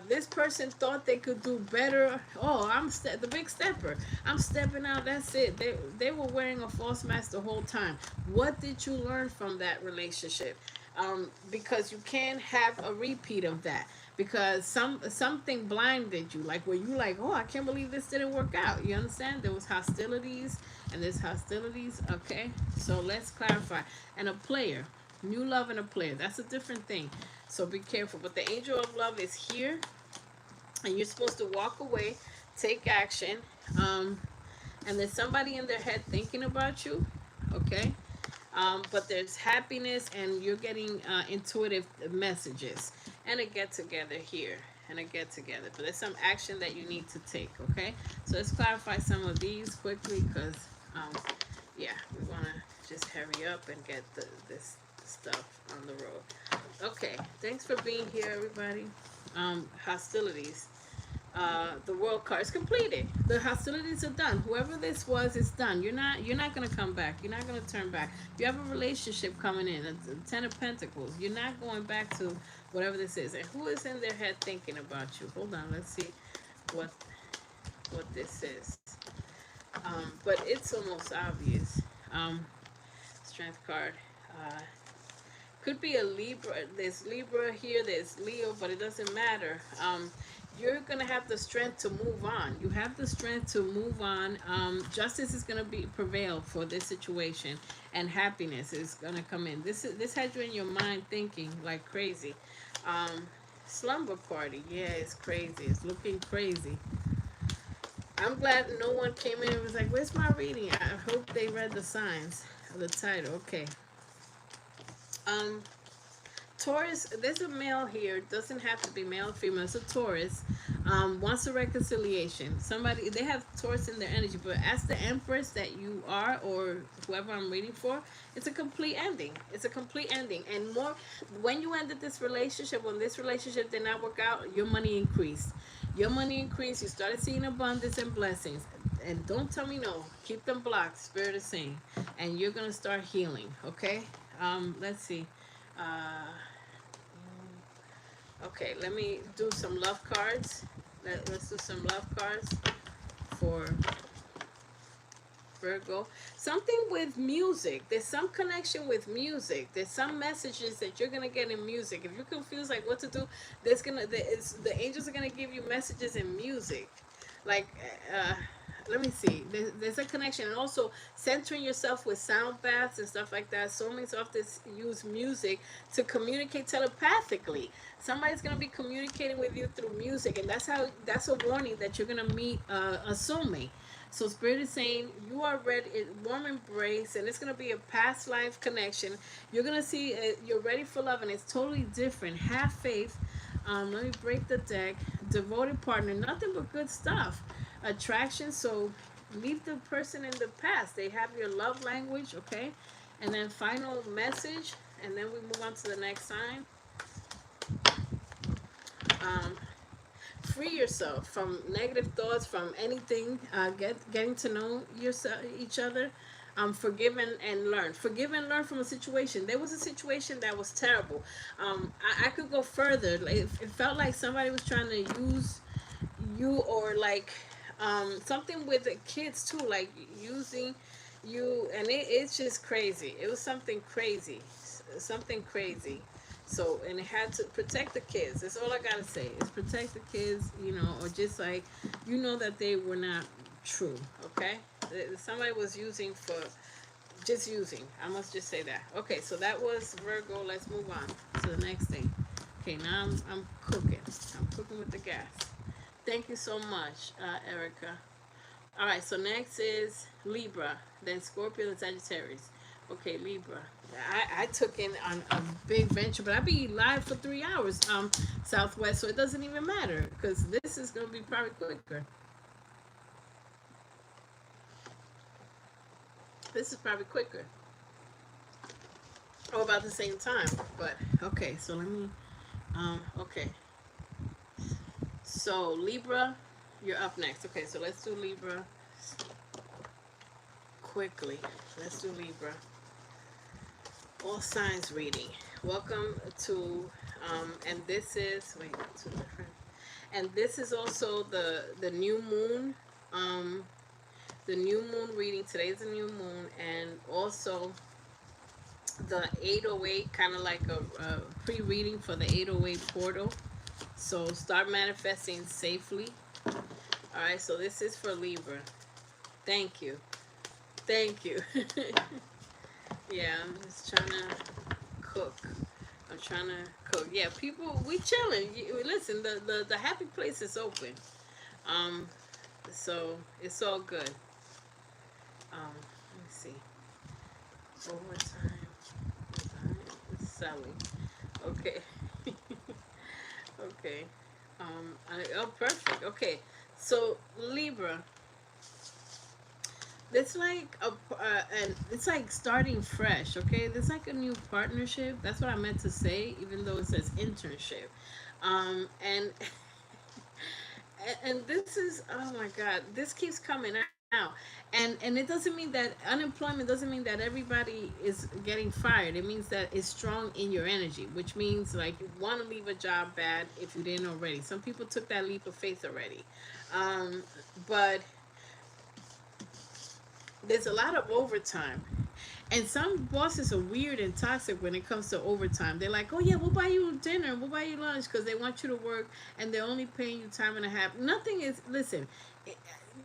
this person thought they could do better. Oh, the big stepper. I'm stepping out. That's it. They were wearing a false mask the whole time. What did you learn from that relationship? Because you can't have a repeat of that, because something blinded you, like where you like, oh, I can't believe this didn't work out. You understand? There was hostilities, and there's hostilities. Okay, so let's clarify. And a player, new love and a player, that's a different thing, so be careful. But the angel of love is here, and you're supposed to walk away, take action, and there's somebody in their head thinking about you. Okay, but there's happiness, and you're getting intuitive messages, and a get together here, and a get together. But there's some action that you need to take. Okay, so let's clarify some of these quickly, because yeah, we want to just hurry up and get this stuff on the road. Okay, thanks for being here, everybody. Hostilities. The world card is completed. The hostilities are done. Whoever this was, it's done. You're not gonna come back. You're not gonna turn back. You have a relationship coming in. A Ten of Pentacles. You're not going back to whatever this is. And who is in their head thinking about you? Hold on. Let's see what this is. But it's almost obvious. Strength card. Could be a Libra. There's Libra here. There's Leo, but it doesn't matter. You're gonna have the strength to move on. You have the strength to move on. Justice is gonna prevail for this situation, and happiness is gonna come in. This has you in your mind thinking like crazy. Slumber party. Yeah, it's crazy. It's looking crazy. I'm glad no one came in and was like, "Where's my reading?" I hope they read the signs of the title. Okay. Taurus, there's a male here. Doesn't have to be male or female. It's a Taurus. Wants a reconciliation. They have Taurus in their energy, but as the Empress that you are, or whoever I'm reading for, it's a complete ending. It's a complete ending. And more, when you ended this relationship, when this relationship did not work out, your money increased. Your money increased. You started seeing abundance and blessings. And don't tell me no. Keep them blocked. Spirit is saying. And you're going to start healing. Okay? Let's see. Okay, let me do some love cards. Let's do some love cards for Virgo. Something with music. There's some connection with music. There's some messages that you're gonna get in music. If you're confused like what to do, the angels are gonna give you messages in music. Like let me see. There's a connection, and also centering yourself with sound baths and stuff like that. Soulmates often use music to communicate telepathically. Somebody's gonna be communicating with you through music, and that's a warning that you're gonna meet a soulmate. So Spirit is saying you are ready, warm embrace, and it's gonna be a past life connection. You're gonna see you're ready for love, and it's totally different. Have faith. Let me break the deck. Devoted partner, nothing but good stuff. Attraction, so leave the person in the past. They have your love language, okay? And then final message, and then we move on to the next sign. Free yourself from negative thoughts, from anything. Getting to know each other. Forgive and learn. Forgive and learn from a situation. There was a situation that was terrible. I could go further. It felt like somebody was trying to use you, or like something with the kids too, like using you, and it's just crazy. It was something crazy. So, and it had to protect the kids. That's all I gotta say, is protect the kids, or just like, that they were not true, okay? Somebody was using just using. I must just say that. Okay, so that was Virgo. Let's move on to the next thing. Okay, now I'm cooking. I'm cooking with the gas. Thank you so much, Erica. All right, so next is Libra, then Scorpio and Sagittarius. Okay, Libra. I took in on a big venture, but I be live for 3 hours, Southwest, so it doesn't even matter because this is gonna be probably quicker. This is probably quicker, or about the same time. But okay, so let me. Okay, so Libra, you're up next. Okay, so let's do Libra quickly. Let's do Libra. All signs reading. Welcome to, and this is wait, two different. And this is also the new moon, um, the new moon reading. Today's the new moon, and also the 808, kind of like a pre-reading for the 808 portal. So start manifesting safely. All right, so this is for Libra. Thank you. Thank you. Yeah, I'm just trying to cook. I'm trying to cook. Yeah, people, we chilling. Listen, the happy place is open. Um, so it's all good. Let me see. Overtime. Selling. Okay. Okay. Oh, perfect. Okay. So Libra, it's like and it's like starting fresh. Okay, it's like a new partnership. That's what I meant to say, even though it says internship. And and this is, oh my God, this keeps coming out. And it doesn't mean that unemployment doesn't mean that everybody is getting fired. It means that it's strong in your energy, which means like you want to leave a job bad if you didn't already. Some people took that leap of faith already. But there's a lot of overtime. And some bosses are weird and toxic when it comes to overtime. They're like, oh, yeah, we'll buy you dinner, we'll buy you lunch because they want you to work and they're only paying you time and a half. Nothing is, listen,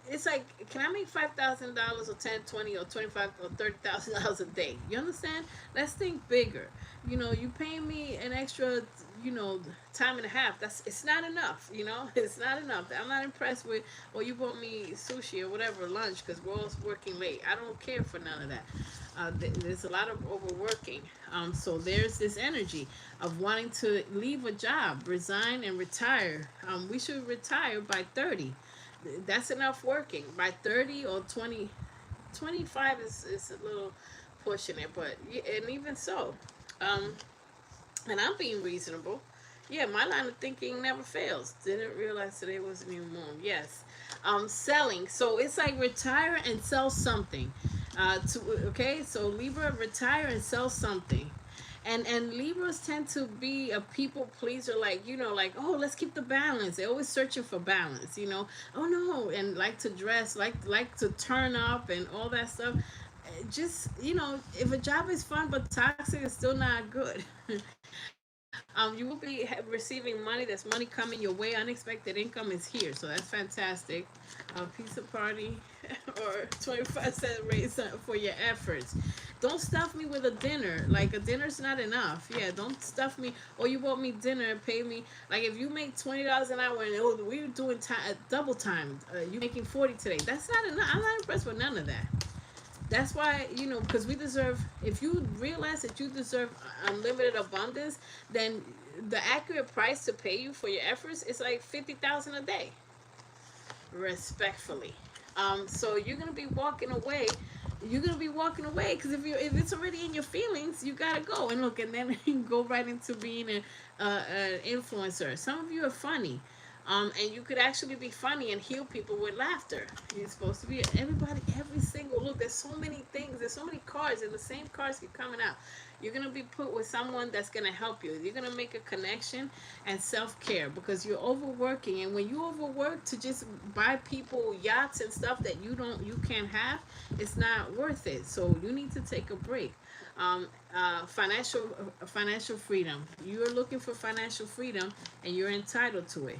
it's like, can I make $5,000 or 10, 20, or 25 or $30,000 a day? You understand? Let's think bigger. You know, you paying me an extra, you know, time and a half. It's not enough. You know, it's not enough. I'm not impressed with, or you bought me sushi or whatever lunch because we're all working late. I don't care for none of that. There's a lot of overworking. So there's this energy of wanting to leave a job, resign, and retire. We should retire by 30. That's enough working. By 30 or 20, 25 is a little pushing it, but and even so, um, and I'm being reasonable. Yeah, my line of thinking never fails. Didn't realize today was a new moon. Yes. Selling. So it's like retire and sell something. Okay, so Libra, retire and sell something. And Libras tend to be a people pleaser, like, you know, like, oh, let's keep the balance. They're always searching for balance, you know. Oh no, and like to dress, like to turn up and all that stuff. Just, you know, if a job is fun but toxic, it's still not good. You will be receiving money. There's money coming your way. Unexpected income is here, so that's fantastic. Pizza party or 25-cent raise for your efforts. Don't stuff me with a dinner. Like a dinner's not enough. Yeah, don't stuff me. Or you bought me dinner and pay me. Like if you make $20 an hour and oh, we're doing double time, you making 40 today. That's not enough. I'm not impressed with none of that. That's why, you know, because we deserve, if you realize that you deserve unlimited abundance, then the accurate price to pay you for your efforts is like 50,000 a day, respectfully. So you're gonna be walking away. You're gonna be walking away because if it's already in your feelings, you gotta go and look, and then you go right into being an influencer. Some of you are funny. And you could actually be funny and heal people with laughter. You're supposed to be everybody, every single look. There's so many things. There's so many cards, and the same cards keep coming out. You're gonna be put with someone that's gonna help you. You're gonna make a connection and self-care because you're overworking. And when you overwork to just buy people yachts and stuff that you can't have, it's not worth it. So you need to take a break. Financial freedom. You're looking for financial freedom, and you're entitled to it.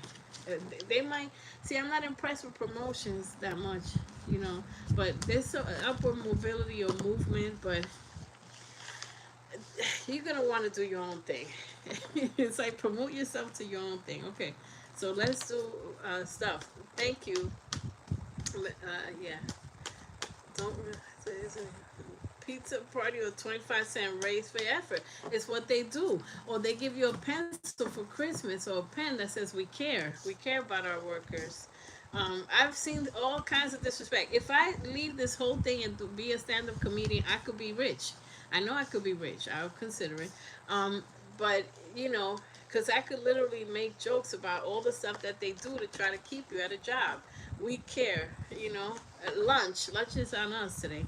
They might see. I'm not impressed with promotions that much, you know, but there's some upward mobility or movement. But you're gonna want to do your own thing. It's like promote yourself to your own thing. Okay, so let's do stuff. Thank you. Yeah. Don't. There's a pizza party or 25-cent raise for effort. It's what they do. Or they give you a pencil for Christmas or a pen that says we care. We care about our workers. I've seen all kinds of disrespect. If I leave this whole thing and to be a stand-up comedian, I could be rich. I know I could be rich. I'll consider it. But you know, because I could literally make jokes about all the stuff that they do to try to keep you at a job. We care, you know. Lunch is on us today.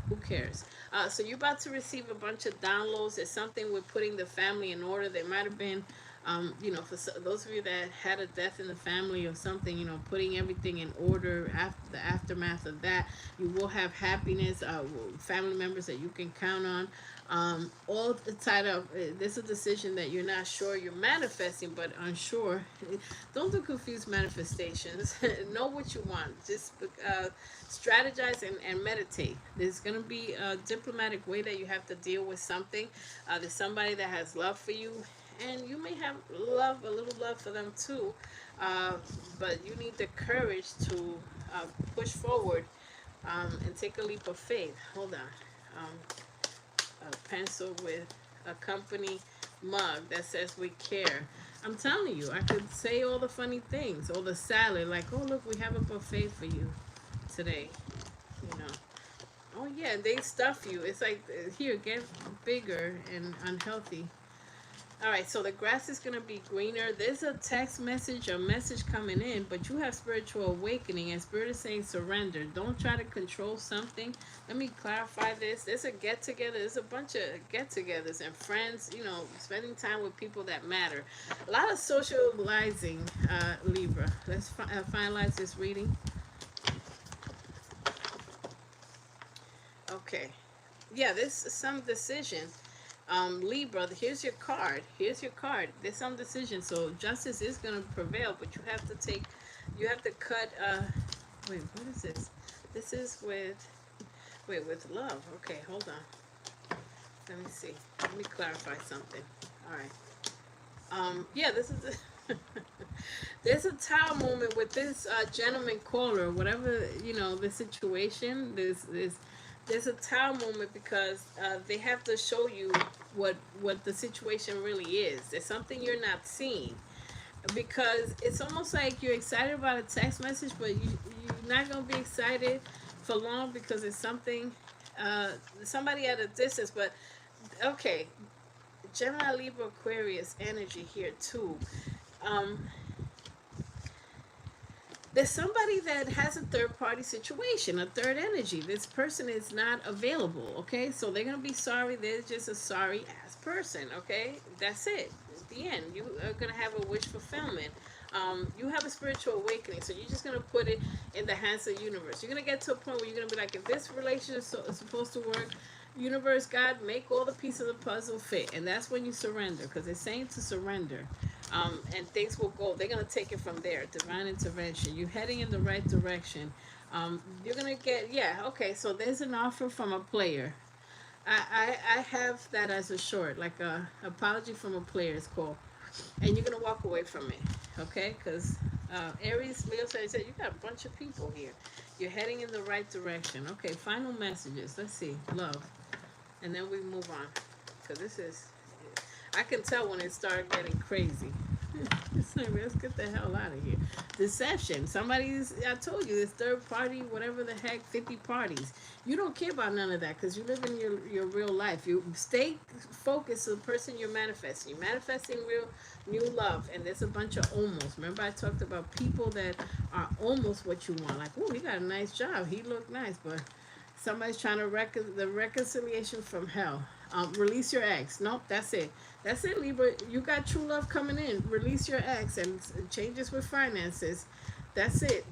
Who cares? So you're about to receive a bunch of downloads. There's something with putting the family in order. There might have been, you know, for those of you that had a death in the family or something, you know, putting everything in order after the aftermath of that. You will have happiness, family members that you can count on. All the tied up. This is a decision that you're not sure you're manifesting, but unsure. Don't do confused manifestations. Know what you want. Just strategize and meditate. There's going to be a diplomatic way that you have to deal with something. There's somebody that has love for you, and you may have a little love for them too. But you need the courage to push forward and take a leap of faith. Hold on. A pencil with a company mug that says we care. I'm telling you, I could say all the funny things, or the salad, like, oh look, we have a buffet for you today, you know. Oh yeah, they stuff you. It's like, here, get bigger and unhealthy. All right, so the grass is going to be greener. There's a text message, a message coming in, but you have spiritual awakening, and Spirit is saying surrender. Don't try to control something. Let me clarify this. There's a get-together. There's a bunch of get-togethers and friends, you know, spending time with people that matter. A lot of socializing, Libra. Let's finalize this reading. Okay. Yeah, there's some decision. Libra, here's your card. Here's your card. There's some decision. So justice is going to prevail, but you have to cut, wait, what is this? This is with love. Okay, hold on. Let me see. Let me clarify something. All right. Yeah, this is, there's a tower moment with this gentleman caller, whatever, you know, the situation. There's a tower moment because they have to show you what the situation really is. There's something you're not seeing, because it's almost like you're excited about a text message, but you're not gonna be excited for long because it's something somebody at a distance. But okay, Gemini, Libra, Aquarius energy here too. There's somebody that has a third party situation, a third energy. This person is not available, okay? So they're going to be sorry. They're just a sorry ass person, okay? That's it. At the end, you are going to have a wish fulfillment. You have a spiritual awakening, so you're just going to put it in the hands of the universe. You're going to get to a point where you're going to be like, if this relationship is supposed to work, universe, God, make all the pieces of the puzzle fit. And that's when you surrender, because it's saying to surrender. And things will go. They're going to take it from there. Divine intervention. You're heading in the right direction. You're going to get, yeah, okay, so there's an offer from a player. I have that as a short, like a apology from a player is called. And you're going to walk away from it, okay? Because Aries, Leo said, you got a bunch of people here. You're heading in the right direction. Okay, final messages. Let's see. Love. And then we move on. Because this is, I can tell when it started getting crazy. It's like, let's get the hell out of here. Deception. Somebody's, I told you, this third party, whatever the heck, 50 parties. You don't care about none of that because you live in your real life. You stay focused on the person you're manifesting. You're manifesting real new love. And there's a bunch of almost. Remember I talked about people that are almost what you want. Like, oh, he got a nice job. He looked nice. But somebody's trying to the reconciliation from hell. Release your ex. Nope, that's it. That's it, Libra. You got true love coming in. Release your ex and changes with finances. That's it.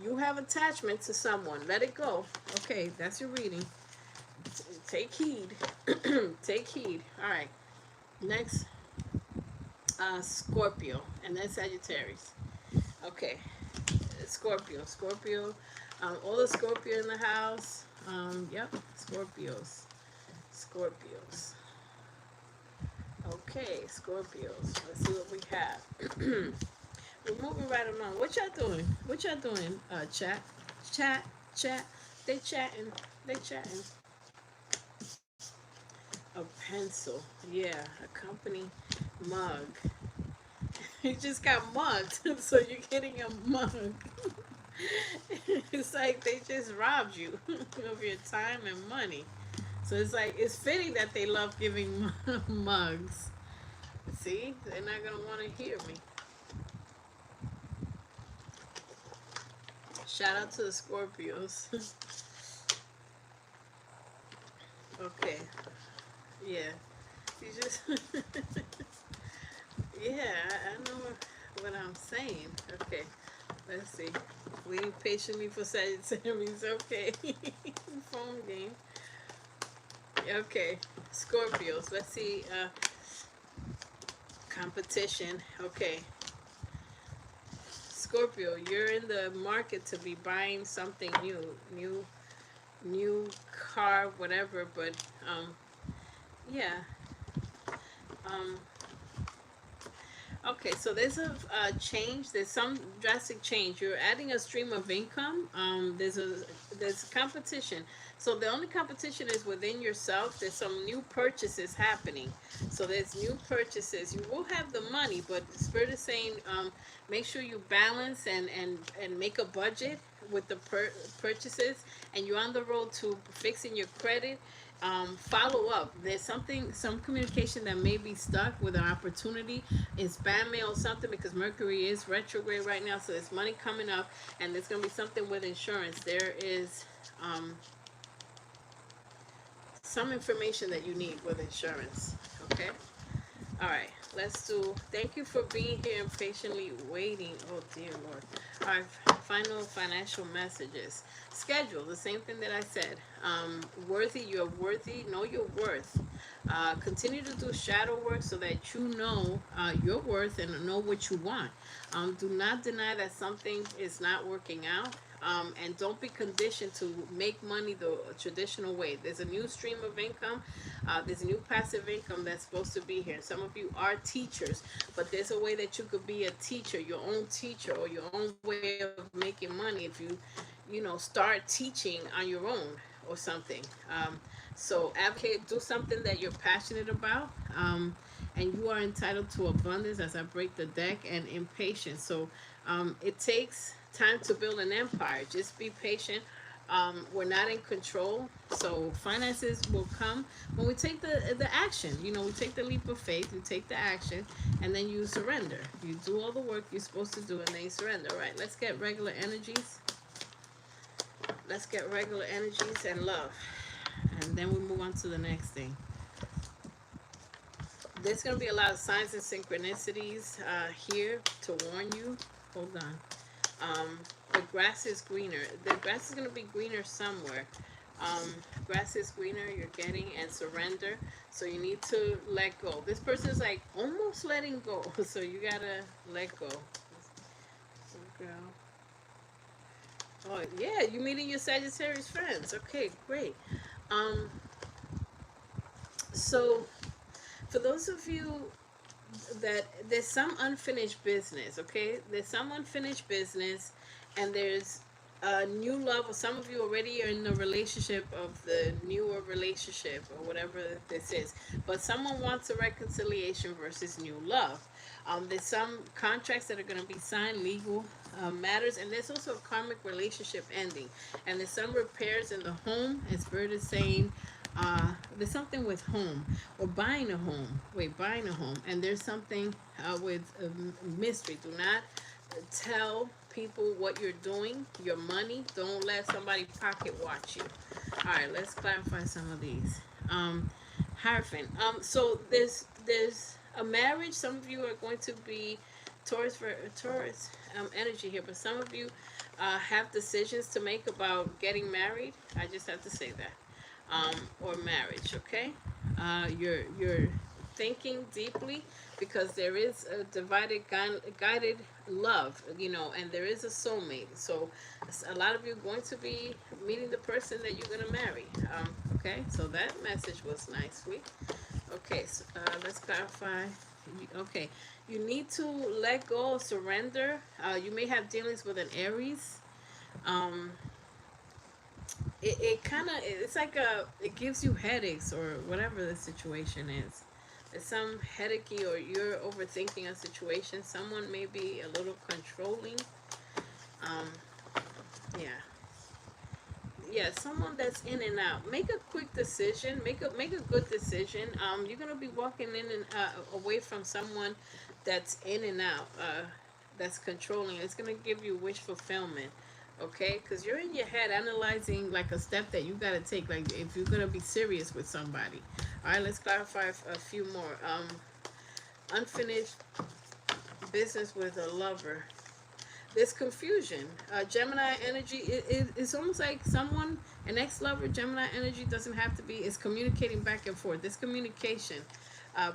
You have attachment to someone. Let it go. Okay, that's your reading. Take heed. Take heed. All right. Next, Scorpio, and then Sagittarius. Okay, Scorpio. All the Scorpio in the house. Yep, Scorpios. Okay, Scorpios. Let's see what we have. We're moving right along. What y'all doing? Chat? Chat, chat. They chatting. They chatting. A pencil. Yeah, a company mug. You just got mugged, so you're getting a mug. It's like they just robbed you of your time and money. So it's like it's fitting that they love giving mugs. See, they're not gonna want to hear me. Shout out to the Scorpios. Okay, yeah, you just yeah, I know what I'm saying. Okay, let's see. Waiting patiently for Sagittarius. Okay, phone game. Okay, Scorpios. Let's see. Competition. Okay, Scorpio, you're in the market to be buying something new car, whatever. But yeah. Um, Okay, so there's a change. There's some drastic change. You're adding a stream of income. There's competition. So the only competition is within yourself. There's some new purchases happening. So there's new purchases. You will have the money, but the spirit is saying, make sure you balance and make a budget with the purchases. And you're on the road to fixing your credit. Follow up. There's some communication that may be stuck with an opportunity in spam mail or something, because Mercury is retrograde right now. So there's money coming up, and there's going to be something with insurance. There is some information that you need with insurance. Okay. All right, let's do. Thank you for being here and patiently waiting. Oh dear Lord. All right, final financial messages. Schedule, the same thing that I said. Worthy, you're worthy. Know your worth. Continue to do shadow work so that you know your worth and know what you want. Do not deny that something is not working out. And don't be conditioned to make money the traditional way. There's a new stream of income. There's a new passive income that's supposed to be here. Some of you are teachers, but there's a way that you could be a teacher, your own teacher, or your own way of making money if you start teaching on your own or something. So advocate, do something that you're passionate about. And you are entitled to abundance as I break the deck, and impatience. So it takes time to build an empire. Just be patient. We're not in control, so finances will come when we take the action. We take the leap of faith, we take the action, and then you surrender. You do all the work you're supposed to do, and then you surrender. All right, let's get regular energies. Let's get regular energies and love, and then we move on to the next thing. There's going to be a lot of signs and synchronicities here to warn you. Hold on. The grass is greener. The grass is going to be greener somewhere. Grass is greener, you're getting, and surrender. So you need to let go. This person is like almost letting go. So you got to let go. Girl. Oh, yeah, you're meeting your Sagittarius friends. Okay, great. So for those of you that there's some unfinished business, okay? There's some unfinished business, and there's a new love, or some of you already are in the relationship of the newer relationship or whatever this is. But someone wants a reconciliation versus new love. There's some contracts that are going to be signed, legal matters, and there's also a karmic relationship ending. And there's some repairs in the home, and Spirit is saying, there's something with home or buying a home. Wait, buying a home, and there's something with mystery. Do not tell people what you're doing, your money. Don't let somebody pocket watch you. All right, let's clarify some of these. Hierophant. So there's a marriage. Some of you are going to be Taurus energy here, but some of you have decisions to make about getting married. I just have to say that. Or marriage, okay? You're thinking deeply, because there is a guided love, and there is a soulmate. So a lot of you are going to be meeting the person that you're going to marry. Okay, so that message was nice, sweet. Okay, so let's clarify. Okay, you need to let go, surrender. You may have dealings with an Aries. it kind of, it's like it gives you headaches or whatever the situation is. It's some headachy, or you're overthinking a situation. Someone may be a little controlling. Um, yeah. Yeah, someone that's in and out. Make a quick decision. Make a good decision. You're gonna be walking in and away from someone that's in and out. That's controlling. It's gonna give you wish fulfillment. Okay, because you're in your head analyzing like a step that you gotta take. Like if you're gonna be serious with somebody. All right, let's clarify a few more. Unfinished business with a lover. There's confusion. Gemini energy, it's almost like someone, an ex-lover. Gemini energy doesn't have to be, it's communicating back and forth. This communication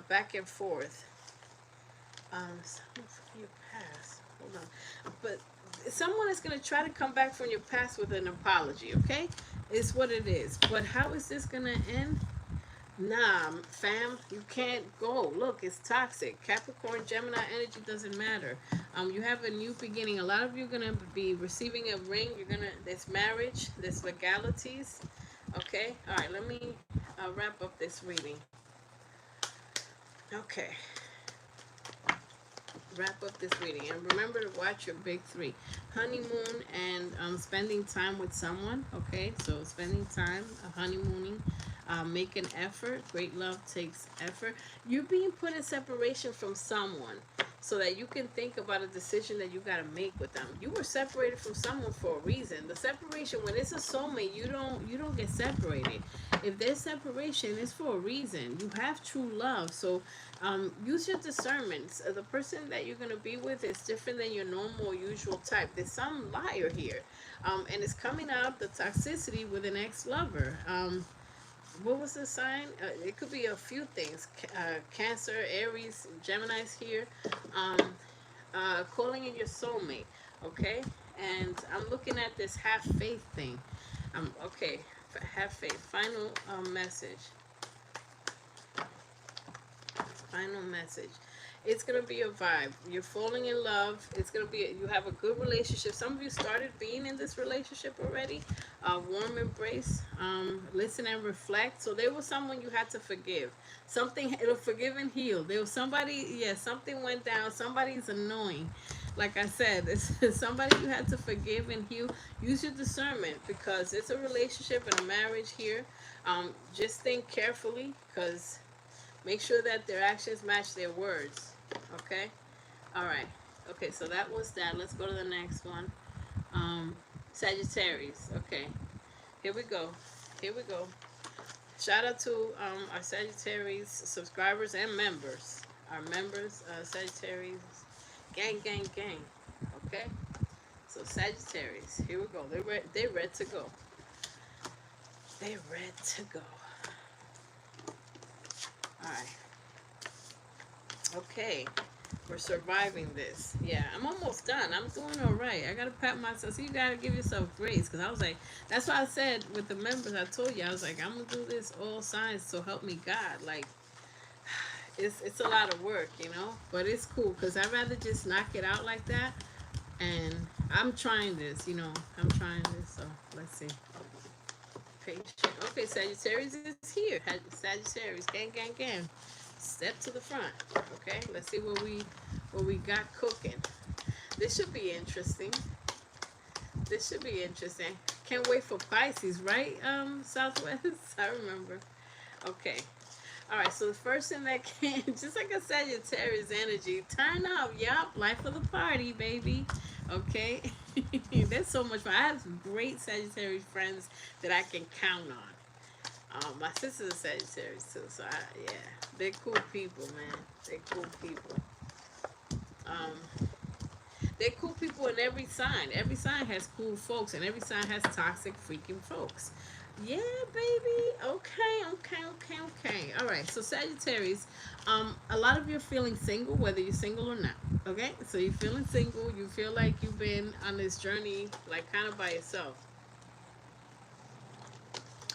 back and forth. Someone from your past. Hold on. But someone is going to try to come back from your past with an apology, okay? It's what it is. But how is this going to end? Nah, fam, you can't go. Look, it's toxic. Capricorn, Gemini energy doesn't matter. You have a new beginning. A lot of you are gonna be receiving a ring. There's marriage, there's legalities. Okay, all right. Let me wrap up this reading. Okay, wrap up this reading, and remember to watch your big three: honeymoon and spending time with someone. Okay, so spending time, honeymooning. Make an effort. Great love takes effort. You're being put in separation from someone so that you can think about a decision that you got to make with them. You were separated from someone for a reason. The separation, when it's a soulmate, you don't get separated. If there's separation, it's for a reason. You have true love. So use your discernment. The person that you're going to be with is different than your normal, usual type. There's some liar here. And it's coming out of the toxicity with an ex-lover. What was the sign? It could be a few things. Cancer, Aries, Gemini's here. Calling in your soulmate. Okay? And I'm looking at this half faith thing. Okay. Have faith. Final message. Final message. It's going to be a vibe. You're falling in love. It's going to be, you have a good relationship. Some of you started being in this relationship already. Warm embrace. Listen and reflect. So there was someone you had to forgive. Something, it'll forgive and heal. There was somebody, yeah, something went down. Somebody's annoying. Like I said, it's somebody you had to forgive and heal. Use your discernment because it's a relationship and a marriage here. Just think carefully because make sure that their actions match their words. Okay? Alright. Okay, so that was that. Let's go to the next one. Sagittarius. Okay. Here we go. Here we go. Shout out to our Sagittarius subscribers and members. Our members, Sagittarius. Gang, gang, gang. Okay? So Sagittarius. Here we go. They're ready to go. They're ready to go. Alright. Okay. We're surviving this. Yeah, I'm almost done. I'm doing alright. I gotta pat myself. So you gotta give yourself grace. Because I was like, that's why I said with the members, I told you, I was like, I'm gonna do this all signs, so help me God. Like, it's a lot of work, you know? But it's cool. Because I'd rather just knock it out like that. And I'm trying this, you know. I'm trying this. So, let's see. Patient. Okay, Sagittarius is here. Sagittarius, gang, gang, gang. Step to the front. Okay, let's see what we got cooking. This should be interesting. This should be interesting. Can't wait for Pisces, right? Southwest. I remember. Okay. All right. So the first thing that came, just like a Sagittarius energy, turn up, yup, life of the party, baby. Okay. That's so much fun. I have some great Sagittarius friends that I can count on. My sister's a Sagittarius too, so yeah, they're cool people, man. They're cool people. They're cool people in every sign. Every sign has cool folks, and every sign has toxic freaking folks. Yeah, baby. Okay. All right. So Sagittarius, a lot of you are feeling single, whether you're single or not. Okay. So you're feeling single. You feel like you've been on this journey, like kind of by yourself.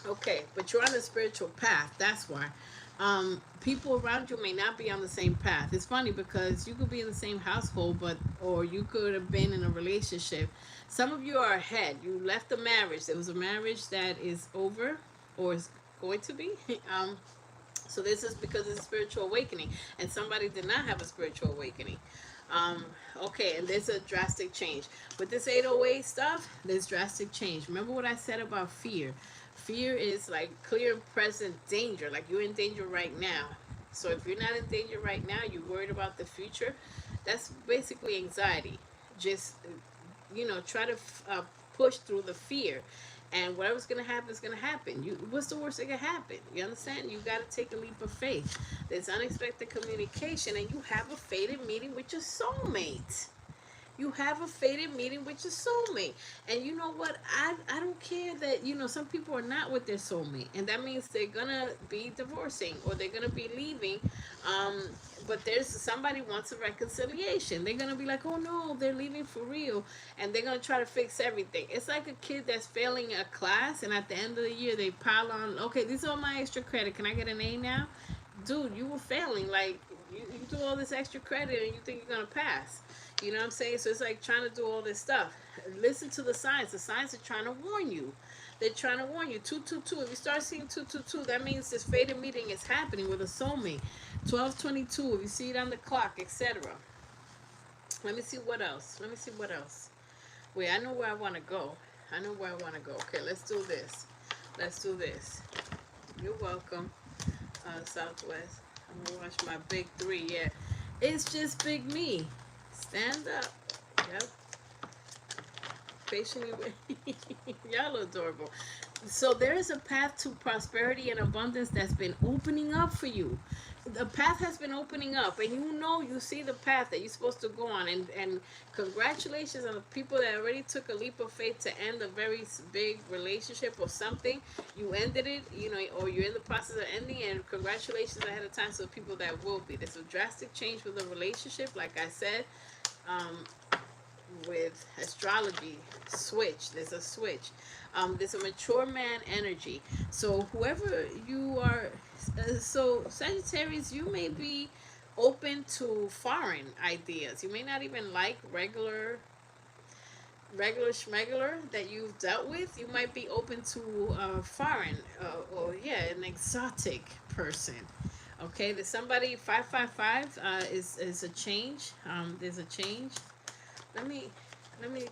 Okay, but you're on a spiritual path. That's why. People around you may not be on the same path. It's funny because you could be in the same household, but or you could have been in a relationship. Some of you are ahead. You left a marriage. There was a marriage that is over or is going to be. So this is because it's a spiritual awakening, and somebody did not have a spiritual awakening. Um, okay, and there's a drastic change with this 808 stuff. There's drastic change. Remember what I said about fear? Fear is like clear and present danger. Like you're in danger right now. So if you're not in danger right now, you're worried about the future. That's basically anxiety. Just try to push through the fear, and whatever's gonna happen is gonna happen. What's the worst that can happen? You understand? You got to take a leap of faith. There's unexpected communication, and you have a fated meeting with your soulmate. You have a fated meeting with your soulmate. And you know what? I don't care that, some people are not with their soulmate. And that means they're going to be divorcing or they're going to be leaving. But there's somebody wants a reconciliation. They're going to be like, oh no, they're leaving for real. And they're going to try to fix everything. It's like a kid that's failing a class. And at the end of the year, they pile on, okay, these are my extra credit. Can I get an A now? Dude, you were failing. Like, you do all this extra credit and you think you're going to pass. You know what I'm saying? So it's like trying to do all this stuff. Listen to the signs. The signs are trying to warn you. They're trying to warn you. 222. If you start seeing 222, that means this fated meeting is happening with a soulmate. 1222. If you see it on the clock, etc. Let me see what else. Let me see what else. Wait, I know where I want to go. I know where I want to go. Okay, let's do this. Let's do this. You're welcome, Southwest. I'm going to watch my big three. Yeah. It's just big me. Stand up. Yep. Patiently wait. Y'all adorable. So there is a path to prosperity and abundance that's been opening up for you. The path has been opening up, and you see the path that you're supposed to go on. And congratulations on the people that already took a leap of faith to end a very big relationship or something. You ended it, or you're in the process of ending, and congratulations ahead of time to the people that will be. There's a drastic change with the relationship, like I said. With astrology, there's a switch. There's a mature man energy. So whoever you are, so Sagittarius, you may be open to foreign ideas. You may not even like regular schmegular that you've dealt with. You might be open to foreign, or an exotic person. Okay, there's somebody 555 is a change. There's a change. Let me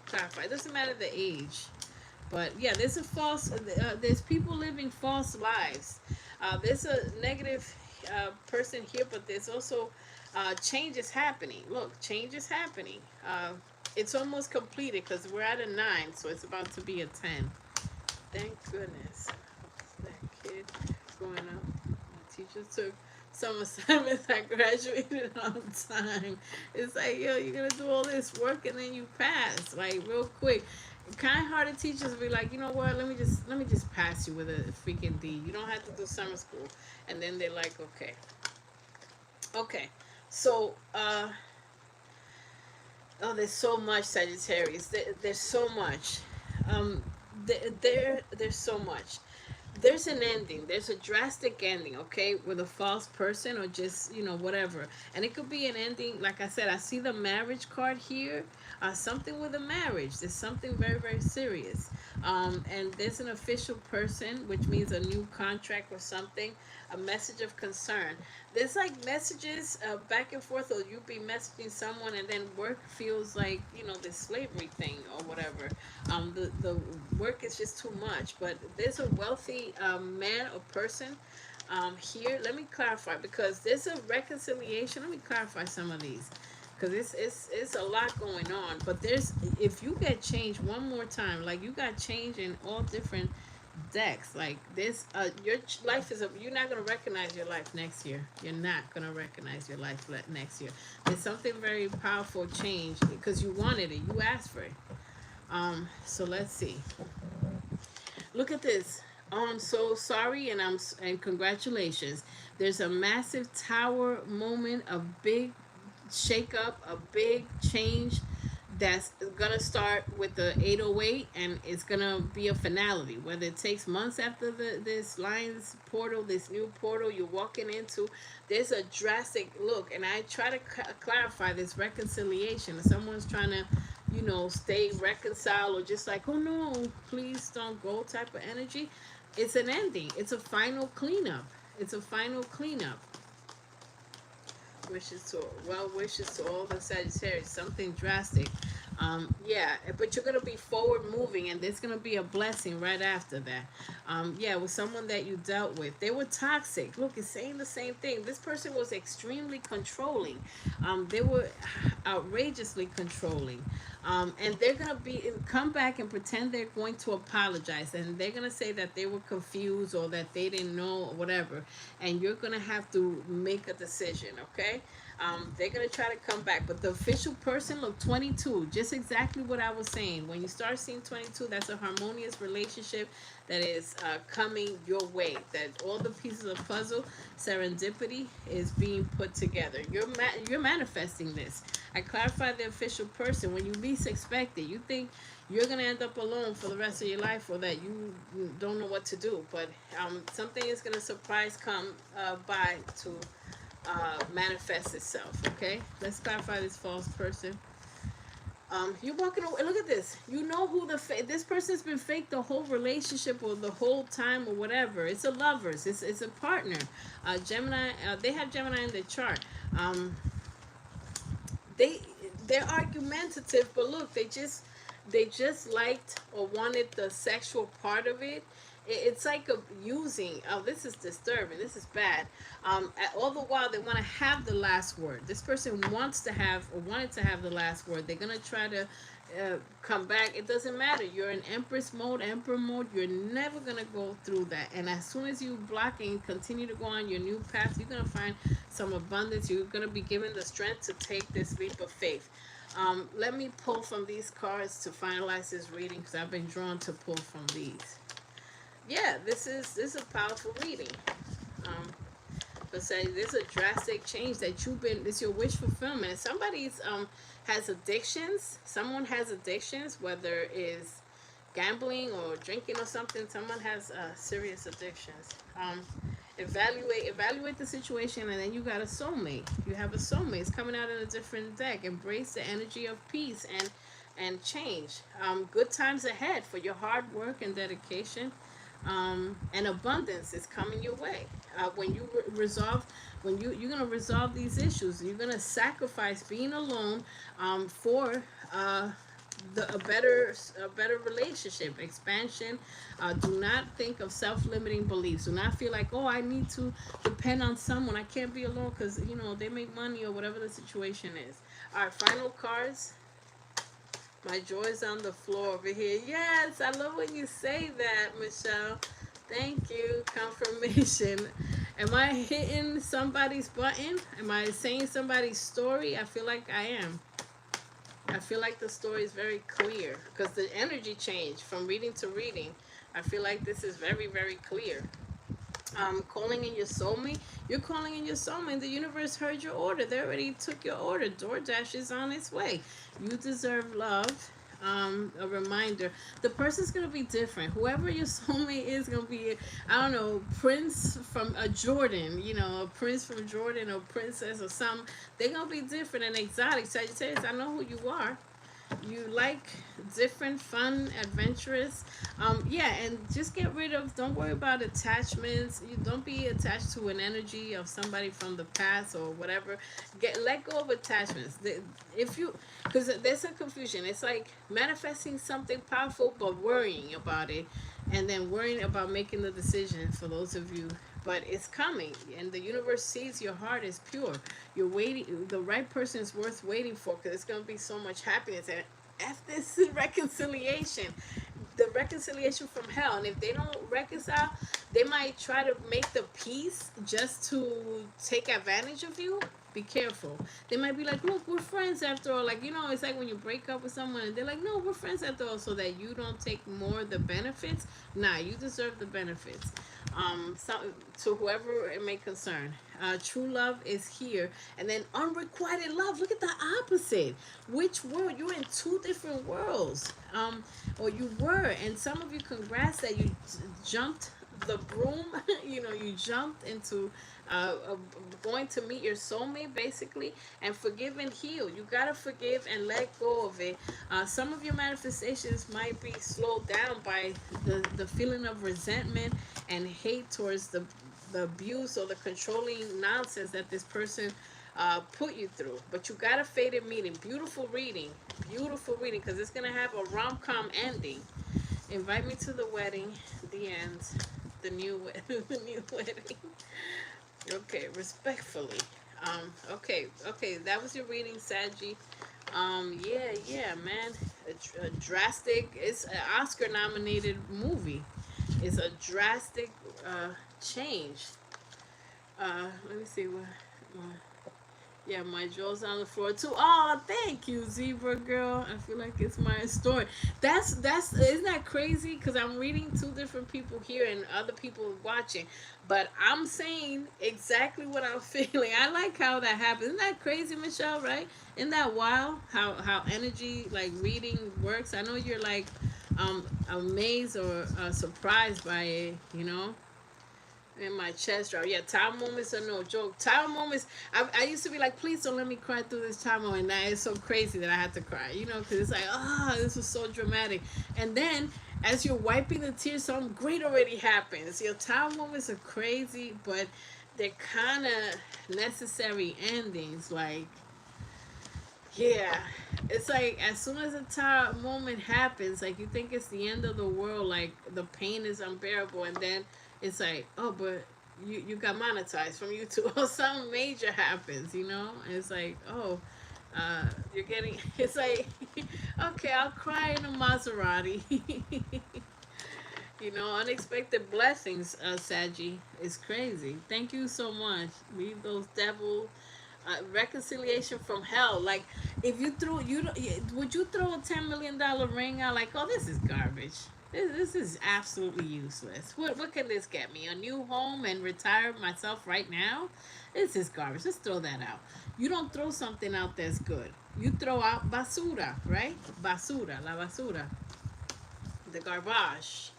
clarify. It doesn't matter the age, but yeah, there's a false. There's people living false lives. There's a negative person here, but there's also change is happening. Look, change is happening. It's almost completed because we're at a 9, so it's about to be a 10. Thank goodness. That kid growing up. My teacher took some assignments. I graduated on time. It's like, yo, you're gonna do all this work and then you pass, like real quick. Kind-hearted teachers be like, you know what? Let me just pass you with a freaking D. You don't have to do summer school. And then they're like, okay. So, there's so much, Sagittarius. There's so much. There's so much. There's an ending. There's a drastic ending, okay, with a false person or just, whatever. And it could be an ending. Like I said, I see the marriage card here. Something with a marriage. There's something very, very serious. And there's an official person, which means a new contract or something. A message of concern. There's like messages back and forth, or you be messaging someone and then work feels like, this slavery thing or whatever. The work is just too much. But there's a wealthy man or person here. Let me clarify, because there's a reconciliation. Let me clarify some of these, because it's a lot going on. But if you get change one more time, like you got change in all different decks, like this, your life you're not going to recognize your life next year. You're not going to recognize your life next year. There's something very powerful change because you wanted it, you asked for it. So let's see, look at this. Oh, I'm so sorry, and congratulations. There's a massive tower moment, a big shake up, a big change that's gonna start with the 808, and it's gonna be a finality. Whether it takes months after this lion's portal, this new portal you're walking into, there's a drastic look. And I try to clarify this reconciliation. If someone's trying to, stay reconciled, or just like, oh no, please don't go type of energy, it's an ending. It's a final cleanup. It's a final cleanup. Wishes to all the Sagittarius. Something drastic. Yeah, but you're gonna be forward moving, and there's gonna be a blessing right after that. Yeah, with someone that you dealt with, they were toxic. Look, it's saying the same thing. This person was extremely controlling. They were outrageously controlling. And they're gonna come back and pretend they're going to apologize, and they're gonna say that they were confused or that they didn't know or whatever, and you're gonna have to make a decision. Okay. They're gonna try to come back, but the official person, look, 22, just exactly what I was saying. When you start seeing 22, that's a harmonious relationship that is coming your way. That all the pieces of puzzle, serendipity, is being put together. You're manifesting this. I clarified the official person. When you least expect it, you think you're gonna end up alone for the rest of your life, or that you don't know what to do. But something is gonna surprise come by to manifest itself. Okay, let's clarify this false person. You're walking away. Look at this. You know who this person's been fake the whole relationship or the whole time or whatever. It's a lovers. It's a partner. Gemini. They have Gemini in their chart. They're argumentative, but look, they just liked or wanted the sexual part of it. It's like using. Oh, this is disturbing. This is bad. All the while they want to have the last word. This person wants to have or wanted to have the last word. They're gonna try to come back. It doesn't matter. You're in Empress mode, Emperor mode. You're never gonna go through that. And as soon as you block and continue to go on your new path, you're gonna find some abundance. You're gonna be given the strength to take this leap of faith. Let me pull from these cards to finalize this reading, because I've been drawn to pull from these. Yeah, this is a powerful reading. But say there's a drastic change that this your wish fulfillment. Somebody's has addictions. Someone has addictions, whether it's gambling or drinking or something. Someone has serious addictions. Evaluate the situation, and then you got a soulmate. You have a soulmate. It's coming out in a different deck. Embrace the energy of peace and change. Good times ahead for your hard work and dedication. And abundance is coming your way. When you you're gonna resolve these issues, you're gonna sacrifice being alone for a better relationship, expansion. Do not think of self-limiting beliefs. Do not feel like, oh, I need to depend on someone. I can't be alone because they make money or whatever the situation is. All right, final cards. My joy's on the floor over here. Yes, I love when you say that, Michelle. Thank you. Confirmation. Am I hitting somebody's button? Am I saying somebody's story? I feel like I am. I feel like the story is very clear, because the energy changed from reading to reading. I feel like this is very, very clear. Calling in your soulmate. You're calling in your soulmate. The universe heard your order. They already took your order. DoorDash is on its way. You deserve love. A reminder. The person's going to be different. Whoever your soulmate is going to be, I don't know, Prince from Jordan, a prince from Jordan or princess or something. They're going to be different and exotic. Sagittarius, I know who you are. You like different, fun, adventurous. Yeah, and just get rid of, don't worry about attachments. You don't be attached to an energy of somebody from the past or whatever. Let go of attachments. Because there's a confusion. It's like manifesting something powerful, but worrying about it, and then worrying about making the decision, for those of you. But it's coming, and the universe sees your heart is pure. You're waiting. The right person is worth waiting for, because it's going to be so much happiness. And after this reconciliation, the reconciliation from hell. And if they don't reconcile, they might try to make the peace just to take advantage of you. Be careful. They might be like, look, we're friends after all. Like, you know, it's like when you break up with someone and they're like, no, we're friends after all, so that you don't take more of the benefits. Nah, you deserve the benefits. So to whoever it may concern, true love is here, and then unrequited love. Look at the opposite. Which world? You're in two different worlds. Or you were, and some of you, congrats that you jumped the broom. You know, you jumped into going to meet your soulmate, basically, and forgive and heal. You gotta forgive and let go of it. Some of your manifestations might be slowed down by the feeling of resentment and hate towards the abuse or the controlling nonsense that this person put you through. But you got a fated meeting. Beautiful reading, because it's gonna have a rom-com ending. Invite me to the wedding, the end, the new the new wedding. Okay, respectfully. Okay, that was your reading, Saggy. Yeah, man. A drastic. It's an Oscar-nominated movie. It's a drastic change. Let me see what. Yeah, my jaw's on the floor too. Oh, thank you, Zebra girl. I feel like it's my story. That's isn't that crazy? Because I'm reading two different people here and other people watching, but I'm saying exactly what I'm feeling. I like how that happens. Isn't that crazy, Michelle? Right? Isn't that wild? How energy like reading works. I know you're like amazed or surprised by it. You know. In my chest drop. Yeah, time moments are no joke. Time moments, I used to be like, please don't let me cry through this time moment. Now it's so crazy that I had to cry, you know, because it's like, this was so dramatic. And then as you're wiping the tears, something great already happens. Your time moments are crazy, but they're kind of necessary endings. Like, yeah, it's like as soon as a time moment happens, like you think it's the end of the world, like the pain is unbearable, and then it's like, oh, but you got monetized from YouTube, or something major happens, you know? And it's like, oh, you're getting. It's like, okay, I'll cry in a Maserati. You know, unexpected blessings, Saggy. It's crazy. Thank you so much. Leave those devil reconciliation from hell. Like, if you threw you would you throw a $10 million ring out like, oh, this is garbage. This is absolutely useless. What can this get me? A new home and retire myself right now? This is garbage. Let's throw that out. You don't throw something out that's good. You throw out basura, right? Basura, la basura, the garbage.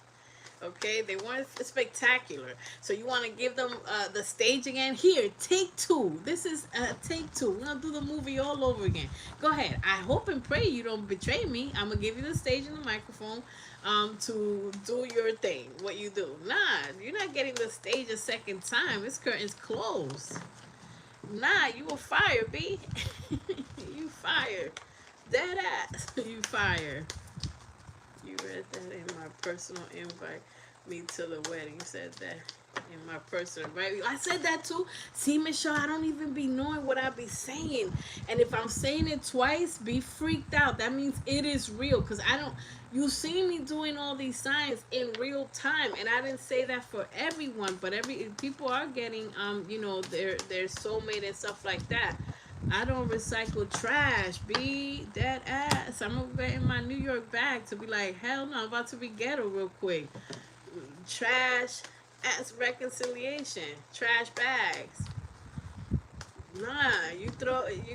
Okay, they weren't spectacular, so you want to give them the stage again. Here, take two. This is take two. We're gonna do the movie all over again. Go ahead. I hope and pray you don't betray me. I'm gonna give you the stage and the microphone to do your thing, what you do. Nah, you're not getting the stage a second time. This curtain's closed. Nah, you will fire, B. You fire. Dead ass. You fire. You read that in my personal invite. Me to the wedding. You said that in my personal invite. I said that too. See, Michelle, I don't even be knowing what I be saying. And if I'm saying it twice, be freaked out. That means it is real. Because I don't... You see me doing all these signs in real time. And I didn't say that for everyone. But people are getting, you know, their soulmate and stuff like that. I don't recycle trash. Be that ass. I'm gonna get in my New York bag to be like, hell no, I'm about to be ghetto real quick. Trash ass reconciliation. Trash bags. Nah, you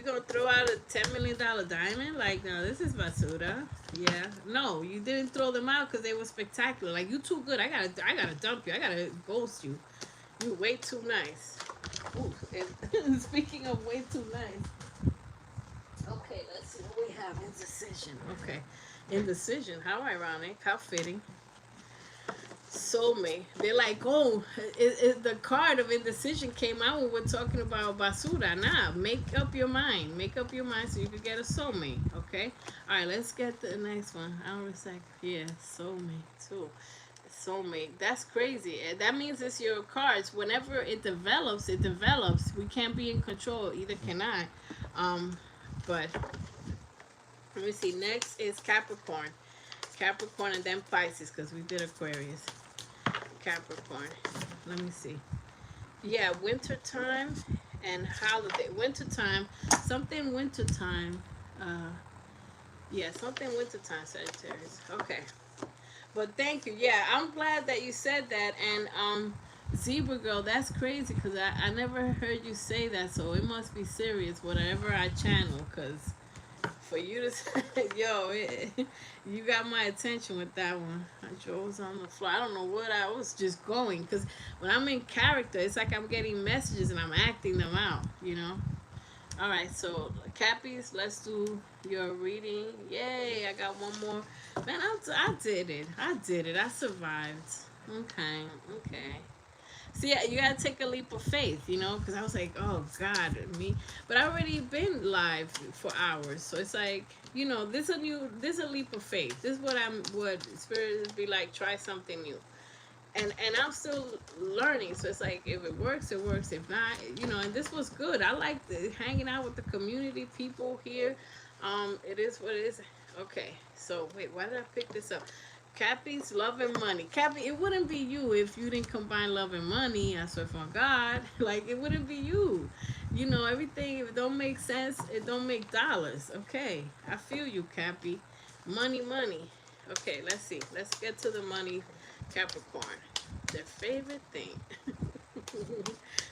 gonna throw out a $10 million diamond? Like, no, this is basura. Yeah, no, you didn't throw them out because they were spectacular. Like, you too good. I gotta dump you. I gotta ghost you. You way too nice. Ooh, and speaking of way too nice. Okay, let's see what we have. Indecision. Okay. Indecision. How ironic. How fitting. Soulmate. They're like, oh, the card of indecision came out when we're talking about basura. Nah, make up your mind. Make up your mind so you can get a soulmate. Okay? Alright, let's get the next one. I don't recycle. Yeah, soulmate too. Soulmate. That's crazy. That means it's your cards. Whenever it develops, it develops. We can't be in control. Either can I. But let me see. Next is Capricorn. Capricorn and then Pisces because we did Aquarius. Capricorn. Let me see. Yeah, winter time and holiday, wintertime, something wintertime. Yeah, something wintertime, Sagittarius. Okay. But thank you. Yeah, I'm glad that you said that. And Zebra girl, that's crazy because I never heard you say that. So it must be serious, whatever I channel. Because for you to say, yo, you got my attention with that one. I was on the floor. I don't know what I was just going. Because when I'm in character, it's like I'm getting messages and I'm acting them out, you know? All right, so Cappies, let's do your reading. Yay, I got one more. Man, I did it. I did it. I survived. Okay, okay. See, yeah, you gotta take a leap of faith, you know, because I was like, oh God, me. But I already been live for hours, so it's like, you know, this a leap of faith. This is what spirit be like. Try something new. And I'm still learning. So it's like if it works, it works. If not, you know. And this was good. I like hanging out with the community people here. It is what it is. Okay. So wait, why did I pick this up? Cappy's love and money. Cappy, it wouldn't be you if you didn't combine love and money. I swear for God, like it wouldn't be you. You know, everything. If it don't make sense, it don't make dollars. Okay, I feel you, Cappy. Money, money. Okay, let's see. Let's get to the money, Capricorn. Their favorite thing.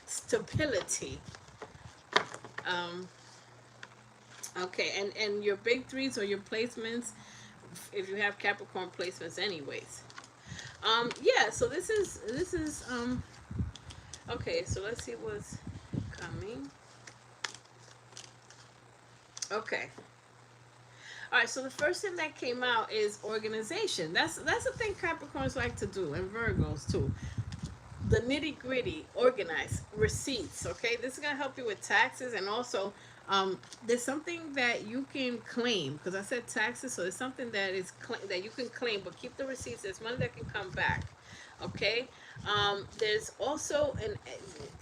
Stability. Um, okay, and your big threes or your placements, if you have Capricorn placements anyways. Yeah, so this is okay, so let's see what's coming. Okay. All right, so the first thing that came out is organization. That's the thing Capricorns like to do, and Virgos too. The nitty gritty, organize receipts. Okay, this is gonna help you with taxes, and also there's something that you can claim because I said taxes, so there's something that is that you can claim, but keep the receipts. There's money that can come back. Okay, there's also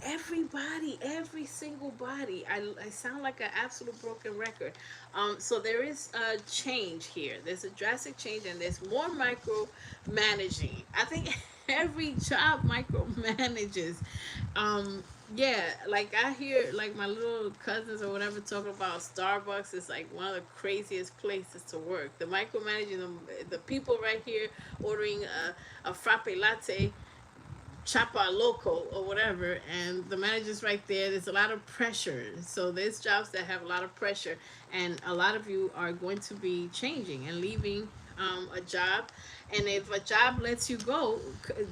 everybody, every single body. I sound like an absolute broken record. So there is a change here. There's a drastic change, and there's more micro managing. I think every job micromanages. Yeah, like I hear like my little cousins or whatever talking about Starbucks is like one of the craziest places to work. The micromanaging, the people right here ordering a frappe latte, chapa loco or whatever, and the manager's right there. There's a lot of pressure. So there's jobs that have a lot of pressure, and a lot of you are going to be changing and leaving a job. And if a job lets you go,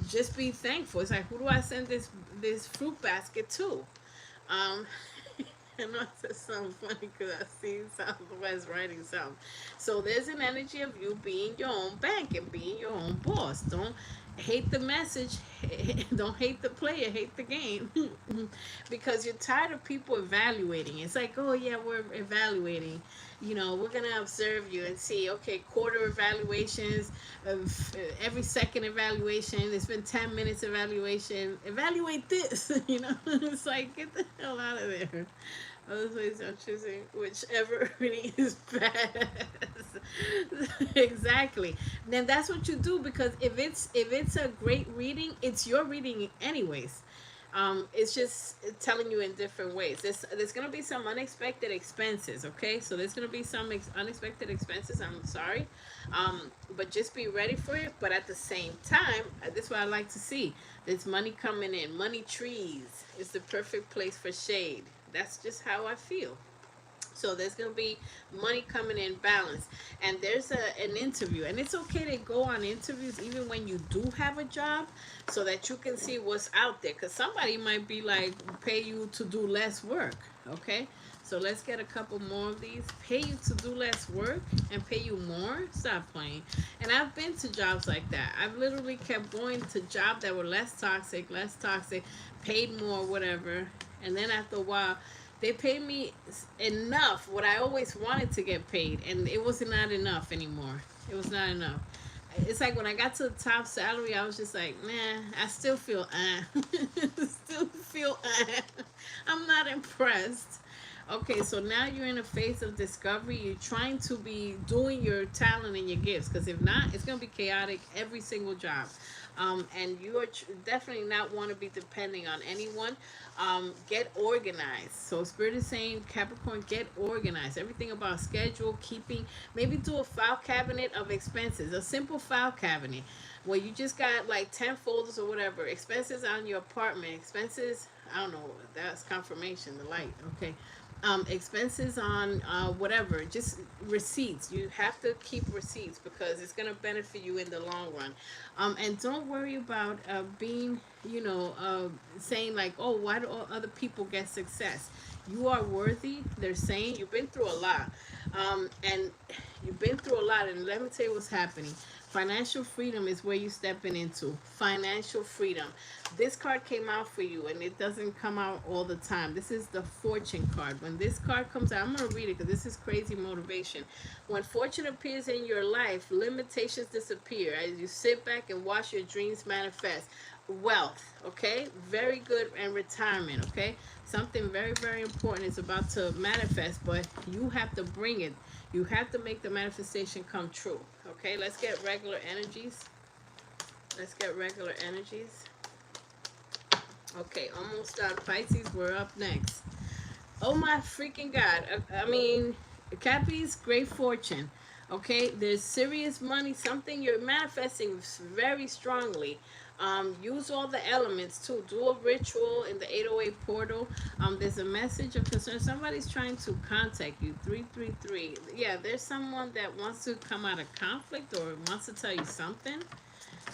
just be thankful. It's like, who do I send this fruit basket to? Um, I know it's something funny because I see Southwest writing something. So there's an energy of you being your own bank and being your own boss. Don't hate the message, don't hate the player, hate the game, because you're tired of people evaluating. It's like, oh yeah, we're evaluating. You know, we're gonna observe you and see. Okay, quarter evaluations, every second evaluation. It's been 10 minutes evaluation. Evaluate this. You know, it's like get the hell out of there. Other ways I'm choosing whichever reading is best. Exactly. Then that's what you do, because if it's a great reading, it's your reading anyways. It's just telling you in different ways. There's gonna be some unexpected expenses. Okay, so there's gonna be some unexpected expenses. I'm sorry, but just be ready for it. But at the same time, this is what I like to see. There's money coming in. Money trees is the perfect place for shade. That's just how I feel. So there's gonna be money coming in balance, and there's an interview, and it's okay to go on interviews even when you do have a job, so that you can see what's out there. Cause somebody might be like pay you to do less work. Okay, so let's get a couple more of these. Pay you to do less work and pay you more. Stop playing. And I've been to jobs like that. I've literally kept going to jobs that were less toxic, paid more, whatever. And then after a while, they paid me enough, what I always wanted to get paid, and it was not enough anymore. It was not enough. It's like when I got to the top salary, I was just like, man, I still feel, still feel, I'm not impressed. Okay, so now you're in a phase of discovery. You're trying to be doing your talent and your gifts, because if not, it's going to be chaotic every single job. And you are definitely not want to be depending on anyone. Get organized. So Spirit is saying, Capricorn, get organized. Everything about schedule, keeping, maybe do a file cabinet of expenses, a simple file cabinet where you just got like 10 folders or whatever, expenses on your apartment, expenses, I don't know, that's confirmation, the light, okay. Expenses on whatever, just receipts. You have to keep receipts because it's going to benefit you in the long run. And don't worry about being, saying like, oh, why do all other people get success? You are worthy. They're saying you've been through a lot. And you've been through a lot. And let me tell you what's happening. Financial freedom is where you're stepping into. Financial freedom. This card came out for you, and it doesn't come out all the time. This is the fortune card. When this card comes out, I'm going to read it because this is crazy motivation. When fortune appears in your life, limitations disappear as you sit back and watch your dreams manifest. Wealth, okay? Very good. And retirement, okay? Something very, very important is about to manifest, but you have to bring it. You have to make the manifestation come true. Okay, let's get regular energies. Let's get regular energies. Okay, almost done. Pisces, we're up next. Oh my freaking God. I mean, Cappy's great fortune. Okay, there's serious money, something you're manifesting very strongly. Use all the elements too. Do a ritual in the 808 portal. There's a message of concern. Somebody's trying to contact you. 333. Yeah, there's someone that wants to come out of conflict or wants to tell you something.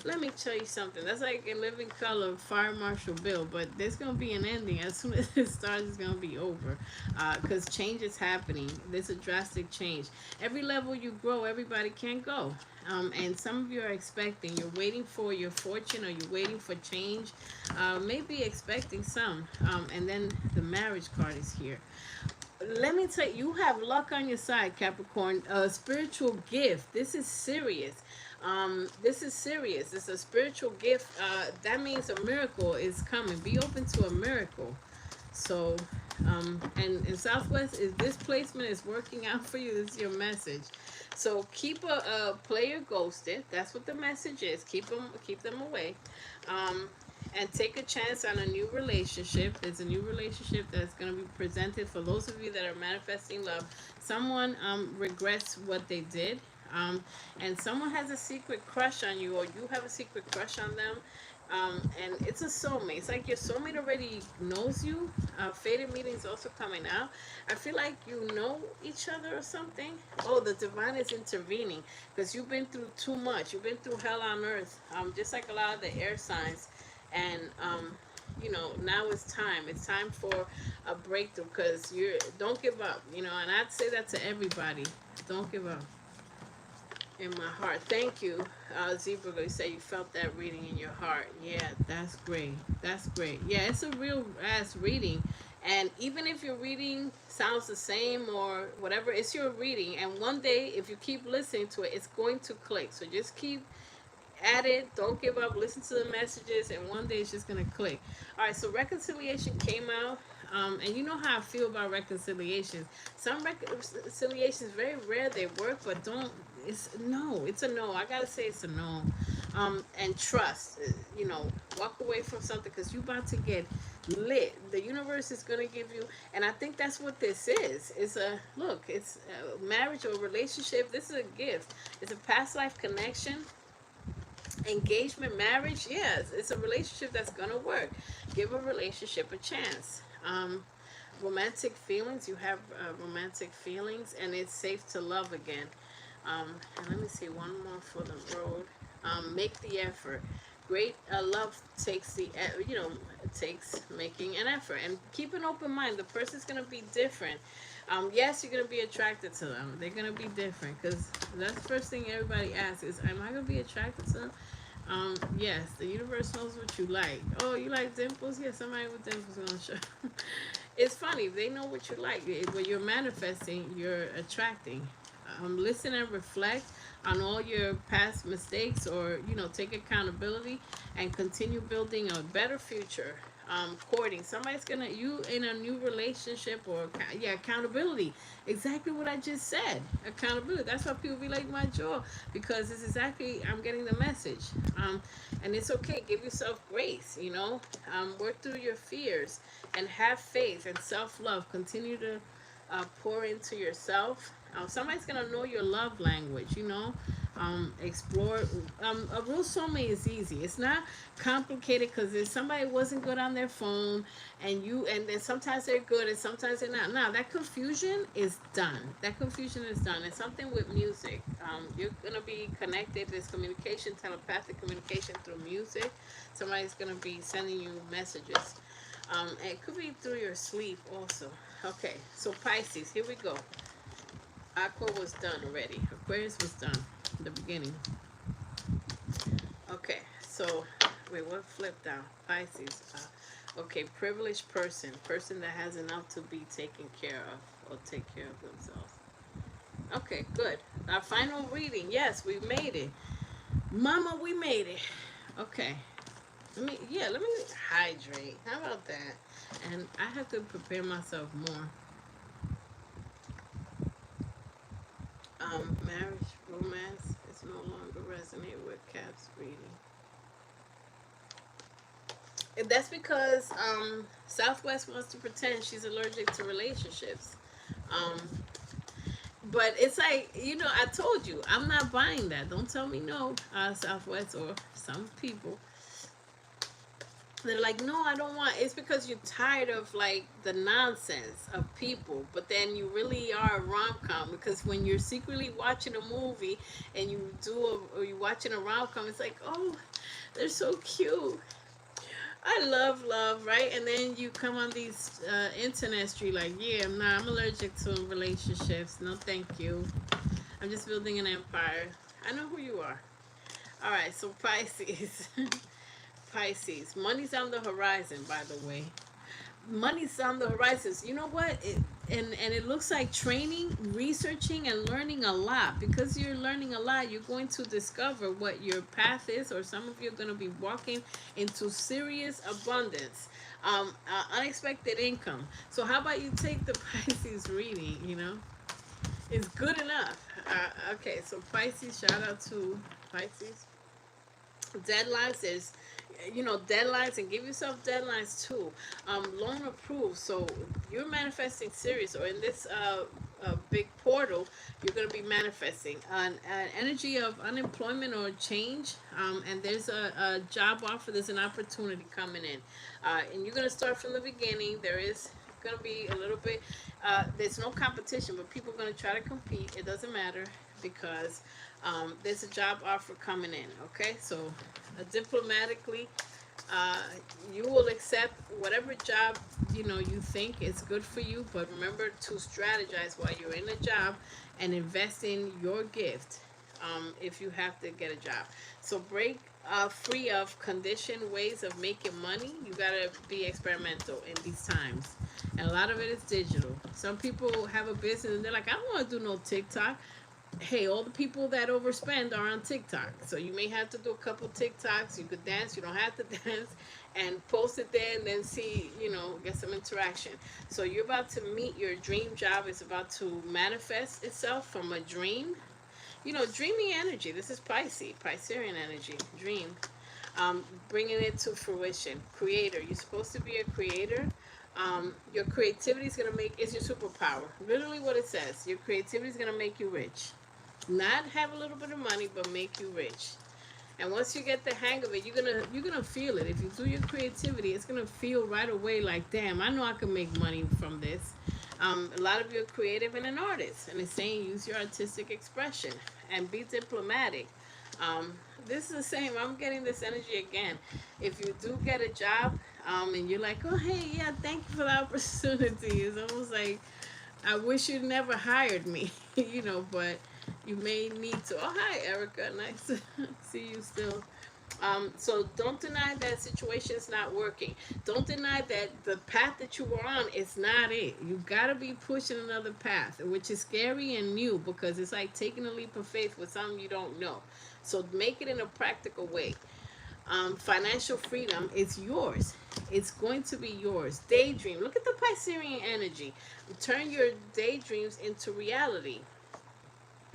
Let me tell you something. That's like in living color, Fire Marshal Bill. But there's going to be an ending. As soon as it starts, it's going to be over. Because change is happening. There's a drastic change. Every level you grow, everybody can go. And some of you are expecting. You're waiting for your fortune, or you're waiting for change. Maybe expecting some. And then the marriage card is here. Let me tell you, you have luck on your side, Capricorn. A spiritual gift. This is serious. This is serious. It's a spiritual gift. That means a miracle is coming. Be open to a miracle. So, and in Southwest, is this placement is working out for you? This is your message. So keep a player ghosted. That's what the message is. Keep them away. And take a chance on a new relationship. There's a new relationship that's going to be presented for those of you that are manifesting love. Someone regrets what they did. And someone has a secret crush on you, or you have a secret crush on them. And it's a soulmate. It's like your soulmate already knows you. Fated meetings also coming out. I feel like you know each other or something. Oh, the divine is intervening because you've been through too much. You've been through hell on earth. Just like a lot of the air signs. And now it's time. It's time for a breakthrough, because don't give up. And I'd say that to everybody. Don't give up. In my heart. Thank you, Zebra. You say you felt that reading in your heart. Yeah, that's great. That's great. Yeah, it's a real ass reading. And even if your reading sounds the same or whatever, it's your reading. And one day, if you keep listening to it, it's going to click. So just keep at it. Don't give up. Listen to the messages. And one day it's just going to click. All right, so reconciliation came out. And you know how I feel about reconciliations. Some reconciliations, very rare they work, but it's a no. I gotta say it's a no. And trust, walk away from something, because you're about to get lit. The universe is gonna give you, and I think that's what this is. It's a marriage or relationship. This is a gift. It's a past life connection. Engagement, marriage, yes, it's a relationship that's gonna work. Give a relationship a chance. Romantic feelings, you have romantic feelings, and it's safe to love again. And let me see one more for the road. Make the effort. Great love takes it takes making an effort, and keep an open mind. The person's gonna be different. Yes, you're gonna be attracted to them. They're gonna be different, because that's the first thing everybody asks is, am I gonna be attracted to them? Yes, the universe knows what you like. Oh, you like dimples? Yeah, somebody with dimples is gonna show. It's funny, they know what you like. When you're manifesting, you're attracting. Listen and reflect on all your past mistakes, or take accountability and continue building a better future. courting. Somebody's gonna, you in a new relationship, or yeah, accountability. Exactly what I just said. Accountability. That's why people be like my jaw, because it's exactly, I'm getting the message. And it's okay. Give yourself grace. You know, work through your fears and have faith and self love. Continue to pour into yourself. Somebody's gonna know your love language. You know, explore. A real soulmate is easy. It's not complicated, because if somebody wasn't good on their phone, and then sometimes they're good and sometimes they're not. Now that confusion is done. That confusion is done. It's something with music. You're gonna be connected. There's communication, telepathic communication through music. Somebody's gonna be sending you messages. And it could be through your sleep also. Okay, so Pisces, here we go. Aqua was done already. Aquarius was done in the beginning. Okay, so wait, what flipped down? Pisces. Okay, privileged person that has enough to be taken care of, or take care of themselves. Okay, good. Our final reading. Yes, we made it. Mama, we made it. Okay. Let me hydrate. How about that? And I have to prepare myself more. Marriage, romance is no longer resonating with Cap's reading. And that's because Southwest wants to pretend she's allergic to relationships. But it's like, you know, I told you, I'm not buying that. Don't tell me no, Southwest, or some people. They're like, no, I don't want. It's because you're tired of like the nonsense of people. But then you really are a rom-com, because when you're secretly watching a movie and or you're watching a rom-com, it's like, oh, they're so cute. I love love, right? And then you come on these internet street like, yeah, I'm allergic to relationships. No, thank you. I'm just building an empire. I know who you are. All right, so Pisces. Pisces. Money's on the horizon, by the way. Money's on the horizon. You know what? And it looks like training, researching, and learning a lot. Because you're learning a lot, you're going to discover what your path is, or some of you are going to be walking into serious abundance, unexpected income. So how about you take the Pisces reading, you know? It's good enough. Okay, so Pisces, shout out to Pisces. Deadlines is, you know, deadlines, and give yourself deadlines too. Loan approved. So you're manifesting serious, or in this big portal, you're going to be manifesting an energy of unemployment or change. And there's a job offer. There's an opportunity coming in, and you're going to start from the beginning. There is going to be a little bit. There's no competition, but people are going to try to compete. It doesn't matter, because there's a job offer coming in. Okay, so diplomatically, you will accept whatever job you know you think is good for you, but remember to strategize while you're in the job and invest in your gift. If you have to get a job, so break free of conditioned ways of making money. You gotta be experimental in these times, and a lot of it is digital. Some people have a business and they're like, I don't want to do no TikTok. Hey, all the people that overspend are on TikTok. So you may have to do a couple TikToks. You could dance, you don't have to dance, and post it there and then see, you know, get some interaction. So you're about to meet your dream job. It's about to manifest itself from a dream. You know, dreamy energy. This is Piscean energy, dream. Bringing it to fruition. Creator. You're supposed to be a creator. Your creativity is going to is your superpower. Literally what it says. Your creativity is going to make you rich. Not have a little bit of money, but make you rich. And once you get the hang of it, you're gonna feel it. If you do your creativity, it's gonna feel right away like, damn, I know I can make money from this. A lot of you are creative and an artist, and it's saying use your artistic expression and be diplomatic. This is the same. I'm getting this energy again. If you do get a job, and you're like, oh hey, yeah, thank you for the opportunity. It's almost like, I wish you'd never hired me, you know, but you may need to. Oh, hi, Erica. Nice to see you still. So don't deny that situation is not working. Don't deny that the path that you were on is not it. You got to be pushing another path, which is scary and new, because it's like taking a leap of faith with something you don't know. So make it in a practical way. Financial freedom is yours. It's going to be yours. Daydream. Look at the Piscean energy. Turn your daydreams into reality.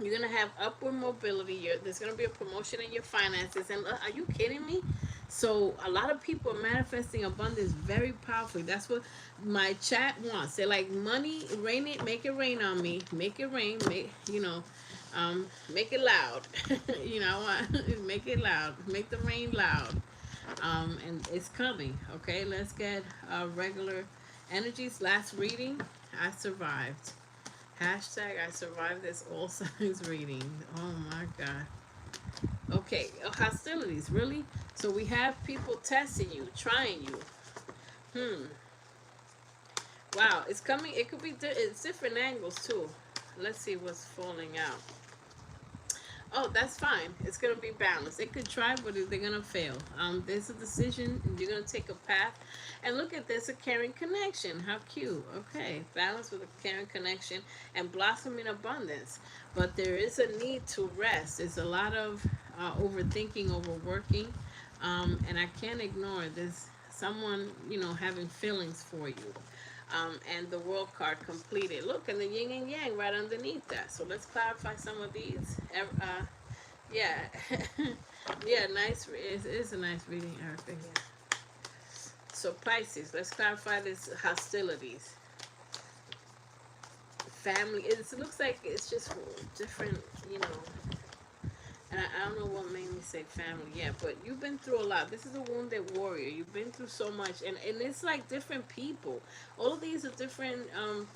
You're going to have upward mobility. There's going to be a promotion in your finances. And are you kidding me? So a lot of people are manifesting abundance very powerfully. That's what my chat wants. They're like, money, rain it, make it rain on me. Make it rain. Make it loud. Make it loud. Make the rain loud. And it's coming. Okay, let's get regular energies. Last reading, I survived. Hashtag I survived this all signs reading. Oh my God. Okay, hostilities, really? So we have people testing you, trying you. Wow, it's coming. It could be, it's different angles too. Let's see what's falling out. Oh, that's fine. It's going to be balanced. It could try, but they're going to fail. There's a decision. You're going to take a path. And look at this, a caring connection. How cute. Okay, balance with a caring connection and blossom in abundance. But there is a need to rest. There's a lot of overthinking, overworking. And I can't ignore this. Someone, having feelings for you. And the world card completed. Look, and the yin and yang right underneath that. So let's clarify some of these. Yeah. Yeah, nice. It is a nice reading, Erica. Yeah. So Pisces, let's clarify this hostilities. Family, it looks like it's just different, and I don't know what made me say family, yeah, but you've been through a lot. This is a wounded warrior. You've been through so much, and it's like different people. All of these are different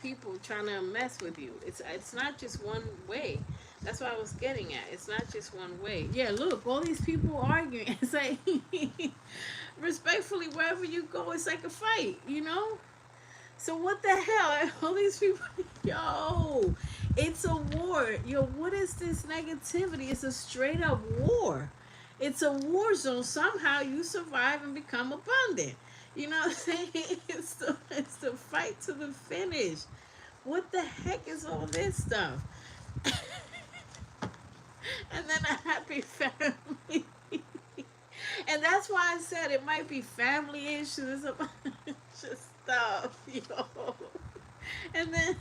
people trying to mess with you. It's not just one way. That's what I was getting at. It's not just one way. Yeah, look, all these people arguing. It's like, respectfully, wherever you go, it's like a fight, So what the hell? All these people, yo, it's a war. Yo, what is this negativity? It's a straight up war. It's a war zone. Somehow you survive and become abundant. You know what I'm saying? It's the fight to the finish. What the heck is all this stuff? And then a happy family. And that's why I said it might be family issues, a bunch of stuff, yo. And then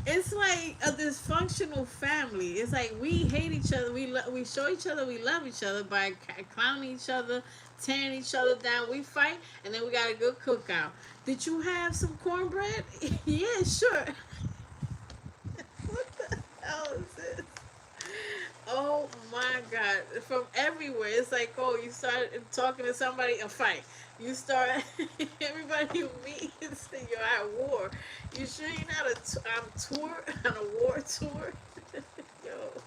it's like a dysfunctional family. It's like we hate each other. We show each other we love each other by clowning each other, tearing each other down. We fight, and then we got a good cookout. Did you have some cornbread? Yeah, sure. What the hell is this? Oh my God. From everywhere. It's like, oh, you start talking to somebody, a fight. You start, everybody you meet, you're at war. You sure you're not on a war tour? Yo.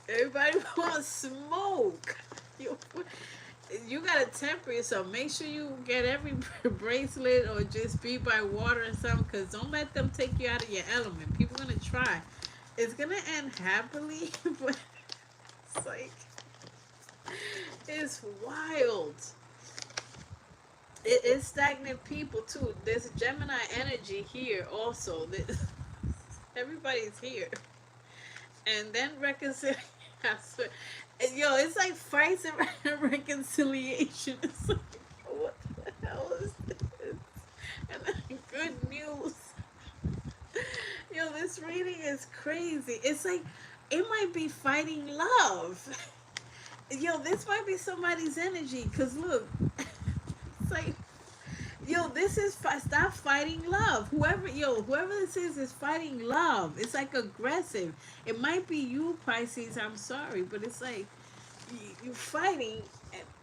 Everybody wants smoke. You gotta temper yourself. Make sure you get every bracelet or just be by water or something, because don't let them take you out of your element. People are gonna try. It's gonna end happily, but it's like, it's wild. It is stagnant people too. There's Gemini energy here also. Everybody's here. And then reconciliation. Yo, it's like fights and reconciliation. It's like, what the hell is this? And then good news. Yo, this reading is crazy. It's like, it might be fighting love. Yo, this might be somebody's energy. Because look, it's like, yo, this is, stop fighting love. Whoever this is fighting love. It's like aggressive. It might be you, Pisces, I'm sorry. But it's like, you're fighting.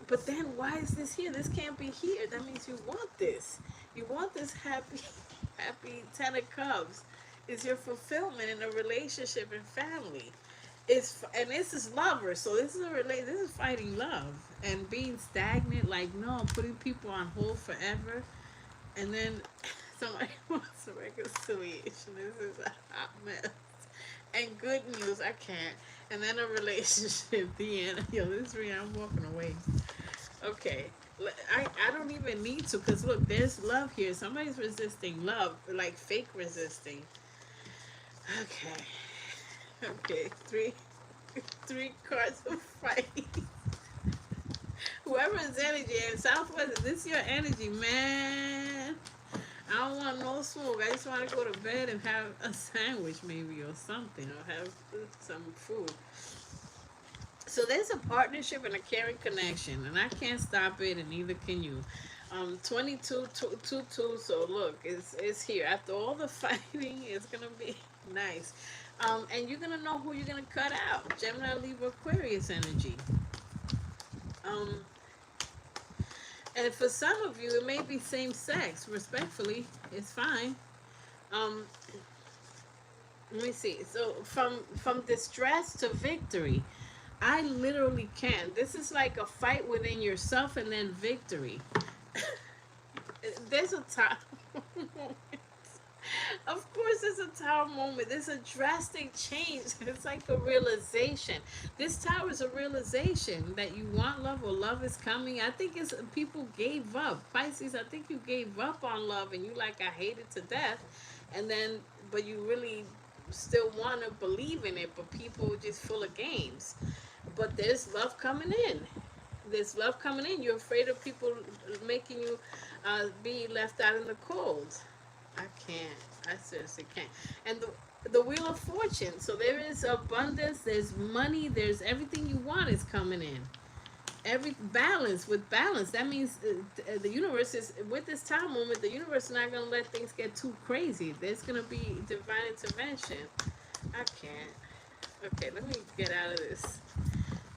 But then why is this here? This can't be here. That means you want this. You want this happy 10 of cups. Is your fulfillment in a relationship and family. And this is lovers, so this is fighting love and being stagnant, like, no, putting people on hold forever. And then somebody wants a reconciliation. This is a hot mess. And good news, I can't. And then a relationship, the end. Yo, this is real, I'm walking away. Okay. I don't even need to, because look, there's love here. Somebody's resisting love, like fake resisting. Okay, three cards of fight. Whoever is energy and Southwest, this is your energy, man. I don't want no smoke. I just want to go to bed and have a sandwich maybe or something, or have some food. So there's a partnership and a caring connection, and I can't stop it, and neither can you. 22, 2, so look, it's here. After all the fighting, it's going to be nice. And you're going to know who you're going to cut out. Gemini, Libra, Aquarius energy. Um, and for some of you, it may be same sex. Respectfully, it's fine. Um, let me see. So from distress to victory, I literally can. This is like a fight within yourself and then victory. There's a time. Of course, there's a tower moment. There's a drastic change. It's like a realization. This tower is a realization that you want love or love is coming. I think it's people gave up. Pisces, I think you gave up on love and you like, I hate it to death. And then, but you really still want to believe in it, but people are just full of games. But there's love coming in. There's love coming in. You're afraid of people making you be left out in the cold. I can't. I seriously can't. And the Wheel of Fortune. So there is abundance. There's money. There's everything you want is coming in. Every balance with balance. That means the universe is, with this time moment, the universe is not going to let things get too crazy. There's going to be divine intervention. I can't. Okay, let me get out of this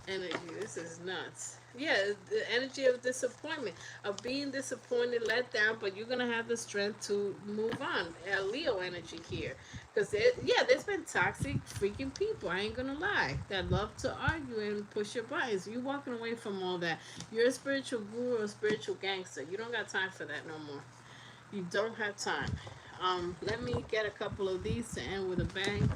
energy. This is nuts. Yeah, the energy of disappointment, of being disappointed, let down, but you're gonna have the strength to move on. Leo energy here, because there's been toxic freaking people. I ain't gonna lie, that love to argue and push your buttons. You walking away from all that. You're a spiritual guru or a spiritual gangster. You don't got time for that no more. You don't have time. Let me get a couple of these to end with a bang.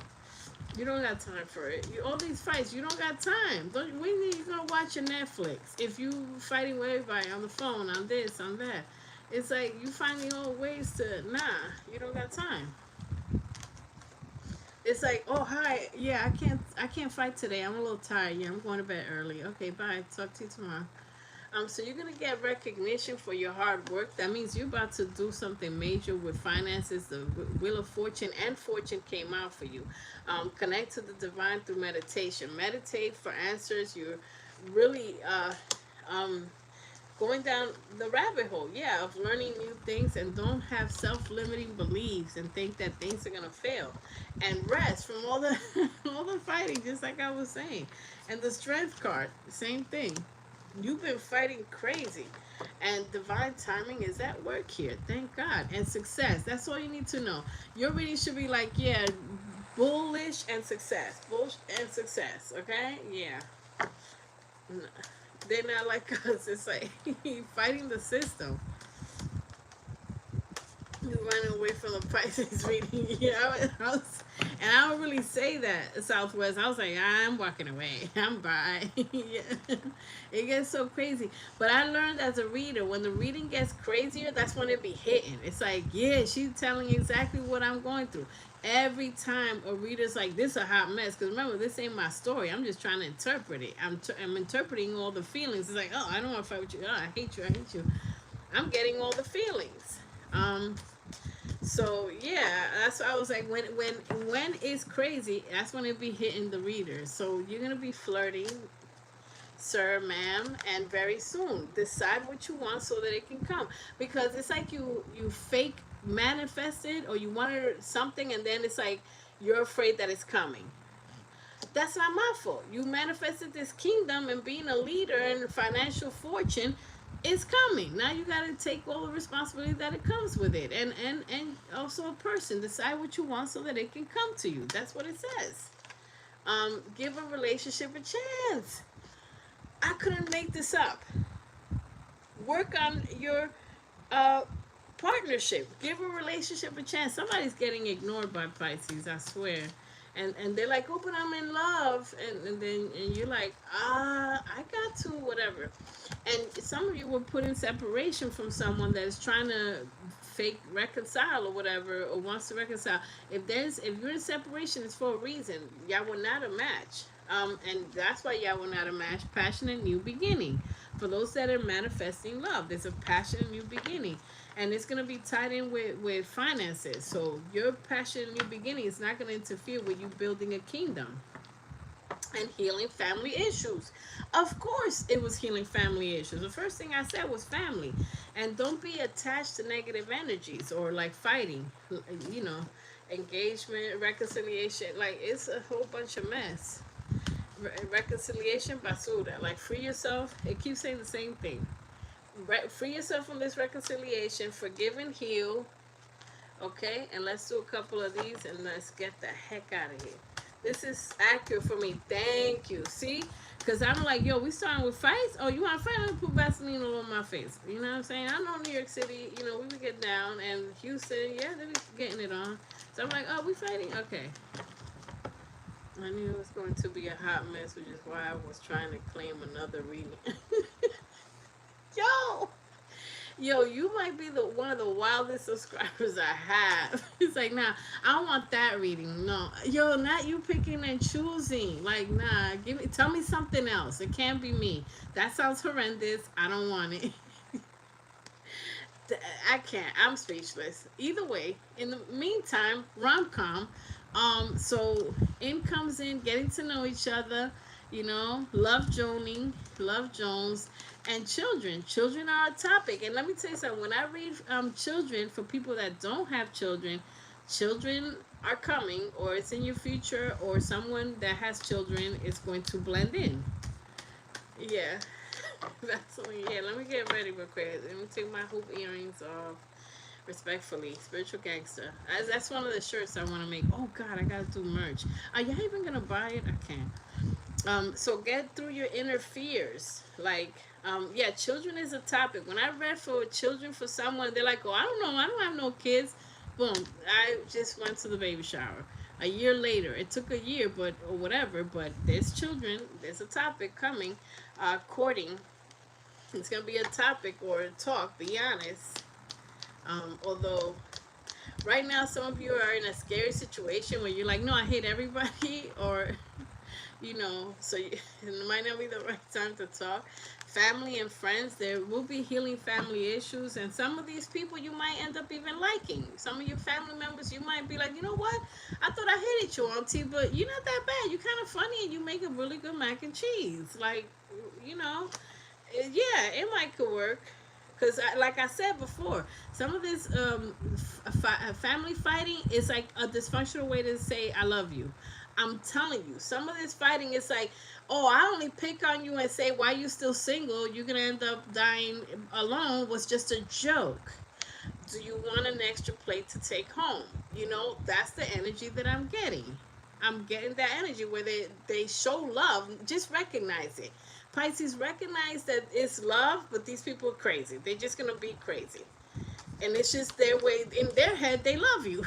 You don't got time for it. All these fights, you don't got time. When are you gonna watch your Netflix? If you fighting with everybody on the phone, on this, on that, it's like you finding all ways to you don't got time. It's like, oh hi, yeah, I can't fight today. I'm a little tired. Yeah, I'm going to bed early. Okay, bye. Talk to you tomorrow. So you're going to get recognition for your hard work. That means you're about to do something major with finances. The Wheel of Fortune and Fortune came out for you. Connect to the divine through meditation. Meditate for answers. You're really going down the rabbit hole, of learning new things, and don't have self-limiting beliefs and think that things are going to fail. And rest from all the, all the fighting, just like I was saying. And the Strength card, same thing. You've been fighting crazy, and divine timing is at work here. Thank God. And success. That's all you need to know. Your reading should be like, bullish and success. Bullish and success. Okay? Yeah. They're not like us. It's like fighting the system. You running away from the Pisces reading. And I don't really say that, Southwest. I was like, I'm walking away. I'm bye. It gets so crazy. But I learned as a reader, when the reading gets crazier, that's when it be hitting. It's like, she's telling exactly what I'm going through. Every time a reader's like, this is a hot mess. Because remember, this ain't my story. I'm just trying to interpret it. I'm interpreting all the feelings. It's like, oh, I don't want to fight with you. Oh, I hate you. I hate you. I'm getting all the feelings. So that's why I was like, when it's crazy, that's when it be hitting the reader. So you're gonna be flirting, sir, ma'am, and very soon decide what you want so that it can come. Because it's like you fake manifested, or you wanted something, and then it's like you're afraid that it's coming. That's not my fault. You manifested this kingdom, and being a leader and financial fortune, it's coming. Now you got to take all the responsibility that it comes with it. And also a person. Decide what you want so that it can come to you. That's what it says. Give a relationship a chance. I couldn't make this up. Work on your partnership. Give a relationship a chance. Somebody's getting ignored by Pisces, I swear. And they're like, oh, but I'm in love. And then you're like, I got to, whatever. And some of you were put in separation from someone that is trying to fake reconcile or whatever, or wants to reconcile. If you're in separation, it's for a reason. Y'all were not a match. And that's why y'all were not a match. Passionate new beginning. for those that are manifesting love, there's a passion new beginning, and it's going to be tied in with finances. So your passion new beginning is not going to interfere with you building a kingdom and healing family issues. Of course, it was healing family issues. The first thing I said was family. And don't be attached to negative energies or like fighting, you know, engagement, reconciliation. Like, it's a whole bunch of mess. Reconciliation, basura. Like, free yourself. It keeps saying the same thing. Free yourself from this reconciliation, forgive and heal. Okay, and let's do a couple of these and let's get the heck out of here. This is accurate for me. Thank you. See? Because I'm like, yo, we starting with fights? Oh, you want to fight? I'm going to put Vaseline all over my face. You know what I'm saying? I know New York City, you know, we would get down. And Houston, yeah, they be getting it on. So I'm like, oh, we fighting? Okay. I knew it was going to be a hot mess, which is why I was trying to claim another reading. Yo, you might be one of the wildest subscribers I have. It's like, nah, I don't want that reading. No, yo, not you picking and choosing. Like, nah, tell me something else. It can't be me. That sounds horrendous. I don't want it. I can't. I'm speechless. Either way, in the meantime, rom-com. So in comes in, getting to know each other. You know, love joning, love Jones, and children. Children are a topic. And let me tell you something. When I read children, for people that don't have children, children are coming, or it's in your future, or someone that has children is going to blend in. Yeah. That's yeah, let me get ready real quick. Let me take my hoop earrings off. Respectfully, spiritual gangster. That's one of the shirts I want to make. Oh God, I gotta do merch. Are y'all even gonna buy it? I can't. So get through your inner fears. Like, yeah, children is a topic. When I read for children for someone, they're like, oh, I don't know, I don't have no kids. Boom, I just went to the baby shower. A year later, it took a year, or whatever, but there's children, there's a topic coming. Courting, it's going to be a topic or a talk, be honest. Although, right now, some of you are in a scary situation where you're like, no, I hate everybody, or... You know, so it might not be the right time to talk. Family and friends, there will be healing family issues, and some of these people you might end up even liking. Some of your family members, you might be like, you know what? I thought I hated you, Auntie, but you're not that bad. You're kind of funny, and you make a really good mac and cheese. Like, you know, yeah, it might could work. Because, like I said before, some of this family fighting is like a dysfunctional way to say I love you. I'm telling you, some of this fighting is like, oh, I only pick on you and say, why you still single? You're going to end up dying alone was just a joke. Do you want an extra plate to take home? You know, that's the energy that I'm getting. I'm getting that energy where they show love. Just recognize it. Pisces, recognize that it's love, but these people are crazy. They're just going to be crazy. And it's just their way. In their head, they love you.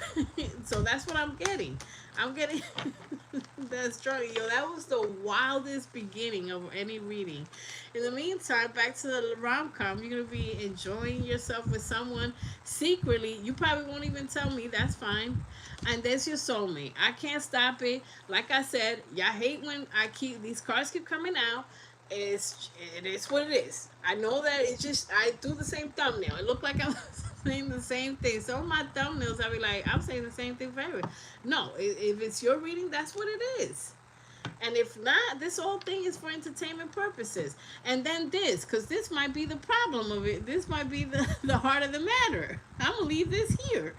So that's what I'm getting. I'm getting that's strong. Yo, that was the wildest beginning of any reading. In the meantime, back to the rom-com. You're going to be enjoying yourself with someone secretly. You probably won't even tell me. That's fine. And there's your soulmate. I can't stop it. Like I said, y'all hate when these cards keep coming out. It is what it is. I know that it's just, I do the same thumbnail. It looked like I'm saying the same thing. Some of my thumbnails, I'll be like, I'm saying the same thing for everyone. No, if it's your reading, that's what it is. And if not, this whole thing is for entertainment purposes. And then this, because this might be the problem of it. This might be the heart of the matter. I'm going to leave this here.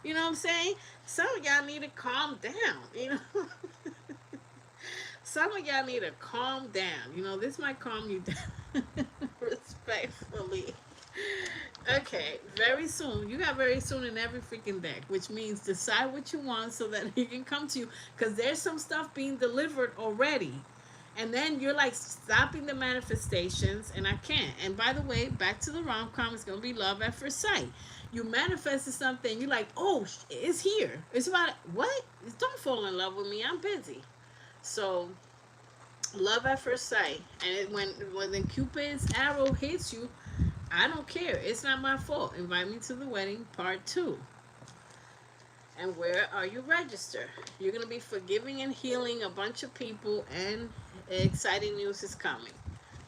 You know what I'm saying? Some of y'all need to calm down, you know. Some of y'all need to calm down. You know, this might calm you down. Respectfully. Okay, very soon. You got very soon in every freaking deck, which means decide what you want so that he can come to you. Because there's some stuff being delivered already. And then you're like stopping the manifestations, and I can't. And by the way, back to the rom-com, it's going to be love at first sight. You manifested something, you're like, oh, it's here. It's about, what? Don't fall in love with me. I'm busy. So, love at first sight. And when Cupid's arrow hits you, I don't care. It's not my fault. Invite me to the wedding, part 2. And where are you registered? You're going to be forgiving and healing a bunch of people, and exciting news is coming.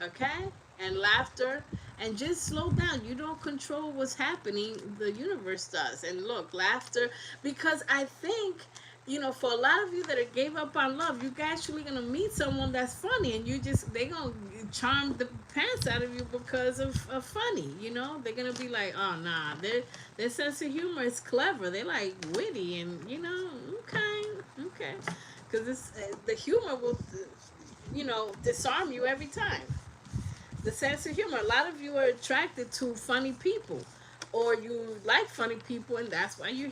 Okay? and laughter, and just slow down. You don't control what's happening, the universe does. And look, laughter, because I think, for a lot of you that are gave up on love, you're actually gonna meet someone that's funny, and they gonna charm the pants out of you because of funny. They're gonna be like, oh nah, their sense of humor is clever. They're like witty, and okay, okay, because the humor will, disarm you every time. The sense of humor. A lot of you are attracted to funny people, or you like funny people, and that's why you're